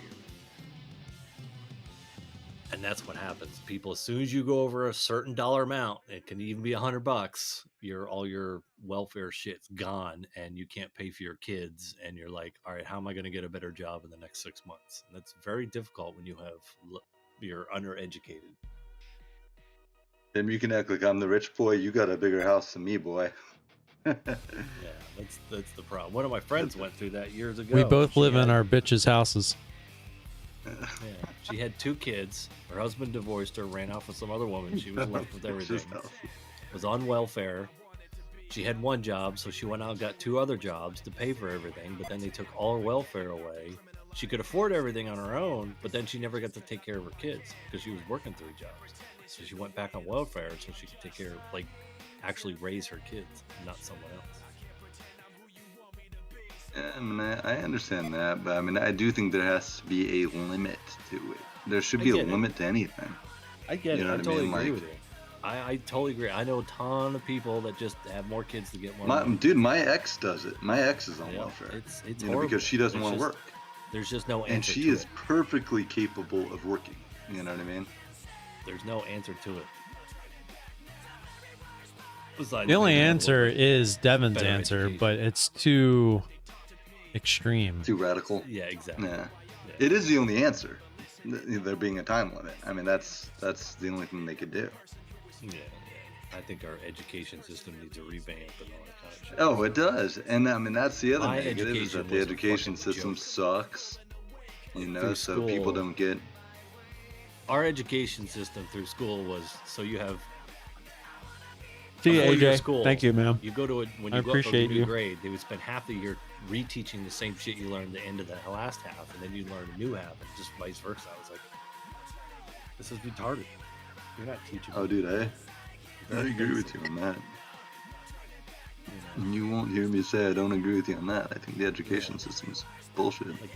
Speaker 9: And that's what happens. People, as soon as you go over a certain dollar amount, it can even be $100. All your welfare shit's gone, and you can't pay for your kids. And you're like, all right, how am I going to get a better job in the next 6 months? And that's very difficult when you're undereducated.
Speaker 4: Then you can act like I'm the rich boy. You got a bigger house than me, boy.
Speaker 9: Yeah, that's the problem. One of my friends went through that years ago.
Speaker 3: We both live in our bitches' houses.
Speaker 9: Yeah, she had 2 kids. Her husband divorced her, ran off with some other woman. She was left with everything. Was on welfare. She had 1 job, so she went out and got 2 other jobs to pay for everything. But then they took all her welfare away. She could afford everything on her own, but then she never got to take care of her kids because she was working 3 jobs. So she went back on welfare so she could take care of, actually raise her kids, not someone else.
Speaker 4: I mean, I understand that, but I mean, I do think there has to be a limit to it. There should be a limit to anything.
Speaker 9: I get
Speaker 4: You
Speaker 9: it.
Speaker 4: know
Speaker 9: I
Speaker 4: what
Speaker 9: totally
Speaker 4: mean?
Speaker 9: agree
Speaker 4: Like-
Speaker 9: with you. I totally agree. I know a ton of people that just have more kids to get more money.
Speaker 4: Dude, my ex does it. My ex is on
Speaker 9: Yeah,
Speaker 4: welfare.
Speaker 9: it's
Speaker 4: you know,
Speaker 9: horrible.
Speaker 4: because she doesn't
Speaker 9: There's
Speaker 4: want to
Speaker 9: just-
Speaker 4: work.
Speaker 9: There's just no answer
Speaker 4: And she
Speaker 9: to
Speaker 4: is
Speaker 9: it.
Speaker 4: perfectly capable of working. You know what I mean?
Speaker 9: There's no answer to it. Besides
Speaker 3: The only
Speaker 9: being able
Speaker 3: answer
Speaker 9: to-
Speaker 3: is Devin's
Speaker 9: better
Speaker 3: answer,
Speaker 9: education.
Speaker 3: but it's too extreme.
Speaker 4: Too radical.
Speaker 9: Yeah, exactly.
Speaker 4: Yeah. It is the only answer. There being a time limit. I mean, that's the only thing they could do.
Speaker 9: Yeah. I think our education system needs a revamp and all that kind of shit.
Speaker 4: Oh, it does. And I mean, that's the other
Speaker 9: My
Speaker 4: negative is
Speaker 9: education
Speaker 4: that the
Speaker 9: was a
Speaker 4: education
Speaker 9: fucking
Speaker 4: system
Speaker 9: joke.
Speaker 4: sucks. You know,
Speaker 9: Through
Speaker 4: so people
Speaker 9: school.
Speaker 4: don't get.
Speaker 9: Our education system through school was so you have.
Speaker 3: See you,
Speaker 9: before your
Speaker 3: AJ.
Speaker 9: school,
Speaker 3: Thank you, ma'am.
Speaker 9: You go to it when
Speaker 3: I
Speaker 9: you go up to a
Speaker 3: appreciate
Speaker 9: new
Speaker 3: you.
Speaker 9: grade. They would spend half the year reteaching the same shit you learned at the end of the last half, and then you learn a new half, and just vice versa. I was like, this is retarded. You're not teaching.
Speaker 4: Oh,
Speaker 9: me.
Speaker 4: dude, I
Speaker 9: Very
Speaker 4: agree with
Speaker 9: basic.
Speaker 4: you on that. You won't hear me say I don't agree with you on that. I think the education system is bullshit.
Speaker 9: Like,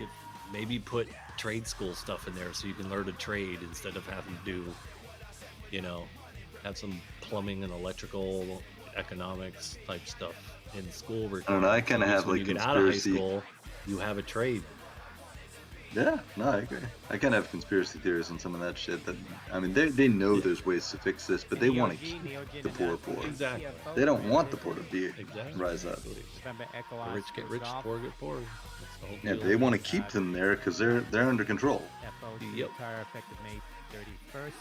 Speaker 9: maybe put trade school stuff in there so you can learn to trade instead of having to do, have some plumbing and electrical, economics type stuff in school.
Speaker 4: I don't know. I kind of have
Speaker 9: when
Speaker 4: like
Speaker 9: you get out of high
Speaker 4: conspiracy.
Speaker 9: school, you have a trade.
Speaker 4: Yeah, no, I agree. I kind of have conspiracy theories on some of that shit. That I mean, they know there's ways to fix this, but they want to keep the poor poor.
Speaker 9: Exactly.
Speaker 4: They don't want the poor to be
Speaker 9: Exactly.
Speaker 4: rise up.
Speaker 9: The rich get rich, the poor get poor. That's the whole
Speaker 4: Yeah,
Speaker 9: deal.
Speaker 4: they want to keep them there because they're under control.
Speaker 9: Yep.
Speaker 6: Effective May 31st.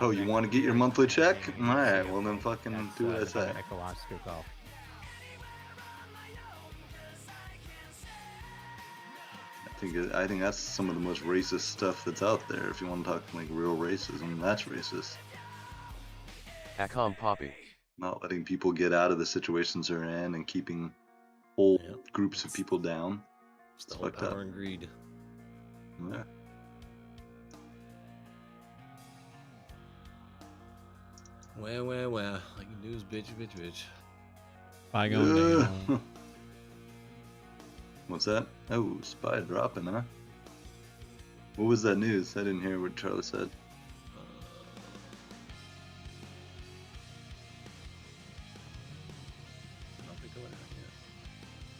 Speaker 4: Oh, you want to get your monthly check? All right, well then fucking do what I say.
Speaker 6: Echo Oscar Golf.
Speaker 4: I think that's some of the most racist stuff that's out there. If you want to talk like real racism, that's racist.
Speaker 8: Akam Poppy.
Speaker 4: Not letting people get out of the situations they're in and keeping whole groups of people down.
Speaker 9: It's the whole power and greed.
Speaker 4: Yeah.
Speaker 9: Well. Like news, bitch.
Speaker 3: Bygone days.
Speaker 4: What's that? Oh, spy dropping, huh? What was that news? I didn't hear what Charlie said.
Speaker 9: Not be going out yet.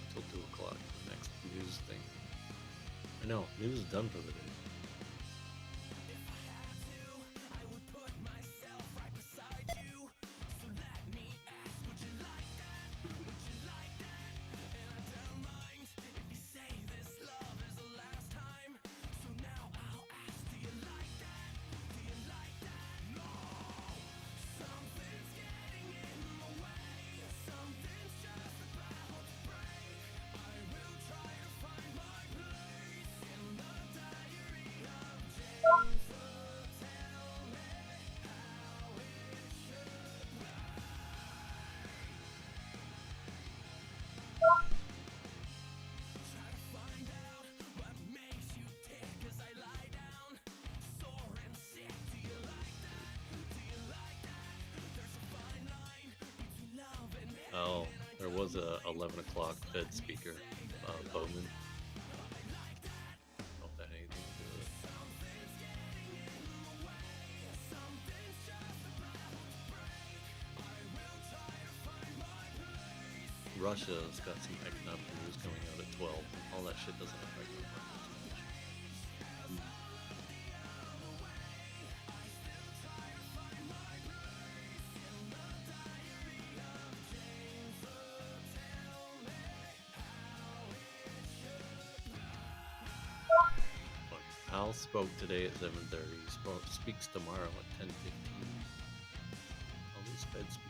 Speaker 9: Until 2 o'clock. The next news thing. I know, news is done for the day. Oh, there was a 11 o'clock Fed speaker, Bowman. I don't know if that had anything to do with it. Russia's got some economic news coming out at 12. All that shit doesn't affect the market too much. Powell spoke today at 7:30. He speaks tomorrow at 10:15. All these Fed speakers.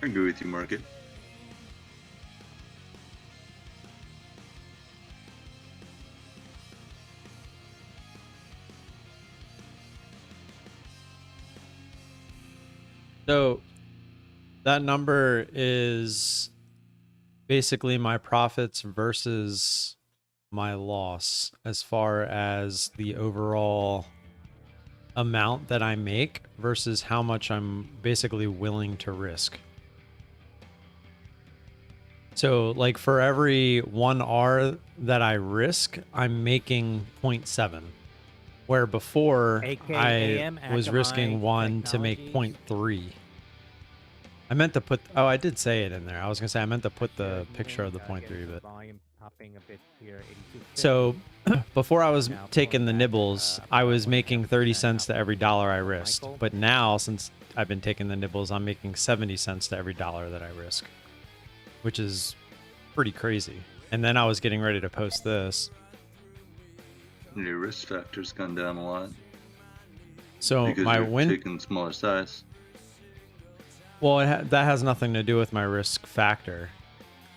Speaker 4: I agree with you, Market.
Speaker 3: So that number is basically my profits versus my loss as far as the overall amount that I make versus how much I'm basically willing to risk. So like for every 1R that I risk, I'm making 0.7. Where before I was risking 1 to make 0.3. I meant to put, oh, I did say it in there. I was going to say I meant to put the picture of the 0.3, but. So before I was taking the nibbles, I was making 30 cents to every dollar I risked. But now, since I've been taking the nibbles, I'm making 70 cents to every dollar that I risk, which is pretty crazy. And then I was getting ready to post this.
Speaker 4: Your risk factor's gone down a lot.
Speaker 3: So
Speaker 4: because
Speaker 3: my
Speaker 4: you're
Speaker 3: win.
Speaker 4: taking smaller size.
Speaker 3: Well, that has nothing to do with my risk factor.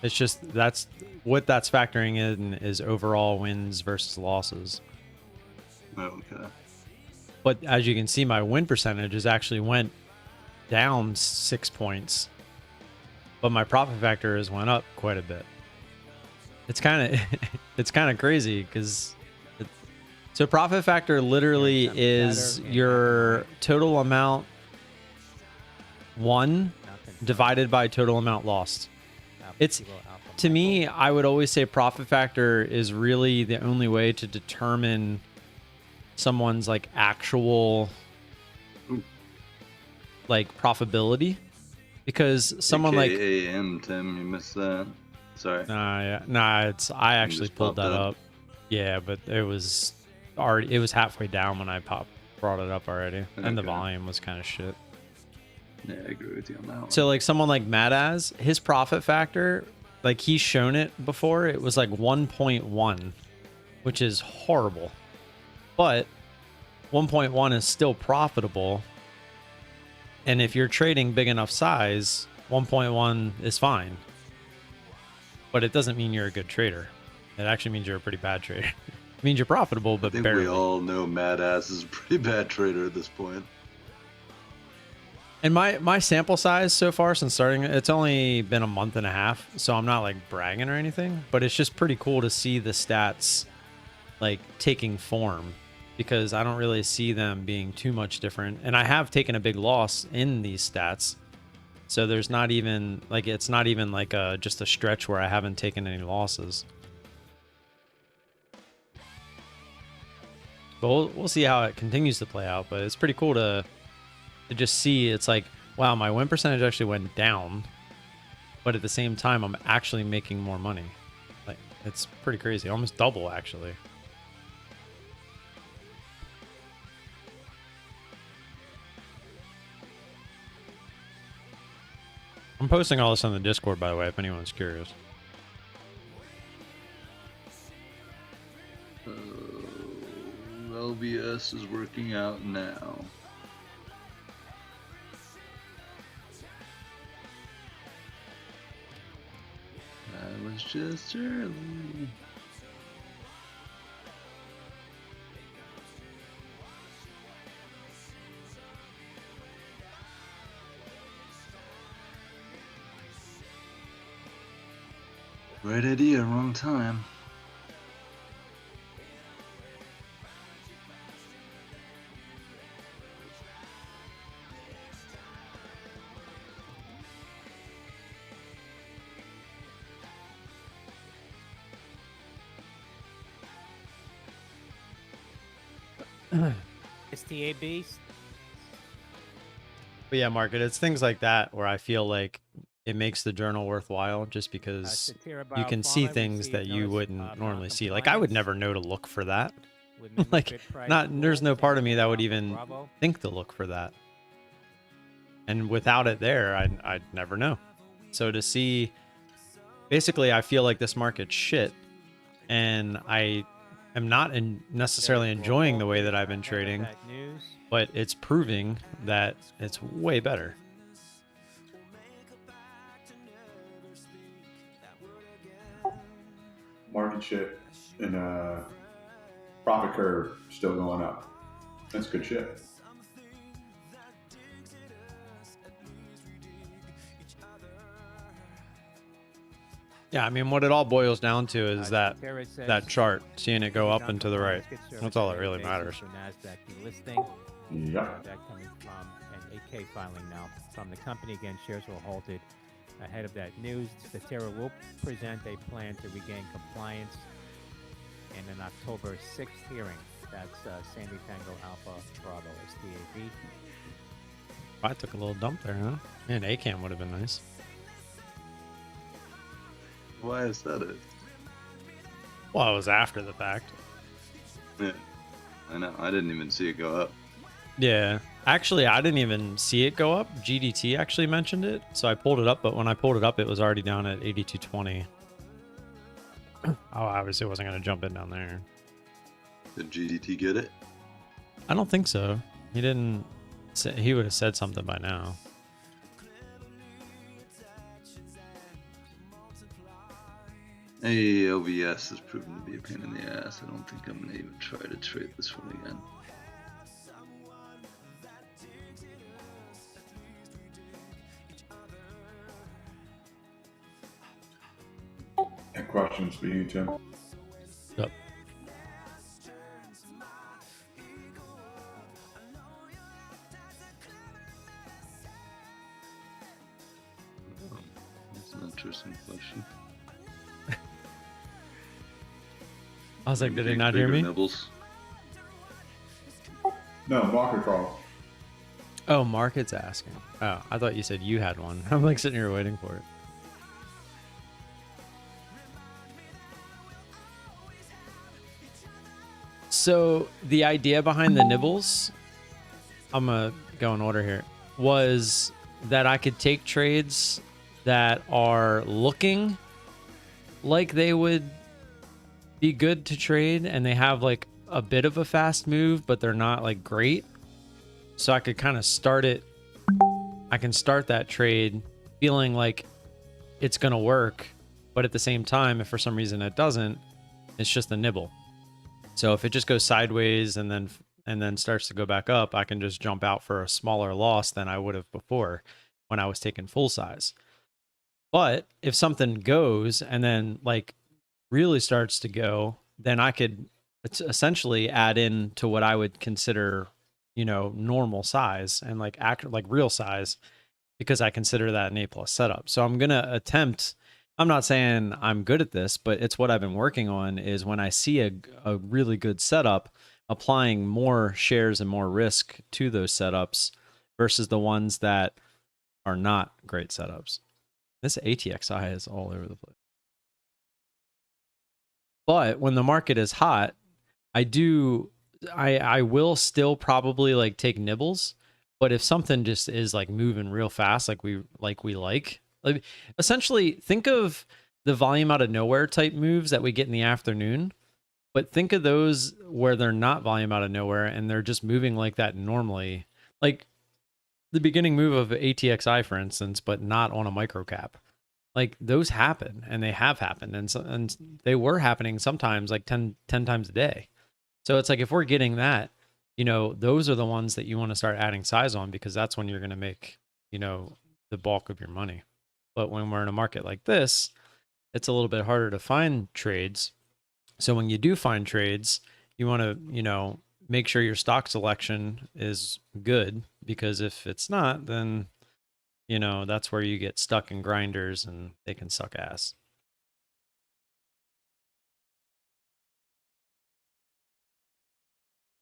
Speaker 3: It's just that's factoring in is overall wins versus losses.
Speaker 4: Okay.
Speaker 3: But as you can see, my win percentage has actually went down 6 points, but my profit factor has went up quite a bit. It's kind of crazy because so profit factor literally is your total amount won divided by total amount lost. It's, to me, I would always say profit factor is really the only way to determine someone's like actual like profitability, because someone like
Speaker 4: AM Tim, you missed that. Sorry.
Speaker 3: It's I actually
Speaker 4: just
Speaker 3: pulled
Speaker 4: popped
Speaker 3: that
Speaker 4: up.
Speaker 3: up. Yeah, but it was halfway down when I brought it up already, and the
Speaker 4: Okay.
Speaker 3: volume was kind of shit.
Speaker 4: Yeah, I agree with you on that one.
Speaker 3: So like someone like Madaz, his profit factor, like he's shown it before, it was like 1.1, which is horrible. But 1.1 is still profitable. And if you're trading big enough size, 1.1 is fine. But it doesn't mean you're a good trader. It actually means you're a pretty bad trader. It means you're profitable,
Speaker 4: I
Speaker 3: but
Speaker 4: think
Speaker 3: barely.
Speaker 4: we all know Mad Ass is a pretty bad trader at this point.
Speaker 3: And my sample size so far since starting, it's only been a month and a half, so I'm not like bragging or anything, but it's just pretty cool to see the stats like taking form, because I don't really see them being too much different. And I have taken a big loss in these stats, so there's not even like, it's not even like just a stretch where I haven't taken any losses. But we'll see how it continues to play out, but it's pretty cool to just see. It's like, wow, my win percentage actually went down, but at the same time, I'm actually making more money. Like, it's pretty crazy. Almost double, actually. I'm posting all this on the Discord, by the way, if anyone's curious.
Speaker 4: LBS is working out now. That was just early. Right idea, wrong time.
Speaker 6: It's TABs.
Speaker 3: But yeah, Market, it's things like that where I feel like it makes the journal worthwhile, just because
Speaker 6: Satira
Speaker 3: you can see
Speaker 6: Biopharma, we
Speaker 3: things
Speaker 6: see
Speaker 3: that you
Speaker 6: notice,
Speaker 3: wouldn't normally see. Like, I would never know to look for that.
Speaker 6: with minimum
Speaker 3: Like,
Speaker 6: bid price
Speaker 3: there's no
Speaker 6: rules,
Speaker 3: part of me that would
Speaker 6: Alpha
Speaker 3: even
Speaker 6: Bravo.
Speaker 3: think to look for that. And without it there, I'd never know. So to see, basically, I feel like this market's shit, and I am not necessarily enjoying the way that I've been trading,
Speaker 6: That news.
Speaker 3: but it's proving that it's way better.
Speaker 5: Market shit and profit curve still going up. That's good shit.
Speaker 3: Yeah, I mean, what it all boils down to is that
Speaker 6: Satira says
Speaker 3: that chart, seeing it go up and to the right.
Speaker 6: Market service
Speaker 3: That's all that
Speaker 6: on a
Speaker 3: really
Speaker 6: daily
Speaker 3: matters.
Speaker 6: basis for NASDAQ delisting.
Speaker 5: Yep.
Speaker 6: That coming from an 8K filing now from the company. Again, shares were halted ahead of that news. Satira will present a plan to regain compliance in an October 6th hearing. That's Sandy Tango Alpha Bravo STAB.
Speaker 3: I took a little dump there, huh? Man, ACAM would have been nice.
Speaker 4: Why is that it?
Speaker 3: Well, it was after the fact.
Speaker 4: Yeah, I know. I didn't even see it go up.
Speaker 3: Yeah. Actually, I didn't even see it go up. GDT actually mentioned it, so I pulled it up, but when I pulled it up, it was already down at 82.20. Oh, obviously wasn't going to jump in down there.
Speaker 4: Did GDT get it?
Speaker 3: I don't think so. He didn't say, he would have said something by now.
Speaker 4: Hey, OBS has proven to be a pain in the ass. I don't think I'm gonna even try to trade this one again.
Speaker 5: That question's for you, Tim.
Speaker 3: Yep.
Speaker 4: That's an interesting question.
Speaker 3: I was like, did he not hear me?
Speaker 4: Nibbles.
Speaker 5: No, market draw.
Speaker 3: Oh, Market's asking. Oh, I thought you said you had one. I'm like sitting here waiting for it. So the idea behind the nibbles, I'm gonna go in order here, was that I could take trades that are looking like they would be good to trade and they have like a bit of a fast move, but they're not like great. So I could kind of start it. I can start that trade feeling like it's going to work. But at the same time, if for some reason it doesn't, it's just a nibble. So if it just goes sideways and then starts to go back up, I can just jump out for a smaller loss than I would have before when I was taking full size. But if something goes and then like really starts to go, then I could essentially add in to what I would consider, you know, normal size and like real size, because I consider that an A+ setup. So I'm going to attempt, I'm not saying I'm good at this, but it's what I've been working on, is when I see a really good setup, applying more shares and more risk to those setups versus the ones that are not great setups. This ATXI is all over the place. But when the market is hot, I will still probably like take nibbles. But if something just is like moving real fast, like essentially think of the volume out of nowhere type moves that we get in the afternoon, but think of those where they're not volume out of nowhere and they're just moving like that normally, like the beginning move of ATXI, for instance, but not on a micro cap. Like those happen, and they have happened, and they were happening sometimes like 10 times a day. So it's like if we're getting that, you know, those are the ones that you want to start adding size on, because that's when you're going to make, you know, the bulk of your money. But when we're in a market like this, it's a little bit harder to find trades. So when you do find trades, you want to, you know, make sure your stock selection is good, because if it's not, then, you know, that's where you get stuck in grinders and they can suck ass.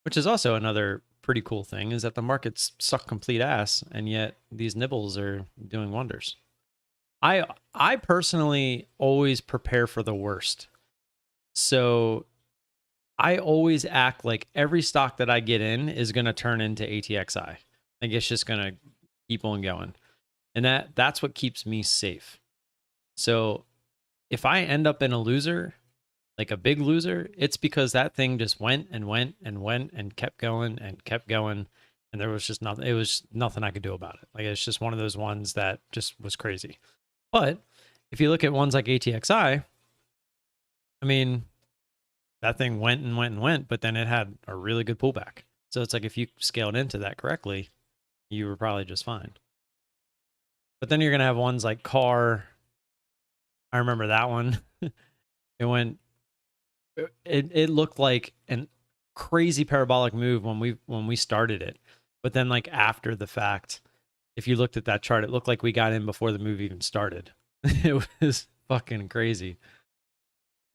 Speaker 3: Which is also another pretty cool thing, is that the markets suck complete ass, and yet these nibbles are doing wonders. I personally always prepare for the worst. So I always act like every stock that I get in is going to turn into ATXI. Like it's just going to keep on going. And that's what keeps me safe. So if I end up in a loser, like a big loser, it's because that thing just went and went and went and kept going and kept going. And there was just nothing, it was nothing I could do about it. Like it's just one of those ones that just was crazy. But if you look at ones like ATXI, I mean, that thing went and went and went, but then it had a really good pullback. So it's like if you scaled into that correctly, you were probably just fine. But then you're going to have ones like CAR. I remember that one. It looked like an crazy parabolic move when we started it. But then like after the fact, if you looked at that chart, it looked like we got in before the move even started. It was fucking crazy.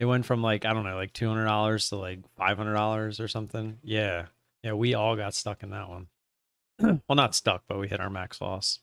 Speaker 3: It went from like, I don't know, like $200 to like $500 or something. Yeah. Yeah, we all got stuck in that one. Well, not stuck, but we hit our max loss.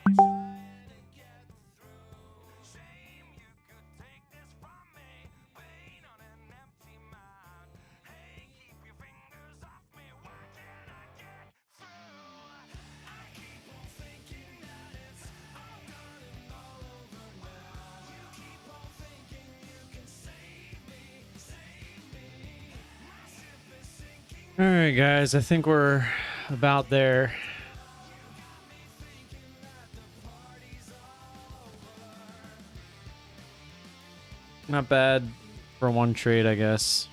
Speaker 3: All right, guys, I think we're about there. Not bad for one trade, I guess.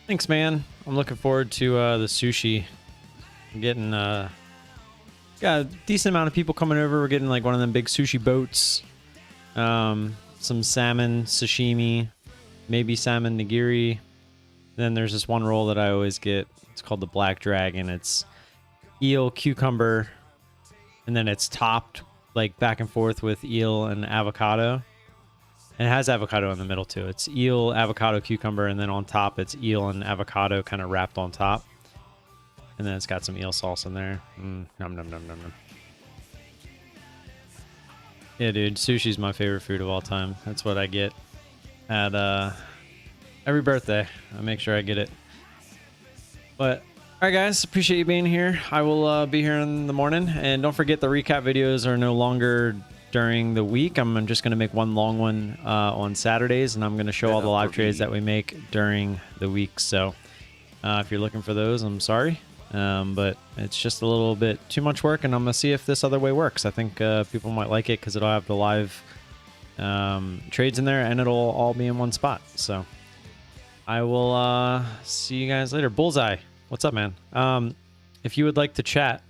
Speaker 3: Thanks, man. I'm looking forward to the sushi. I'm getting got a decent amount of people coming over. We're getting like one of them big sushi boats. Some salmon sashimi, maybe salmon nigiri. Then there's this one roll that I always get. It's called the Black Dragon. It's eel, cucumber, and then it's topped like back and forth with eel and avocado. And it has avocado in the middle too. It's eel, avocado, cucumber, and then on top it's eel and avocado kind of wrapped on top. And then it's got some eel sauce in there. Nom nom nom nom nom. Yeah, dude, sushi's my favorite food of all time. That's what I get at every birthday. I make sure I get it. But all right, guys, appreciate you being here. I will be here in the morning, and don't forget the recap videos are no longer during the week. I'm just going to make one long one on Saturdays, and I'm going to show all the live trades that we make during the week. So if you're looking for those, I'm sorry, but it's just a little bit too much work, and I'm going to see if this other way works. I think people might like it because it'll have the live trades in there, and it'll all be in one spot. So I will see you guys later. Bullseye, what's up, man? If you would like to chat,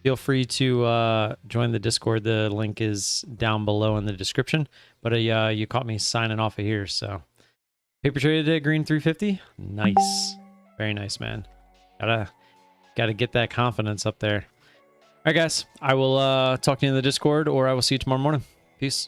Speaker 3: feel free to join the Discord. The link is down below in the description. But you caught me signing off of here. So paper traded at green 350. Nice, very nice, man. Gotta get that confidence up there. All right, guys. I will talk to you in the Discord, or I will see you tomorrow morning. Peace.